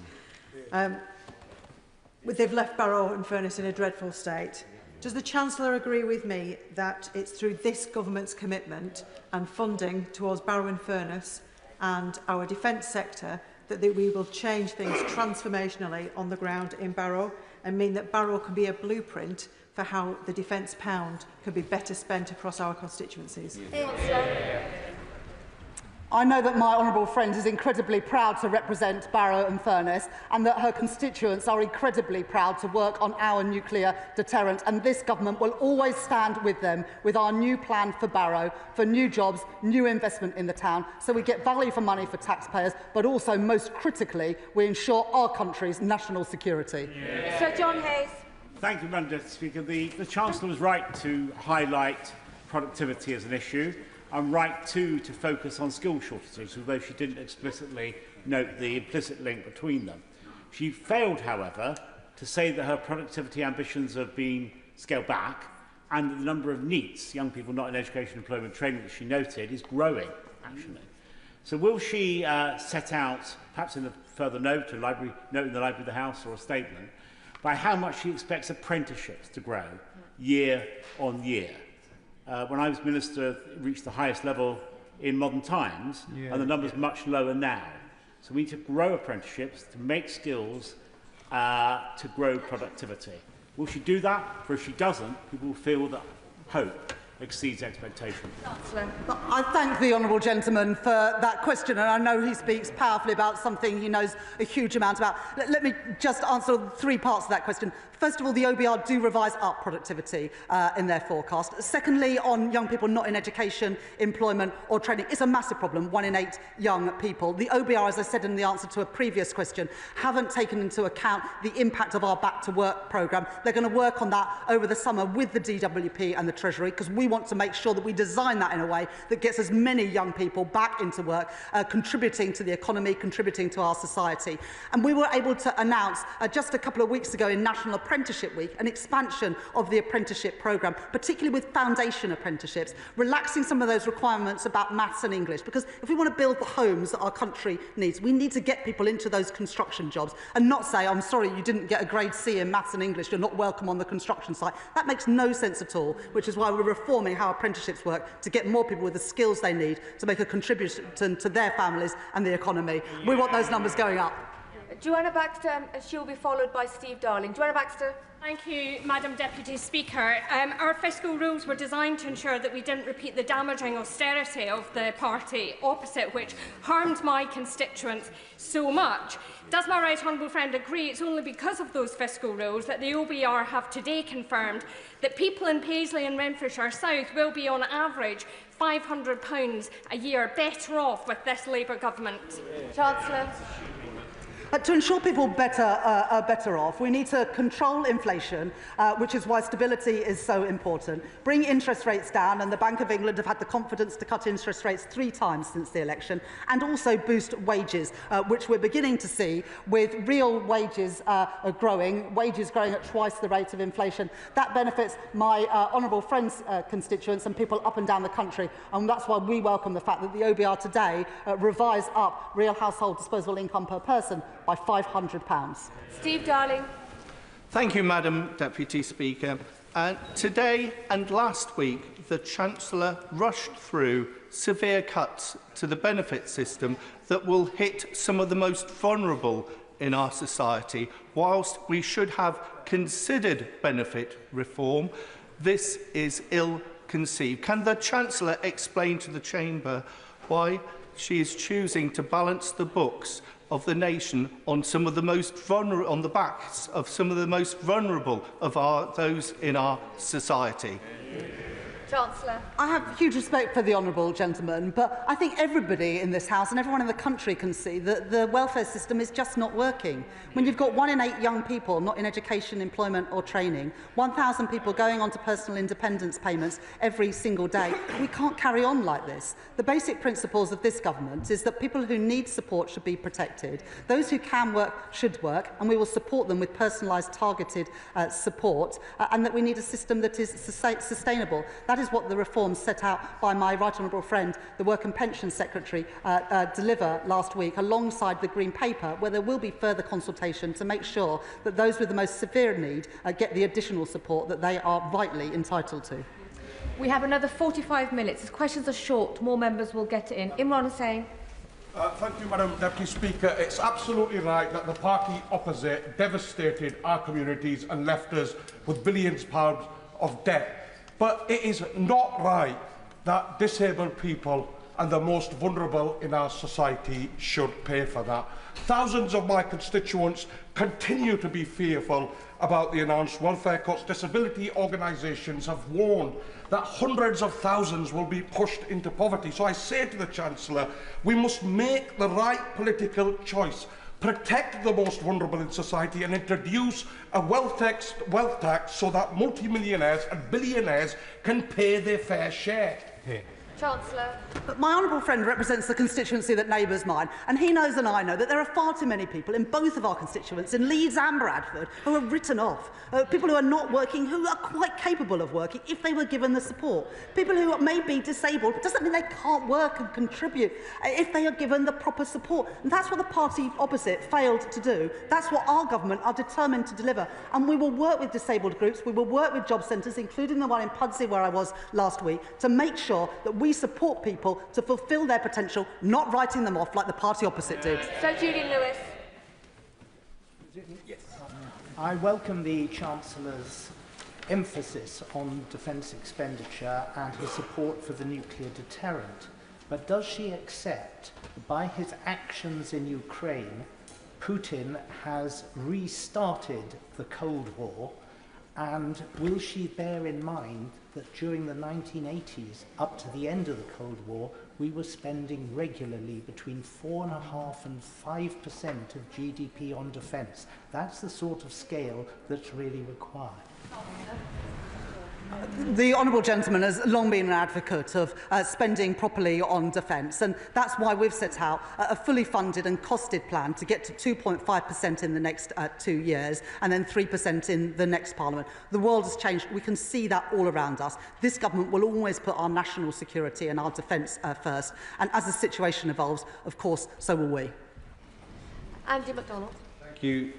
They've left Barrow-in-Furness in a dreadful state. Does the Chancellor agree with me that it's through this government's commitment and funding towards Barrow-in-Furness and our defence sector that we will change things transformationally on the ground in Barrow and mean that Barrow can be a blueprint for how the defence pound could be better spent across our constituencies? I know that my honourable friend is incredibly proud to represent Barrow-in-Furness, and that her constituents are incredibly proud to work on our nuclear deterrent, and this government will always stand with them with our new plan for Barrow, for new jobs, new investment in the town, so we get value for money for taxpayers, but also, most critically, we ensure our country's national security. Sir John Hayes. Thank you, Madam Deputy Speaker. The Chancellor was right to highlight productivity as an issue. I'm right, too, to focus on skill shortages, although she didn't explicitly note the implicit link between them. She failed, however, to say that her productivity ambitions have been scaled back and that the number of NEETs, young people not in education, employment, training, that she noted, is growing, actually. So will she set out, perhaps in a further note, a note in the Library of the House or a statement, by how much she expects apprenticeships to grow year on year? When I was Minister, it reached the highest level in modern times, and the number's much lower now. So we need to grow apprenticeships, to make skills, to grow productivity. Will she do that? For if she doesn't, people will feel that hope exceeds expectation. I thank the honourable gentleman for that question, and I know he speaks powerfully about something he knows a huge amount about. Let me just answer 3 parts of that question. First of all, the OBR do revise up productivity in their forecast. Secondly, on young people not in education, employment or training, it's a massive problem, 1 in 8 young people. The OBR, as I said in the answer to a previous question, haven't taken into account the impact of our Back to Work programme. They're going to work on that over the summer with the DWP and the Treasury, because we want to make sure that we design that in a way that gets as many young people back into work, contributing to the economy, contributing to our society. And we were able to announce just a couple of weeks ago in National Apprenticeship Week an expansion of the apprenticeship programme, particularly with foundation apprenticeships, relaxing some of those requirements about maths and English, because if we want to build the homes that our country needs, we need to get people into those construction jobs and not say, I'm sorry, you didn't get a grade C in maths and English, you're not welcome on the construction site. That makes no sense at all, which is why we're reforming how apprenticeships work to get more people with the skills they need to make a contribution to their families and the economy. We want those numbers going up. Joanna Baxter, she'll be followed by Steve Darling. Joanna Baxter. Thank you, Madam Deputy Speaker. Our fiscal rules were designed to ensure that we didn't repeat the damaging austerity of the party opposite, which harmed my constituents so much. Does my right honourable friend agree it's only because of those fiscal rules that the OBR have today confirmed that people in Paisley and Renfrewshire South will be on average £500 a year better off with this Labour government? Chancellor. To ensure people are better off, we need to control inflation, which is why stability is so important, bring interest rates down, and the Bank of England have had the confidence to cut interest rates 3 times since the election, and also boost wages, which we're beginning to see with real wages wages growing at twice the rate of inflation. That benefits my honourable friends' constituents and people up and down the country, and that's why we welcome the fact that the OBR today revised up real household disposable income per person by £500. Steve Darling. Thank you, Madam Deputy Speaker. Today and last week, the Chancellor rushed through severe cuts to the benefit system that will hit some of the most vulnerable in our society. Whilst we should have considered benefit reform, this is ill-conceived. Can the Chancellor explain to the Chamber why she is choosing to balance the books of the nation on some of the most vulnerable, on the backs of some of the most vulnerable of those in our society? Chancellor. I have huge respect for the honourable gentleman, but I think everybody in this House and everyone in the country can see that the welfare system is just not working. When you've got 1 in 8 young people not in education, employment or training, 1,000 people going on to personal independence payments every single day, we can't carry on like this. The basic principles of this government is that people who need support should be protected. Those who can work should work, and we will support them with personalised, targeted support, and that we need a system that is sustainable. That is what the reforms set out by my right honourable friend, the Work and Pension Secretary, deliver last week, alongside the Green Paper, where there will be further consultation to make sure that those with the most severe need get the additional support that they are rightly entitled to. We have another 45 minutes. As questions are short, more members will get in. Imran Hussain. Thank you, Madam Deputy Speaker. It's absolutely right that the party opposite devastated our communities and left us with billions of pounds of debt. But it is not right that disabled people and the most vulnerable in our society should pay for that. Thousands of my constituents continue to be fearful about the announced welfare cuts. Disability organisations have warned that hundreds of thousands will be pushed into poverty. So I say to the Chancellor, we must make the right political choice. Protect the most vulnerable in society and introduce a wealth tax so that multimillionaires and billionaires can pay their fair share. Chancellor. But my honourable friend represents the constituency that neighbours mine, and he knows and I know that there are far too many people in both of our constituents, in Leeds and Bradford, who are written off. People who are not working, who are quite capable of working if they were given the support. People who may be disabled, doesn't mean they can't work and contribute if they are given the proper support. And that's what the party opposite failed to do. That's what our government are determined to deliver. And we will work with disabled groups, we will work with job centres, including the one in Pudsey where I was last week, to make sure that we support people to fulfil their potential, not writing them off like the party opposite did. Sir Julian Lewis. Yes. I welcome the Chancellor's emphasis on defence expenditure and his support for the nuclear deterrent. But does she accept that by his actions in Ukraine, Putin has restarted the Cold War? And will she bear in mind that during the 1980s, up to the end of the Cold War, we were spending regularly between 4.5% and 5% of GDP on defence? That's the sort of scale that's really required. The honourable gentleman has long been an advocate of spending properly on defence, and that's why we've set out a fully funded and costed plan to get to 2.5% in the next 2 years and then 3% in the next Parliament. The world has changed. We can see that all around us. This government will always put our national security and our defence first, and as the situation evolves, of course, so will we. Andy MacDonald. Thank you,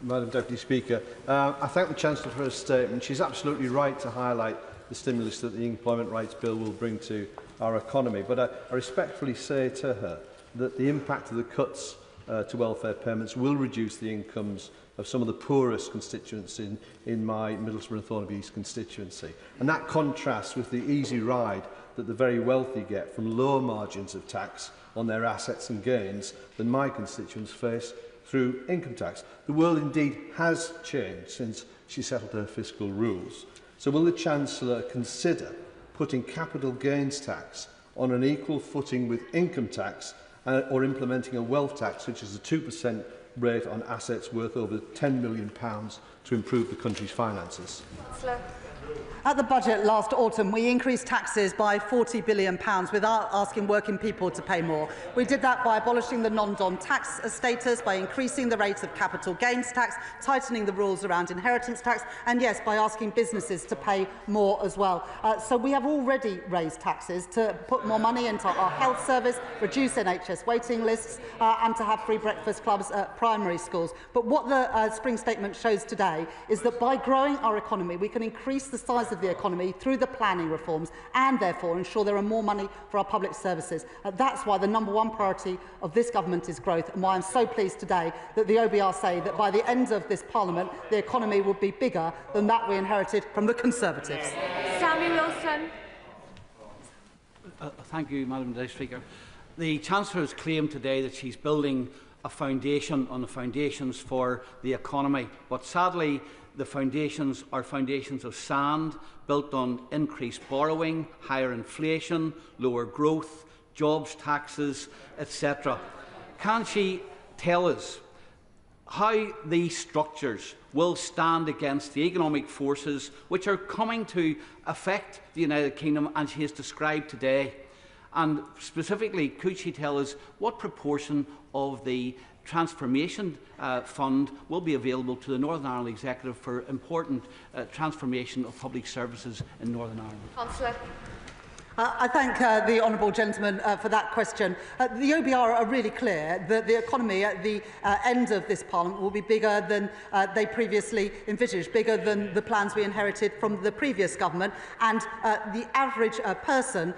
Madam Deputy Speaker. I thank the Chancellor for her statement. She's absolutely right to highlight the stimulus that the Employment Rights Bill will bring to our economy. But I respectfully say to her that the impact of the cuts to welfare payments will reduce the incomes of some of the poorest constituents in my Middlesbrough and Thornaby East constituency. And that contrasts with the easy ride that the very wealthy get from low margins of tax on their assets and gains than my constituents face through income tax. The world indeed has changed since she settled her fiscal rules. So will the Chancellor consider putting capital gains tax on an equal footing with income tax or implementing a wealth tax, which is a 2% rate on assets worth over £10 million to improve the country's finances? At the budget last autumn, we increased taxes by £40 billion without asking working people to pay more. We did that by abolishing the non-dom tax status, by increasing the rate of capital gains tax, tightening the rules around inheritance tax, and yes, by asking businesses to pay more as well. So we have already raised taxes to put more money into our health service, reduce NHS waiting lists, and to have free breakfast clubs at primary schools. But what the Spring Statement shows today is that by growing our economy, we can increase the size of the economy through the planning reforms and therefore ensure there are more money for our public services. That's why the #1 priority of this government is growth, and why I'm so pleased today that the OBR say that by the end of this Parliament the economy will be bigger than that we inherited from the Conservatives. Sammy Wilson. Thank you, Madam Deputy Speaker. The Chancellor has claimed today that she's building a foundation on the foundations for the economy, but sadly the foundations are foundations of sand, built on increased borrowing, higher inflation, lower growth, jobs, taxes, etc. Can she tell us how these structures will stand against the economic forces which are coming to affect the United Kingdom and she has described today? And specifically, could she tell us what proportion of the Transformation Fund will be available to the Northern Ireland Executive for important transformation of public services in Northern Ireland? Councillor. I thank the honourable gentleman for that question. The OBR are really clear that the economy at the end of this Parliament will be bigger than they previously envisaged, bigger than the plans we inherited from the previous government, and the average person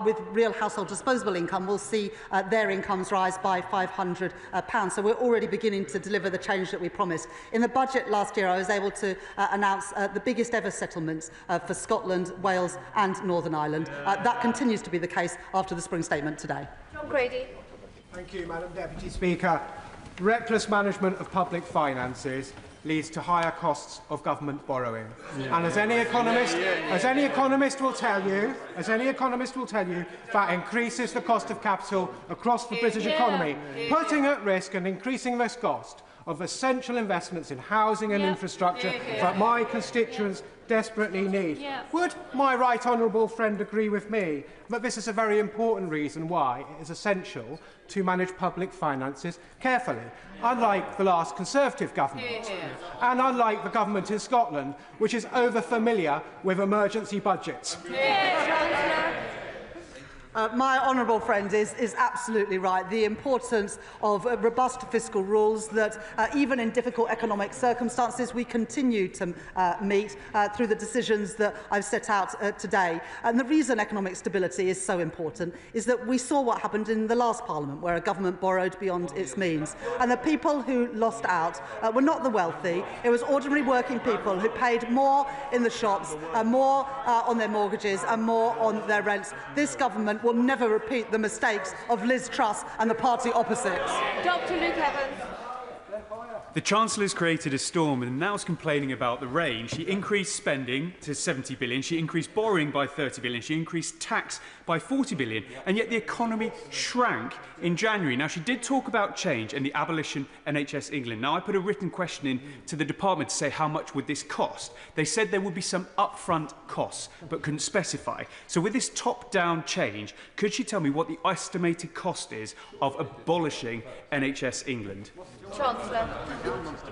with real household disposable income will see their incomes rise by £500. So we're already beginning to deliver the change that we promised. In the budget last year, I was able to announce the biggest ever settlements for Scotland, Wales and Northern Ireland. That continues to be the case after the Spring Statement today. John Grady. Thank you, Madam Deputy Speaker. Reckless management of public finances leads to higher costs of government borrowing. And as any economist will tell you, that increases the cost of capital across the British economy, putting at risk and increasing this cost of essential investments in housing and infrastructure that my constituents desperately need. Would my right honourable friend agree with me that this is a very important reason why it is essential to manage public finances carefully, unlike the last Conservative government, and unlike the government in Scotland, which is over-familiar with emergency budgets? My honourable friend is absolutely right. The importance of robust fiscal rules that even in difficult economic circumstances we continue to meet through the decisions that I've set out today. And the reason economic stability is so important is that we saw what happened in the last Parliament, where a government borrowed beyond its means. And the people who lost out were not the wealthy. It was ordinary working people who paid more in the shops, more on their mortgages and more on their rents. This government will never repeat the mistakes of Liz Truss and the party opposites. Dr. Luke Evans. The Chancellor has created a storm and now is complaining about the rain. She increased spending to 70 billion, she increased borrowing by 30 billion, she increased tax by 40 billion, and yet the economy shrank in January. Now, she did talk about change and the abolition NHS England. Now, I put a written question in to the department to say how much would this cost. They said there would be some upfront costs, but couldn't specify. So with this top-down change, could she tell me what the estimated cost is of abolishing NHS England? Chancellor.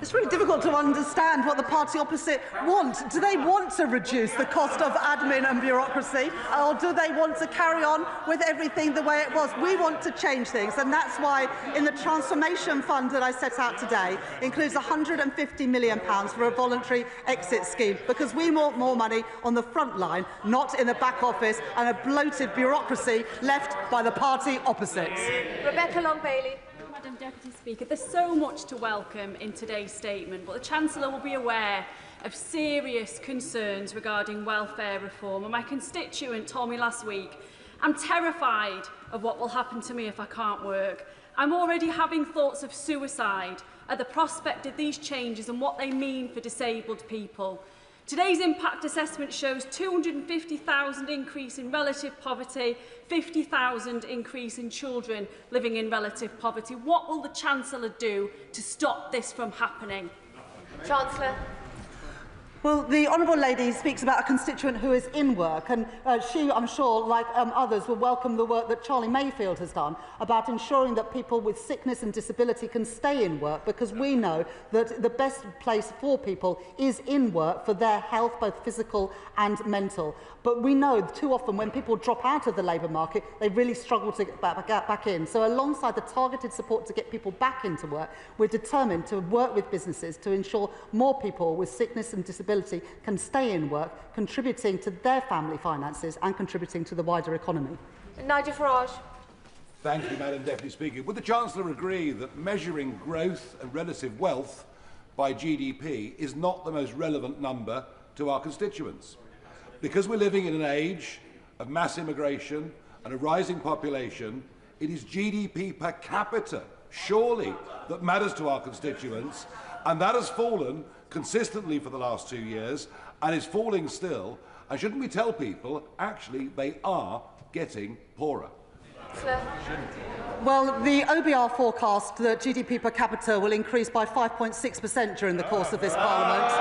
It's really difficult to understand what the party opposite want. Do they want to reduce the cost of admin and bureaucracy, or do they want to carry on with everything the way it was? We want to change things, and that's why in the transformation fund that I set out today includes £150 million for a voluntary exit scheme, because we want more money on the front line, not in the back office and a bloated bureaucracy left by the party opposites. Rebecca Long-Bailey. Madam Deputy Speaker, there's so much to welcome in today's statement, but the Chancellor will be aware of serious concerns regarding welfare reform. And my constituent told me last week, I'm terrified of what will happen to me if I can't work. I'm already having thoughts of suicide at the prospect of these changes and what they mean for disabled people. Today's impact assessment shows 250,000 increase in relative poverty, 50,000 increase in children living in relative poverty. What will the Chancellor do to stop this from happening? Chancellor. Well, the honourable lady speaks about a constituent who is in work, and she, I'm sure, like others, will welcome the work that Charlie Mayfield has done about ensuring that people with sickness and disability can stay in work, because we know that the best place for people is in work for their health, both physical and mental. But we know too often when people drop out of the labour market, they really struggle to get back in. So alongside the targeted support to get people back into work, we're determined to work with businesses to ensure more people with sickness and disability can stay in work, contributing to their family finances and contributing to the wider economy. Nigel Farage. Thank you, Madam Deputy Speaker. Would the Chancellor agree that measuring growth and relative wealth by GDP is not the most relevant number to our constituents? Because we're living in an age of mass immigration and a rising population, it is GDP per capita, surely, that matters to our constituents, and that has fallen consistently for the last 2 years and is falling still. And shouldn't we tell people, actually, they are getting poorer? Well, the OBR forecast that GDP per capita will increase by 5.6% during the course of this Parliament,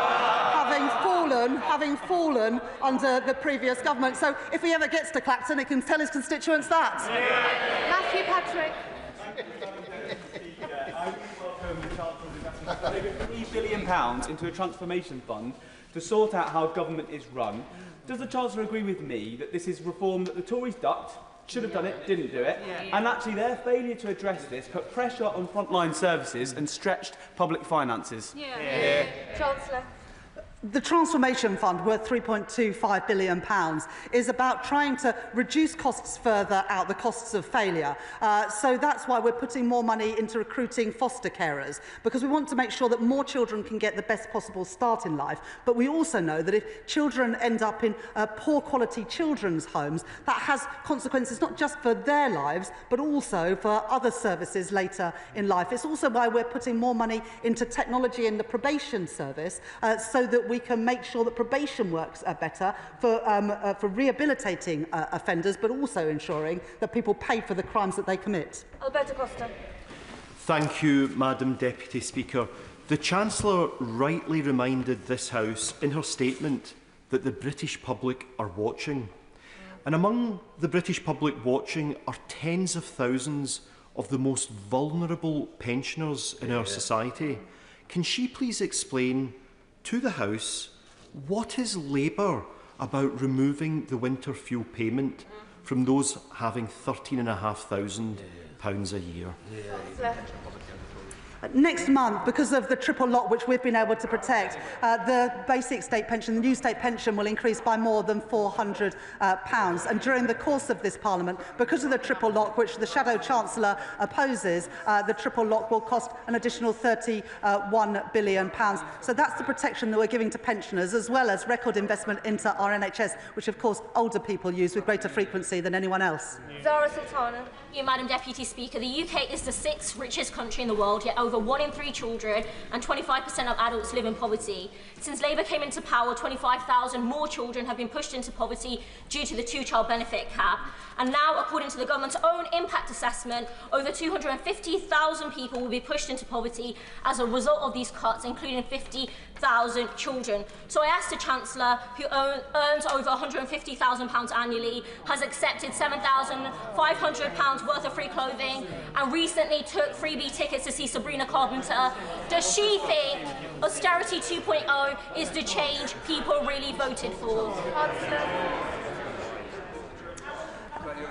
having fallen under the previous government. So if he ever gets to Clacton, he can tell his constituents that. Matthew Patrick. I welcome the Chancellor's investment £3 billion into a transformation fund to sort out how government is run. Does the Chancellor agree with me that this is reform that the Tories ducked, should have done it, didn't do it, and actually their failure to address this put pressure on frontline services and stretched public finances? Chancellor. The Transformation Fund, worth £3.25 billion, is about trying to reduce costs further out, the costs of failure. So that's why we're putting more money into recruiting foster carers, because we want to make sure that more children can get the best possible start in life. But we also know that if children end up in poor quality children's homes, that has consequences not just for their lives, but also for other services later in life. It's also why we're putting more money into technology in the probation service, so that we can make sure that probation works better for rehabilitating offenders, but also ensuring that people pay for the crimes that they commit. Alberto Costa. Thank you, Madam Deputy Speaker. The Chancellor rightly reminded this House in her statement that the British public are watching. And among the British public watching are tens of thousands of the most vulnerable pensioners in our society. Can she please explain to the House what is Labour about removing the winter fuel payment from those having £13,500 a year. Next month, because of the triple lock which we've been able to protect, the basic state pension, the new state pension, will increase by more than £400. And during the course of this Parliament, because of the triple lock, which the Shadow Chancellor opposes, the triple lock will cost an additional £31 billion. So that's the protection that we're giving to pensioners, as well as record investment into our NHS, which of course older people use with greater frequency than anyone else. Zara Sultana. Thank you, Madam Deputy Speaker. The UK is the 6th richest country in the world, yet over 1 in 3 children and 25% of adults live in poverty. Since Labour came into power, 25,000 more children have been pushed into poverty due to the 2-child benefit cap. And now, according to the government's own impact assessment, over 250,000 people will be pushed into poverty as a result of these cuts, including 50,000 children. So I asked the Chancellor, who earns over £150,000 annually, has accepted £7,500 worth of free clothing, and recently took freebie tickets to see Sabrina Carpenter. Does she think austerity 2.0 is the change people really voted for?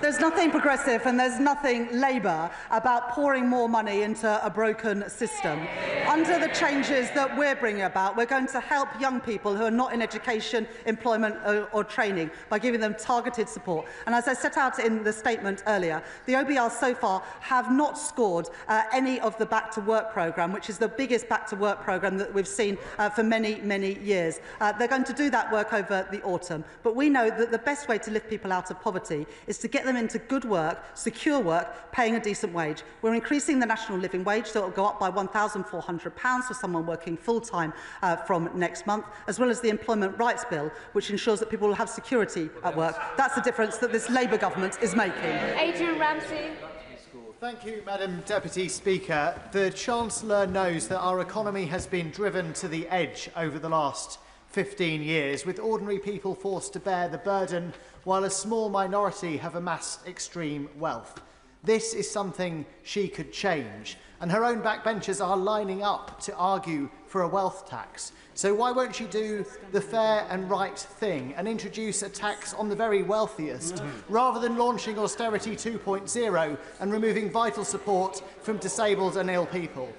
There's nothing progressive and there's nothing Labour about pouring more money into a broken system. Under the changes that we're bringing about, we're going to help young people who are not in education, employment or training by giving them targeted support. And as I set out in the statement earlier, the OBR so far have not scored any of the Back to Work programme, which is the biggest Back to Work programme that we've seen for many, many years. They're going to do that work over the autumn. But we know that the best way to lift people out of poverty is to get them into good work, secure work, paying a decent wage. We're increasing the national living wage, so it will go up by £1,400 for someone working full-time from next month, as well as the Employment Rights Bill, which ensures that people will have security at work. That's the difference that this Labour government is making. Adrian Ramsey. Thank you, Madam Deputy Speaker. The Chancellor knows that our economy has been driven to the edge over the last 15 years, with ordinary people forced to bear the burden while a small minority have amassed extreme wealth. This is something she could change, and her own backbenchers are lining up to argue for a wealth tax. So why won't she do the fair and right thing and introduce a tax on the very wealthiest, rather than launching austerity 2.0 and removing vital support from disabled and ill people?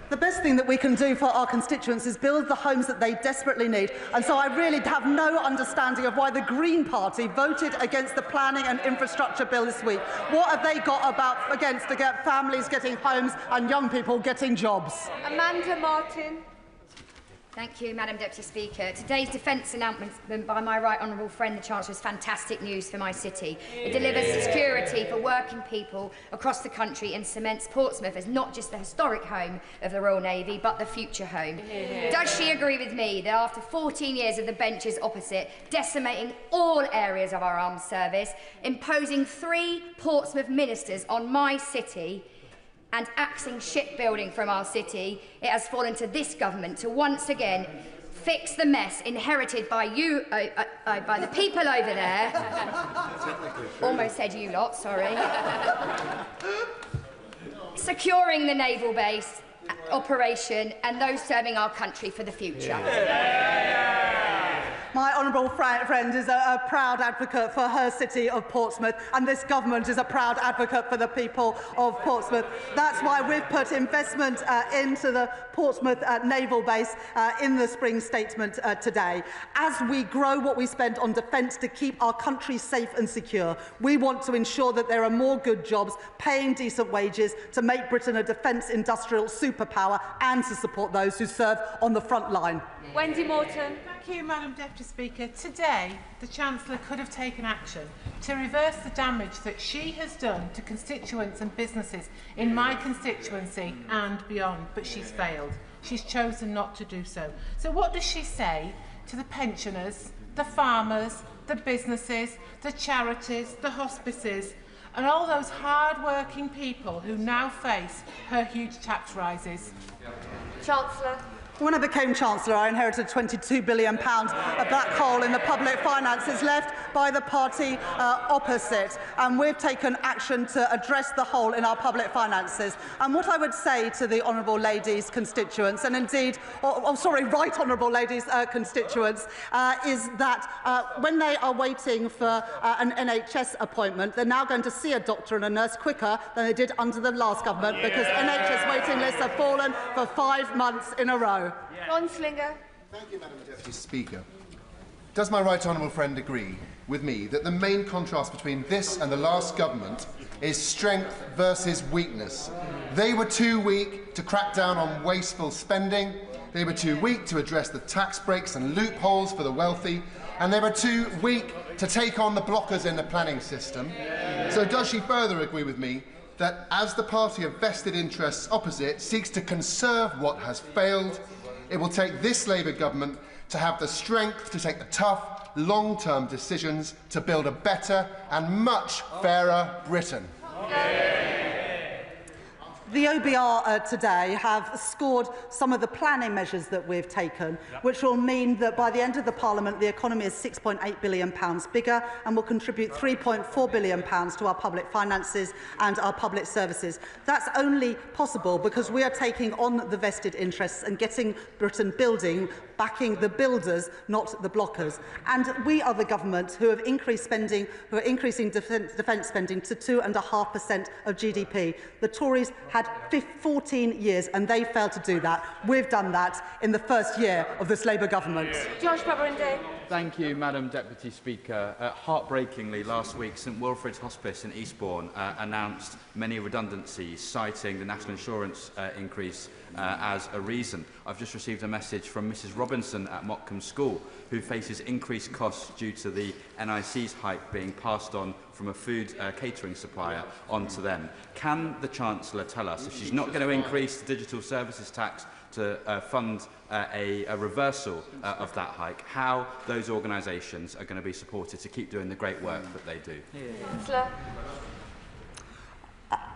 The best thing that we can do for our constituents is build the homes that they desperately need. And so I really have no understanding of why the Green Party voted against the planning and infrastructure bill this week. What have they got against to get families getting homes and young people getting jobs? Amanda Martin. Thank you, Madam Deputy Speaker. Today's defence announcement by my right honourable friend, the Chancellor, is fantastic news for my city. It delivers security for working people across the country and cements Portsmouth as not just the historic home of the Royal Navy, but the future home. Does she agree with me that after 14 years of the benches opposite, decimating all areas of our armed service, imposing 3 Portsmouth ministers on my city, and axing shipbuilding from our city, it has fallen to this government to once again fix the mess inherited by you, by the people over there. Almost said you lot, sorry. Securing the naval base operation and those serving our country for the future. My honourable friend is a proud advocate for her city of Portsmouth, and this government is a proud advocate for the people of Portsmouth. That's why we've put investment into the Portsmouth naval base in the spring statement today. As we grow what we spend on defence to keep our country safe and secure, we want to ensure that there are more good jobs, paying decent wages, to make Britain a defence industrial superpower and to support those who serve on the front line. Wendy Morton. Thank you, Madam Deputy Speaker. Today, the Chancellor could have taken action to reverse the damage that she has done to constituents and businesses in my constituency and beyond, but she's failed. She's chosen not to do so. So what does she say to the pensioners, the farmers, the businesses, the charities, the hospices, and all those hard-working people who now face her huge tax rises? Chancellor. When I became Chancellor, I inherited £22 billion of black hole in the public finances left by the party opposite. And we've taken action to address the hole in our public finances. And what I would say to the Honourable Lady's constituents, and indeed, Right Honourable Lady's constituents, is that when they are waiting for an NHS appointment, they're now going to see a doctor and a nurse quicker than they did under the last government, because NHS waiting lists have fallen for 5 months in a row. Ron Slinger. Thank you, Madam Deputy Speaker. Does my right honourable friend agree with me that the main contrast between this and the last government is strength versus weakness? They were too weak to crack down on wasteful spending, they were too weak to address the tax breaks and loopholes for the wealthy, and they were too weak to take on the blockers in the planning system. So does she further agree with me that as the party of vested interests opposite seeks to conserve what has failed, it will take this Labour government to have the strength to take the tough, long-term decisions to build a better and much fairer Britain? The OBR today have scored some of the planning measures that we've taken, which will mean that by the end of the Parliament, the economy is £6.8 billion bigger and will contribute £3.4 billion to our public finances and our public services. That's only possible because we are taking on the vested interests and getting Britain building, backing the builders, not the blockers. And we are the government who have increased spending, who are increasing defence spending to 2.5% of GDP. The Tories had 14 years and they failed to do that. We've done that in the first year of this Labour government. Josh Brabender. Thank you, Madam Deputy Speaker. Heartbreakingly, last week, St Wilfrid's Hospice in Eastbourne announced many redundancies, citing the national insurance increase as a reason. I've just received a message from Mrs Robinson at Motcombe School, who faces increased costs due to the NIC's hike being passed on from a food catering supplier onto them. Can the Chancellor tell us if she's not going to increase the digital services tax to fund a reversal of that hike, how those organisations are going to be supported to keep doing the great work that they do?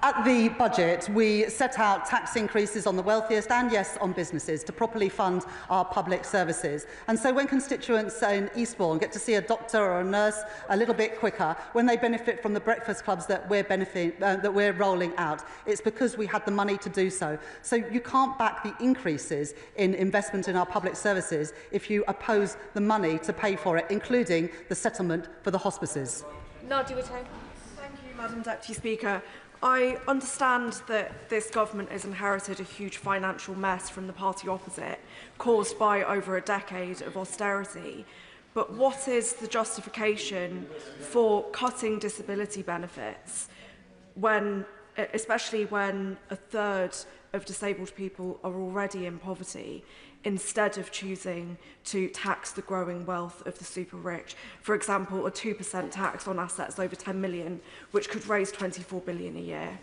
At the budget, we set out tax increases on the wealthiest and, yes, on businesses to properly fund our public services. And so when constituents in Eastbourne get to see a doctor or a nurse a little bit quicker, when they benefit from the breakfast clubs that we're rolling out, it's because we had the money to do so. So you can't back the increases in investment in our public services if you oppose the money to pay for it, including the settlement for the hospices. Nadia Whitto. Thank you, Madam Deputy Speaker. I understand that this government has inherited a huge financial mess from the party opposite, caused by over a decade of austerity. But what is the justification for cutting disability benefits, especially when a third of disabled people are already in poverty, instead of choosing to tax the growing wealth of the super rich? For example, a 2% tax on assets over 10 million, which could raise 24 billion a year.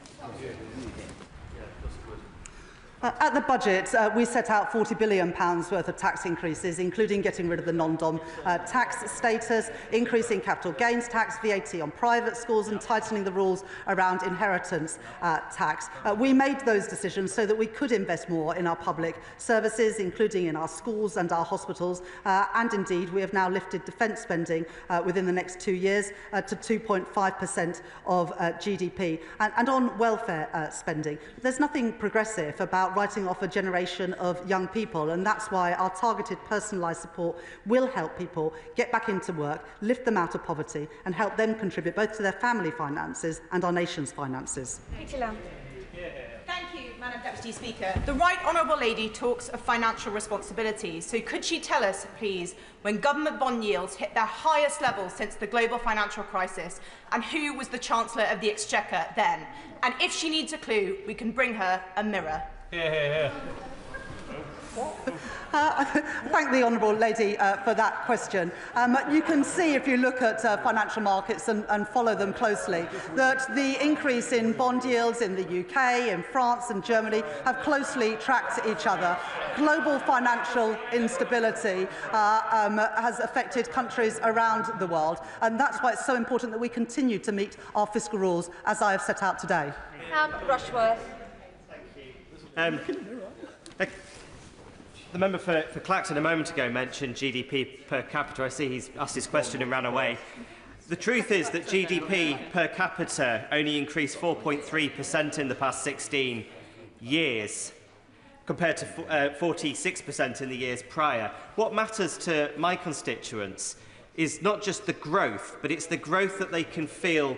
At the budget, we set out £40 billion worth of tax increases, including getting rid of the non-dom tax status, increasing capital gains tax, VAT on private schools, and tightening the rules around inheritance tax. We made those decisions so that we could invest more in our public services, including in our schools and our hospitals, and indeed we have now lifted defence spending within the next 2 years to 2.5% of GDP. And on welfare spending, there's nothing progressive about writing off a generation of young people, and that's why our targeted personalised support will help people get back into work, lift them out of poverty and help them contribute both to their family finances and our nation's finances. Thank you, Madam Deputy Speaker. The Right Honourable Lady talks of financial responsibility, so could she tell us, please, when government bond yields hit their highest level since the global financial crisis, and who was the Chancellor of the Exchequer then? And if she needs a clue, we can bring her a mirror. Thank the Honourable Lady for that question. You can see, if you look at financial markets and follow them closely, that the increase in bond yields in the UK, in France and Germany have closely tracked each other. Global financial instability has affected countries around the world, and that's why it's so important that we continue to meet our fiscal rules, as I have set out today. The member for Clacton a moment ago mentioned GDP per capita. I see he's asked his question and ran away. The truth is that GDP per capita only increased 4.3% in the past 16 years, compared to 46% in the years prior. What matters to my constituents is not just the growth, but it's the growth that they can feel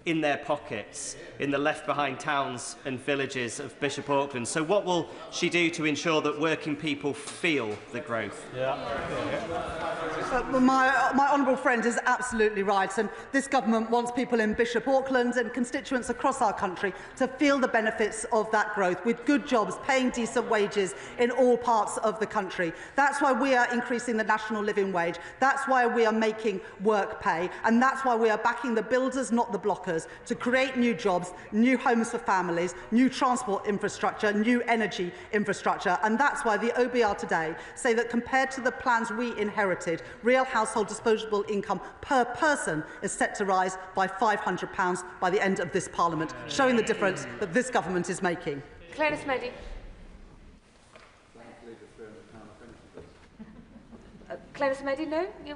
in their pockets, in the left-behind towns and villages of Bishop Auckland. So what will she do to ensure that working people feel the growth? My honourable friend is absolutely right, and this government wants people in Bishop Auckland and constituents across our country to feel the benefits of that growth, with good jobs, paying decent wages in all parts of the country. That's why we are increasing the national living wage. That's why we are making work pay, and that's why we are backing the builders, not the blockers, to create new jobs, new homes for families, new transport infrastructure, new energy infrastructure. And that's why the OBR today say that compared to the plans we inherited, real household disposable income per person is set to rise by £500 by the end of this Parliament, showing the difference that this government is making. Claire Smeddy. Claire Smeddy, no? Yeah.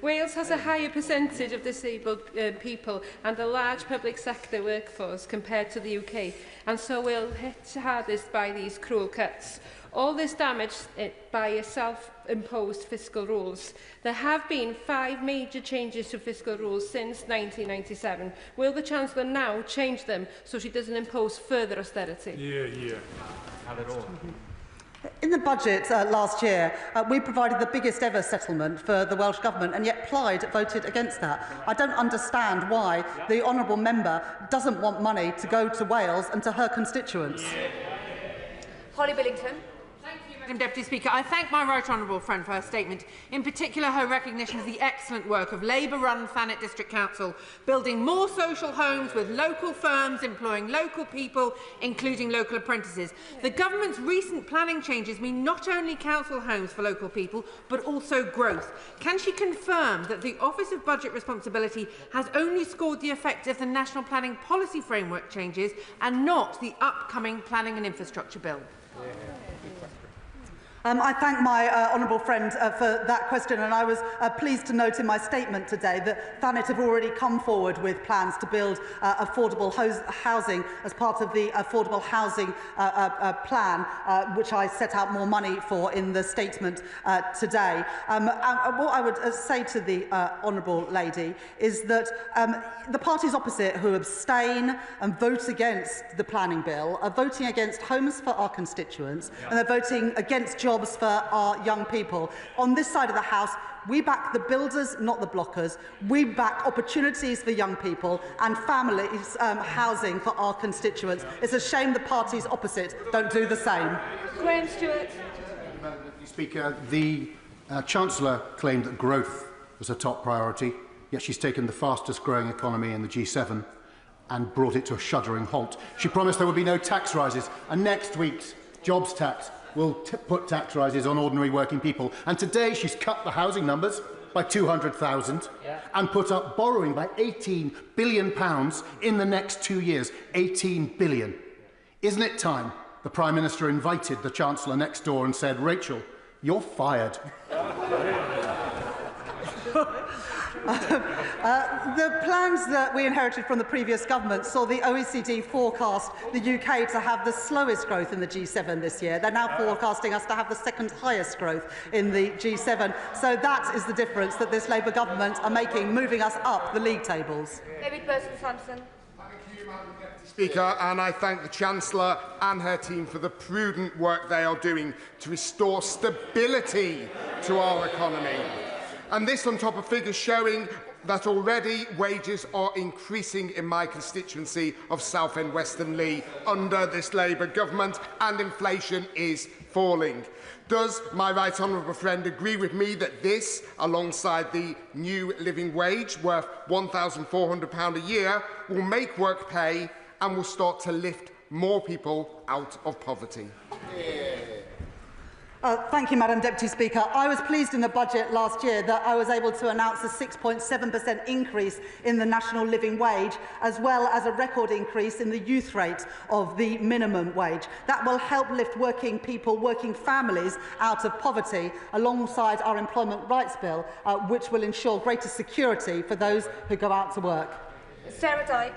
Wales has a higher percentage of disabled people and a large public sector workforce compared to the UK, and so we'll hit hardest by these cruel cuts. All this damage by self-imposed fiscal rules. There have been 5 major changes to fiscal rules since 1997. Will the Chancellor now change them so she doesn't impose further austerity? Have it all. In the budget last year, we provided the biggest ever settlement for the Welsh Government, and yet Plaid voted against that. I don't understand why the honourable member doesn't want money to go to Wales and to her constituents. Holly Billington. Madam Deputy Speaker, I thank my right honourable friend for her statement, in particular her recognition of the excellent work of Labour-run Thanet District Council, building more social homes with local firms, employing local people, including local apprentices. The government's recent planning changes mean not only council homes for local people, but also growth. Can she confirm that the Office of Budget Responsibility has only scored the effect of the National Planning Policy Framework changes and not the upcoming Planning and Infrastructure Bill? I thank my honourable friend for that question, and I was pleased to note in my statement today that Thanet have already come forward with plans to build affordable housing as part of the affordable housing plan, which I set out more money for in the statement today. What I would say to the honourable lady is that the parties opposite who abstain and vote against the planning bill are voting against homes for our constituents, and they're voting against jobs for our young people. On this side of the House, we back the builders, not the blockers. We back opportunities for young people and families housing for our constituents. It's a shame the parties opposite don't do the same. Graham Stewart. Madam Deputy Speaker, the Chancellor claimed that growth was a top priority, yet she's taken the fastest growing economy in the G7 and brought it to a shuddering halt. She promised there would be no tax rises, and next week's jobs tax will put tax rises on ordinary working people. And today she's cut the housing numbers by 200,000 and put up borrowing by £18 billion in the next 2 years. 18 billion. Isn't it time the Prime Minister invited the Chancellor next door and said, Rachel, you're fired? The plans that we inherited from the previous government saw the OECD forecast the UK to have the slowest growth in the G7 this year. They're now forecasting us to have the second highest growth in the G7. So that is the difference that this Labour government are making, moving us up the league tables. David Burton-Sampson. Speaker, and I thank the Chancellor and her team for the prudent work they are doing to restore stability to our economy. And this on top of figures showing that already wages are increasing in my constituency of Southend Western Leigh under this Labour government, and inflation is falling. Does my right honourable friend agree with me that this, alongside the new living wage worth £1,400 a year, will make work pay and will start to lift more people out of poverty? Thank you, Madam Deputy Speaker. I was pleased in the budget last year that I was able to announce a 6.7% increase in the national living wage, as well as a record increase in the youth rate of the minimum wage. That will help lift working people, working families out of poverty, alongside our Employment Rights Bill, which will ensure greater security for those who go out to work. Sarah Dyke.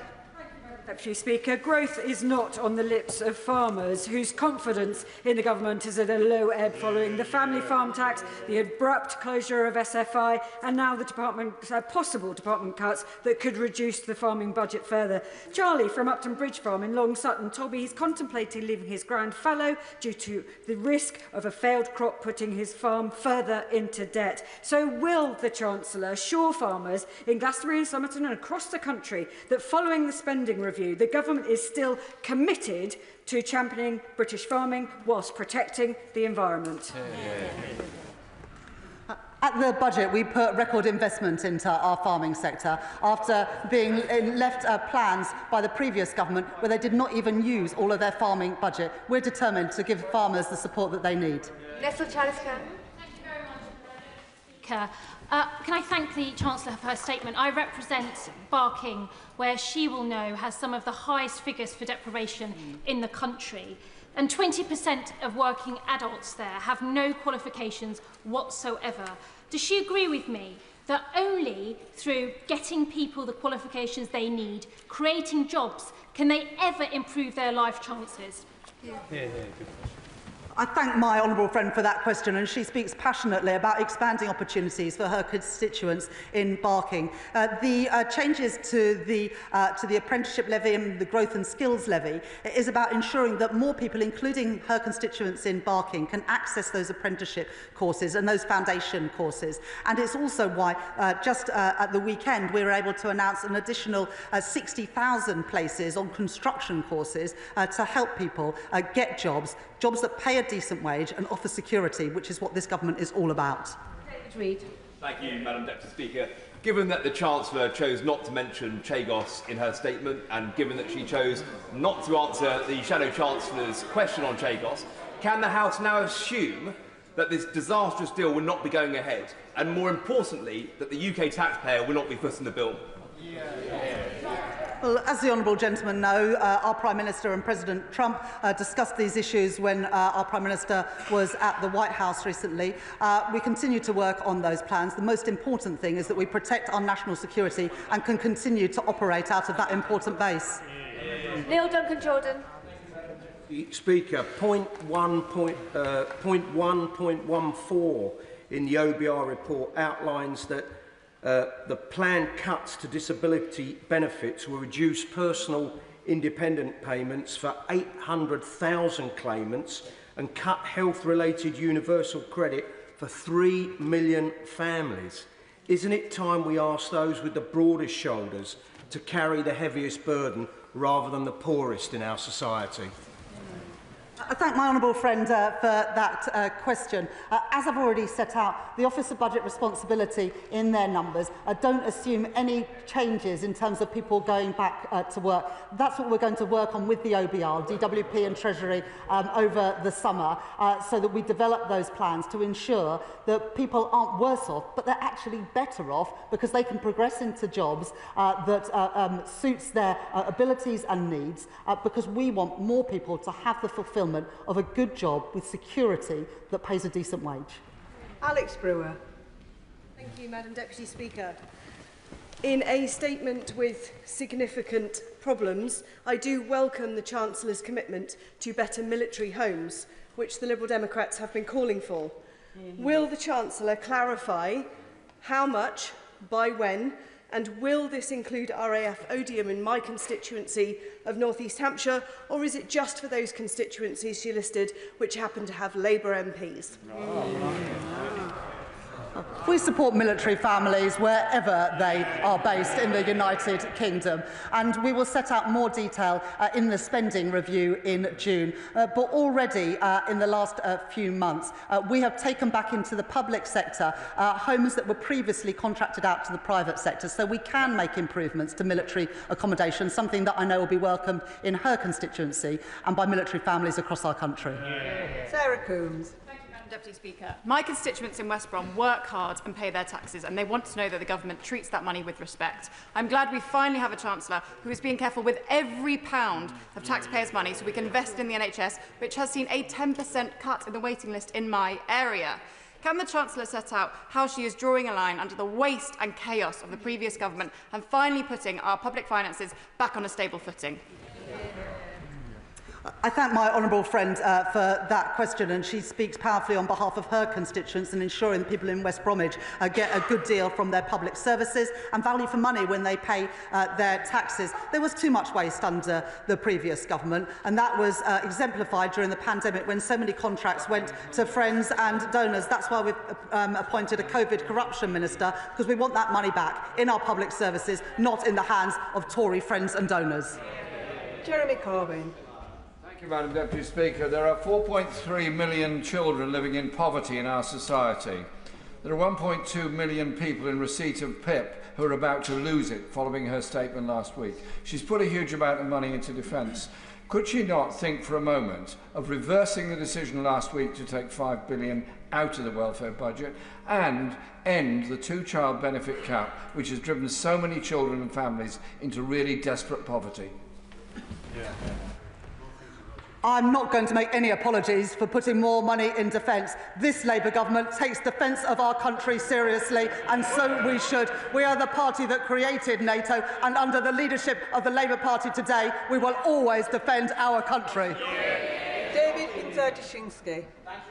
Deputy Speaker, growth is not on the lips of farmers whose confidence in the government is at a low ebb following the family farm tax, the abrupt closure of SFI and now the possible department cuts that could reduce the farming budget further. Charlie from Upton Bridge Farm in Long Sutton told me he's contemplating leaving his ground fallow due to the risk of a failed crop putting his farm further into debt. So will the Chancellor assure farmers in Glastonbury and Somerton and across the country that following the spending review, the government is still committed to championing British farming whilst protecting the environment? At the budget, we put record investment into our farming sector after being left plans by the previous government where they did not even use all of their farming budget. We're determined to give farmers the support that they need. Nestle Chaliska. Can I thank the Chancellor for her statement? I represent Barking, where she will know has some of the highest figures for deprivation in the country. And 20% of working adults there have no qualifications whatsoever. Does she agree with me that only through getting people the qualifications they need, creating jobs, can they ever improve their life chances? I thank my honourable friend for that question, and she speaks passionately about expanding opportunities for her constituents in Barking. The changes to the apprenticeship levy and the growth and skills levy is about ensuring that more people, including her constituents in Barking, can access those apprenticeship courses and those foundation courses. And it's also why just at the weekend we were able to announce an additional 60,000 places on construction courses to help people get jobs that pay a decent wage and offer security, which is what this government is all about. Reid. Thank you, Madam Deputy Speaker. Given that the Chancellor chose not to mention Chagos in her statement, and given that she chose not to answer the Shadow Chancellor's question on Chagos, can the House now assume that this disastrous deal will not be going ahead, and more importantly, that the UK taxpayer will not be footing the bill? Well, as the honourable gentlemen know, our Prime Minister and President Trump discussed these issues when our Prime Minister was at the White House recently. We continue to work on those plans. The most important thing is that we protect our national security and can continue to operate out of that important base. Neil Duncan-Jordan. Speaker, point 1.14 in the OBR report outlines that the planned cuts to disability benefits will reduce personal independent payments for 800,000 claimants and cut health-related universal credit for 3 million families. Isn't it time we ask those with the broadest shoulders to carry the heaviest burden rather than the poorest in our society? I thank my honourable friend for that question. As I've already set out, the Office of Budget Responsibility in their numbers don't assume any changes in terms of people going back to work. That's what we're going to work on with the OBR, DWP and Treasury over the summer, so that we develop those plans to ensure that people aren't worse off, but they're actually better off because they can progress into jobs that suits their abilities and needs, because we want more people to have the fulfilment of a good job with security that pays a decent wage. Alex Brewer. Thank you, Madam Deputy Speaker. In a statement with significant problems, I do welcome the Chancellor's commitment to better military homes, which the Liberal Democrats have been calling for. Will the Chancellor clarify how much, by when, and will this include RAF Odium in my constituency of North East Hampshire, or is it just for those constituencies she listed which happen to have Labour MPs? We support military families wherever they are based in the United Kingdom, and we will set out more detail in the spending review in June. But already in the last few months, we have taken back into the public sector homes that were previously contracted out to the private sector, so we can make improvements to military accommodation, something that I know will be welcomed in her constituency and by military families across our country. Sarah Coombs. Madam Deputy Speaker, my constituents in West Brom work hard and pay their taxes, and they want to know that the government treats that money with respect. I'm glad we finally have a Chancellor who is being careful with every pound of taxpayers' money so we can invest in the NHS, which has seen a 10% cut in the waiting list in my area. Can the Chancellor set out how she is drawing a line under the waste and chaos of the previous government and finally putting our public finances back on a stable footing? I thank my honourable friend for that question, and she speaks powerfully on behalf of her constituents in ensuring that people in West Bromwich get a good deal from their public services and value for money when they pay their taxes. There was too much waste under the previous government, and that was exemplified during the pandemic when so many contracts went to friends and donors. That's why we've appointed a COVID corruption minister, because we want that money back in our public services, not in the hands of Tory friends and donors. Jeremy Corbyn. Thank you, Madam Deputy Speaker. There are 4.3 million children living in poverty in our society. There are 1.2 million people in receipt of PIP who are about to lose it following her statement last week. She's put a huge amount of money into defence. Could she not think for a moment of reversing the decision last week to take £5 billion out of the welfare budget and end the two-child benefit cap, which has driven so many children and families into really desperate poverty? I'm not going to make any apologies for putting more money in defence. This Labour government takes defence of our country seriously, and so we should. We are the party that created NATO, and under the leadership of the Labour Party today, we will always defend our country. David Kinzer-Dushinsky.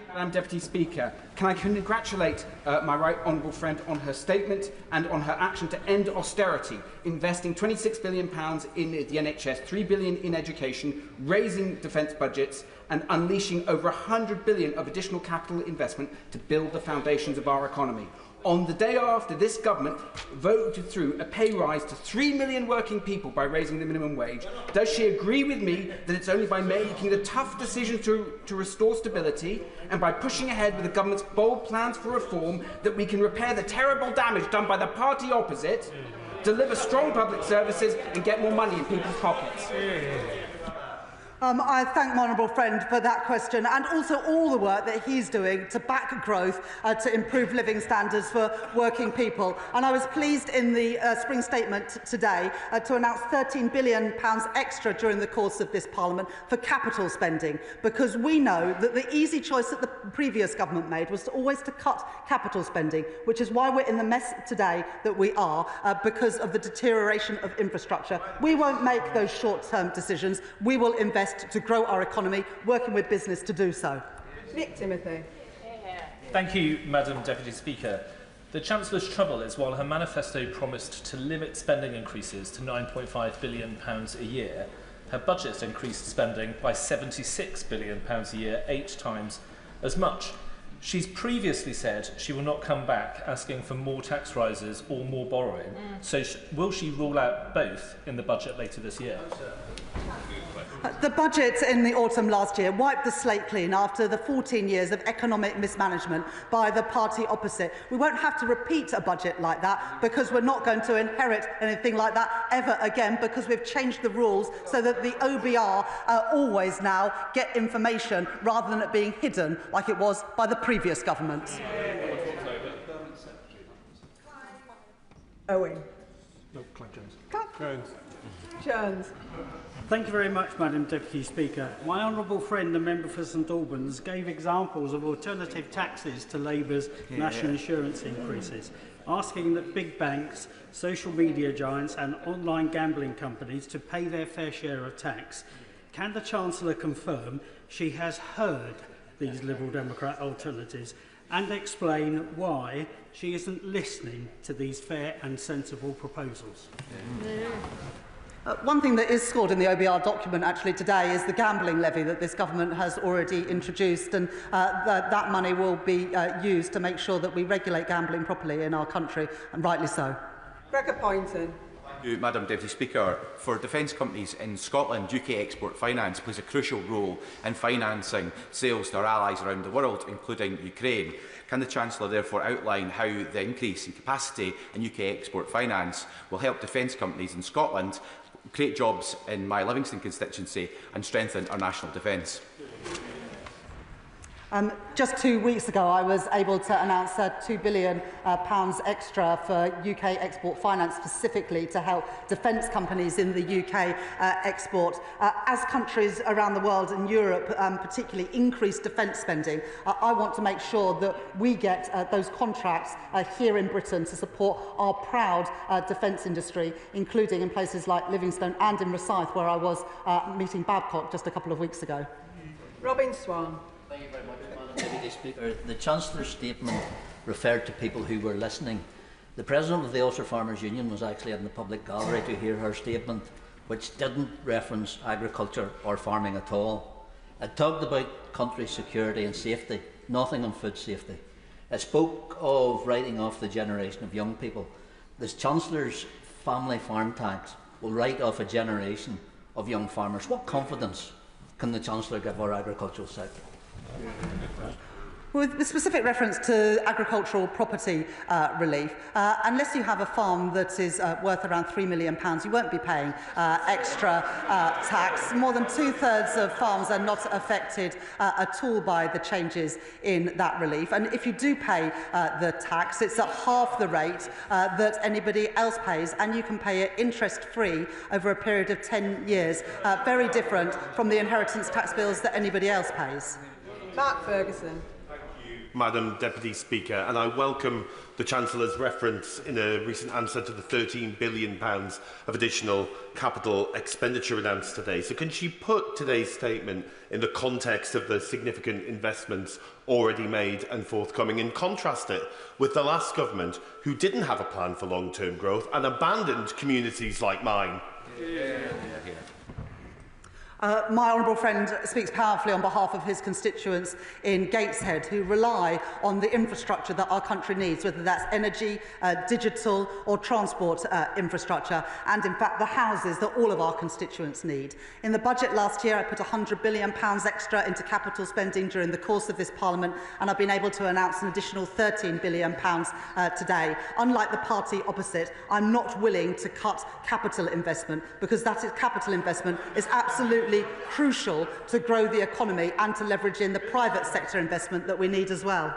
Madam Deputy Speaker, can I congratulate my right honourable friend on her statement and on her action to end austerity, investing £26 billion in the NHS, £3 billion in education, raising defence budgets and unleashing over £100 billion of additional capital investment to build the foundations of our economy. On the day after this government voted through a pay rise to 3 million working people by raising the minimum wage, does she agree with me that it's only by making the tough decision to restore stability and by pushing ahead with the government's bold plans for reform that we can repair the terrible damage done by the party opposite, deliver strong public services and get more money in people's pockets? I thank my honourable friend for that question, and also all the work that he's doing to back growth, to improve living standards for working people. And I was pleased in the spring statement today to announce £13 billion extra during the course of this Parliament for capital spending, because we know that the easy choice that the previous government made was always to cut capital spending, which is why we're in the mess today that we are, because of the deterioration of infrastructure. We won't make those short-term decisions. We will invest to grow our economy, working with business to do so. Nick Timothy. Thank you, Madam Deputy Speaker. The Chancellor's trouble is while her manifesto promised to limit spending increases to £9.5 billion a year, her budget increased spending by £76 billion a year, 8 times as much. She's previously said she will not come back asking for more tax rises or more borrowing. So will she rule out both in the budget later this year? The budget in the autumn last year wiped the slate clean after the 14 years of economic mismanagement by the party opposite. We won't have to repeat a budget like that, because we're not going to inherit anything like that ever again, because we've changed the rules so that the OBR always now get information rather than it being hidden like it was by the previous government. Owen. No, Clive Jones. Jones. Jones. Thank you very much, Madam Deputy Speaker. My honourable friend, the member for St Albans, gave examples of alternative taxes to Labour's national insurance increases, asking that big banks, social media giants and online gambling companies to pay their fair share of tax. Can the Chancellor confirm she has heard these Liberal Democrat alternatives and explain why she isn't listening to these fair and sensible proposals? One thing that is scored in the OBR document actually today is the gambling levy that this government has already introduced, and that money will be used to make sure that we regulate gambling properly in our country, and rightly so. Gregor Poynton. Thank you, Madam Deputy Speaker. For defence companies in Scotland, UK Export Finance plays a crucial role in financing sales to our allies around the world, including Ukraine. Can the Chancellor therefore outline how the increase in capacity in UK Export Finance will help defence companies in Scotland create jobs in my Livingston constituency and strengthen our national defence? Just 2 weeks ago, I was able to announce £2 billion extra for UK export finance, specifically to help defence companies in the UK export. As countries around the world and Europe particularly increase defence spending, I want to make sure that we get those contracts here in Britain to support our proud defence industry, including in places like Livingstone and in Rosyth, where I was meeting Babcock just a couple of weeks ago. Robin Swan. Thank you very much, Madam Deputy Speaker. The Chancellor's statement referred to people who were listening. The President of the Ulster Farmers Union was actually in the public gallery to hear her statement, which didn't reference agriculture or farming at all. It talked about country security and safety, nothing on food safety. It spoke of writing off the generation of young people. The Chancellor's family farm tax will write off a generation of young farmers. What confidence can the Chancellor give our agricultural sector? With specific reference to agricultural property relief, unless you have a farm that is worth around £3 million, you won't be paying extra tax. More than 2/3 of farms are not affected at all by the changes in that relief. And if you do pay the tax, it's at half the rate that anybody else pays, and you can pay it interest-free over a period of 10 years. Very different from the inheritance tax bills that anybody else pays. Mark Ferguson. Madam Deputy Speaker, and I welcome the Chancellor's reference in a recent answer to the £13 billion of additional capital expenditure announced today. So can she put today's statement in the context of the significant investments already made and forthcoming, and contrast it with the last government, who didn't have a plan for long-term growth and abandoned communities like mine? My honourable friend speaks powerfully on behalf of his constituents in Gateshead, who rely on the infrastructure that our country needs, whether that's energy, digital or transport infrastructure, and in fact the houses that all of our constituents need. In the budget last year, I put £100 billion extra into capital spending during the course of this Parliament, and I've been able to announce an additional £13 billion today. Unlike the party opposite, I'm not willing to cut capital investment, because capital investment is absolutely crucial to grow the economy and to leverage in the private sector investment that we need as well.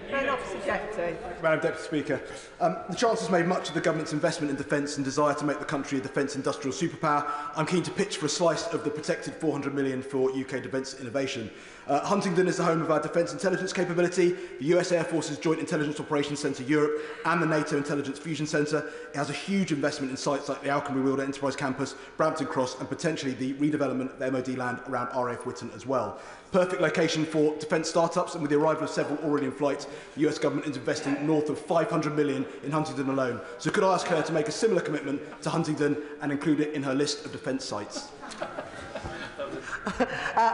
Madam Deputy Speaker, the Chancellor's made much of the government's investment in defence and desire to make the country a defence industrial superpower. I'm keen to pitch for a slice of the protected £400 million for UK defence innovation. Huntingdon is the home of our defence intelligence capability, the US Air Force's Joint Intelligence Operations Centre Europe and the NATO Intelligence Fusion Centre. It has a huge investment in sites like the Alconbury Wielder Enterprise Campus, Brampton Cross and potentially the redevelopment of MOD land around RAF Whitton as well. Perfect location for defence start-ups, and with the arrival of several already in flight, the US government is investing north of £500 million in Huntingdon alone. So could I ask her to make a similar commitment to Huntingdon and include it in her list of defence sites?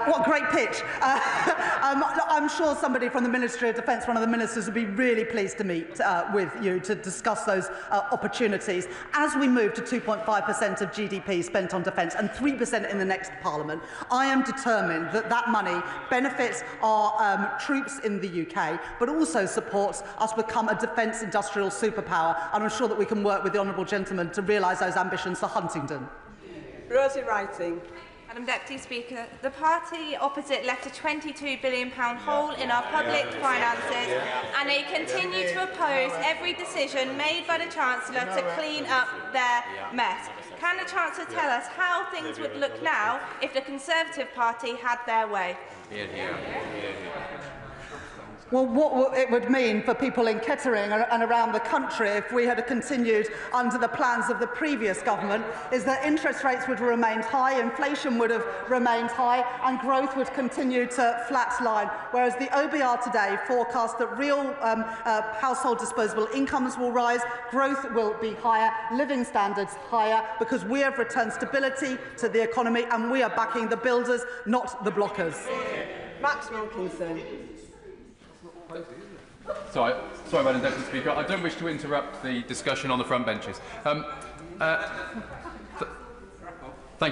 What great pitch. I'm sure somebody from the Ministry of Defence, one of the ministers, would be really pleased to meet with you to discuss those opportunities. As we move to 2.5% of GDP spent on defence and 3% in the next Parliament, I am determined that that money benefits our troops in the UK, but also supports us become a defence industrial superpower. And I'm sure that we can work with the honourable gentleman to realise those ambitions for Huntingdon. Rosie Writing. Madam Deputy Speaker, the party opposite left a £22 billion hole in our public finances, and they continue to oppose every decision made by the Chancellor to clean up their mess. Can the Chancellor tell us how things would look now if the Conservative Party had their way? Well, what it would mean for people in Kettering and around the country if we had continued under the plans of the previous government is that interest rates would have remained high, inflation would have remained high and growth would continue to flatline, whereas the OBR today forecasts that real household disposable incomes will rise, growth will be higher, living standards higher, because we have returned stability to the economy and we are backing the builders, not the blockers. Max Wilkinson. Sorry, Madam Deputy Speaker. I don't wish to interrupt the discussion on the front benches. Thank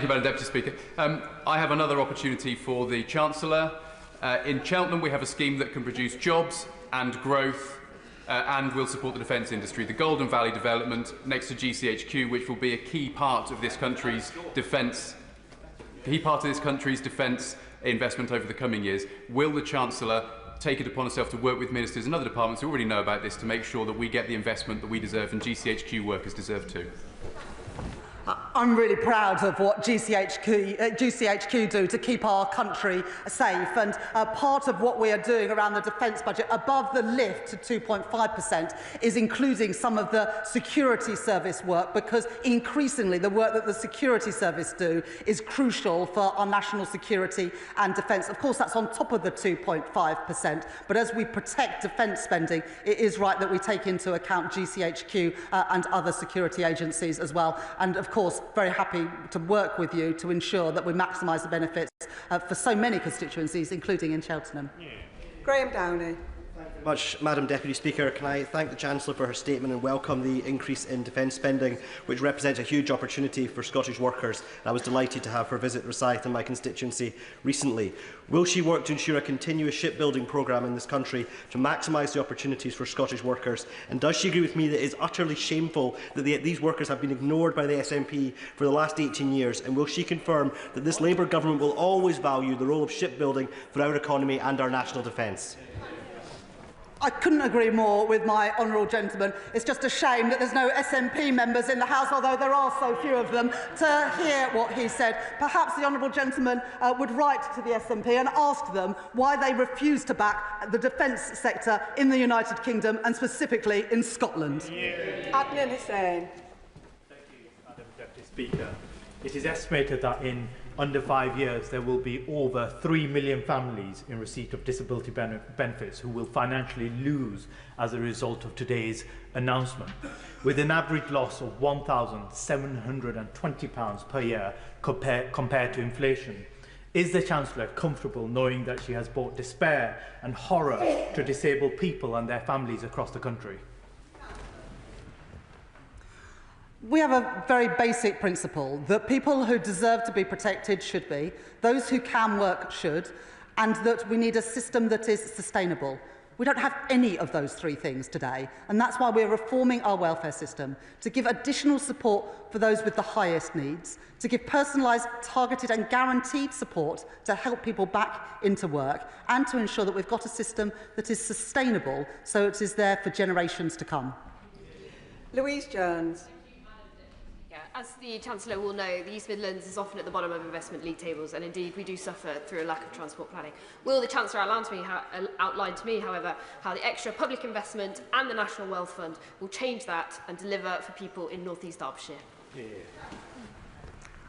you, Madam Deputy Speaker. I have another opportunity for the Chancellor. In Cheltenham, we have a scheme that can produce jobs and growth and will support the defence industry. The Golden Valley development next to GCHQ, which will be a key part of this country's defence investment over the coming years. Will the Chancellor taken upon herself to work with ministers and other departments who already know about this to make sure that we get the investment that we deserve and GCHQ workers deserve too. I'm really proud of what GCHQ do to keep our country safe, and part of what we are doing around the defence budget above the lift to 2.5% is including some of the security service work, because increasingly the work that the security service do is crucial for our national security and defence. Of course, that's on top of the 2.5%, but as we protect defence spending, it is right that we take into account GCHQ and other security agencies as well. And of course, very happy to work with you to ensure that we maximise the benefits for so many constituencies, including in Cheltenham. Graham Downey. Much, Madam Deputy Speaker. Can I thank the Chancellor for her statement and welcome the increase in defence spending, which represents a huge opportunity for Scottish workers. I was delighted to have her visit Rosyth in my constituency recently. Will she work to ensure a continuous shipbuilding programme in this country to maximise the opportunities for Scottish workers? And does she agree with me that it is utterly shameful that these workers have been ignored by the SNP for the last 18 years? And will she confirm that this Labour government will always value the role of shipbuilding for our economy and our national defence? I couldn't agree more with my honourable gentleman. It's just a shame that there's no SNP members in the House, although there are so few of them, to hear what he said. Perhaps the honourable gentleman would write to the SNP and ask them why they refuse to back the defence sector in the United Kingdom and specifically in Scotland. Adnan Hussain. Thank you, Madam Deputy Speaker. It is estimated that in under 5 years, there will be over 3 million families in receipt of disability benefits who will financially lose as a result of today's announcement, with an average loss of £1,720 per year compared to inflation. Is the Chancellor comfortable knowing that she has brought despair and horror to disabled people and their families across the country? We have a very basic principle that people who deserve to be protected should be, those who can work should, and that we need a system that is sustainable. We don't have any of those three things today, and that's why we're reforming our welfare system, to give additional support for those with the highest needs, to give personalised, targeted and guaranteed support to help people back into work, and to ensure that we've got a system that is sustainable so it is there for generations to come. Louise Jones. As the Chancellor will know, the East Midlands is often at the bottom of investment league tables, and indeed we do suffer through a lack of transport planning. Will the Chancellor outline to me, however, how the extra public investment and the National Wealth Fund will change that and deliver for people in North East Derbyshire?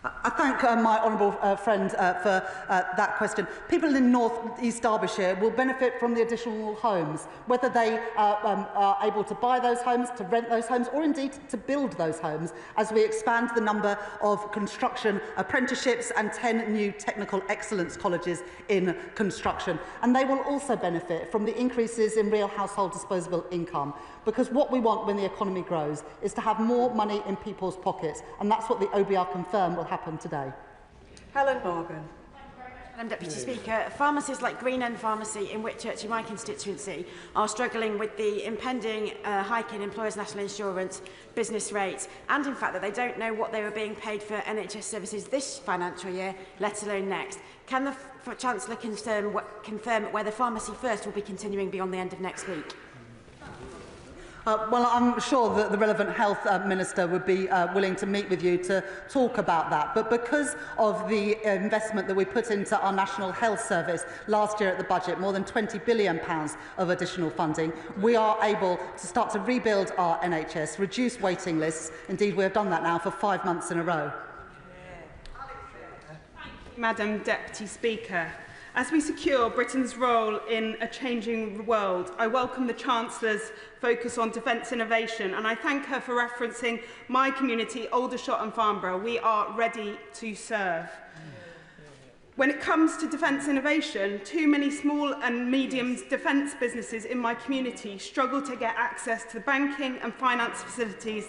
I thank my honourable friend for that question. People in North East Derbyshire will benefit from the additional homes, whether they are able to buy those homes, to rent those homes, or indeed to build those homes, as we expand the number of construction apprenticeships and 10 new technical excellence colleges in construction. And they will also benefit from the increases in real household disposable income, because what we want when the economy grows is to have more money in people's pockets, and that's what the OBR confirmed will happen today. Helen Morgan. Madam Deputy Speaker, pharmacies like Green End Pharmacy in Whitchurch in my constituency are struggling with the impending hike in employers' national insurance, business rates, and in fact that they don't know what they were being paid for NHS services this financial year, let alone next. Can the Chancellor confirm whether Pharmacy First will be continuing beyond the end of next week? Well, I'm sure that the relevant health minister would be willing to meet with you to talk about that. But because of the investment that we put into our National Health Service last year at the budget, more than £20 billion of additional funding, we are able to start to rebuild our NHS, reduce waiting lists. Indeed, we have done that now for 5 months in a row. Madam Deputy Speaker, as we secure Britain's role in a changing world, I welcome the Chancellor's focus on defence innovation, and I thank her for referencing my community, Aldershot and Farnborough. We are ready to serve. When it comes to defence innovation, too many small and medium defence businesses in my community struggle to get access to banking and finance facilities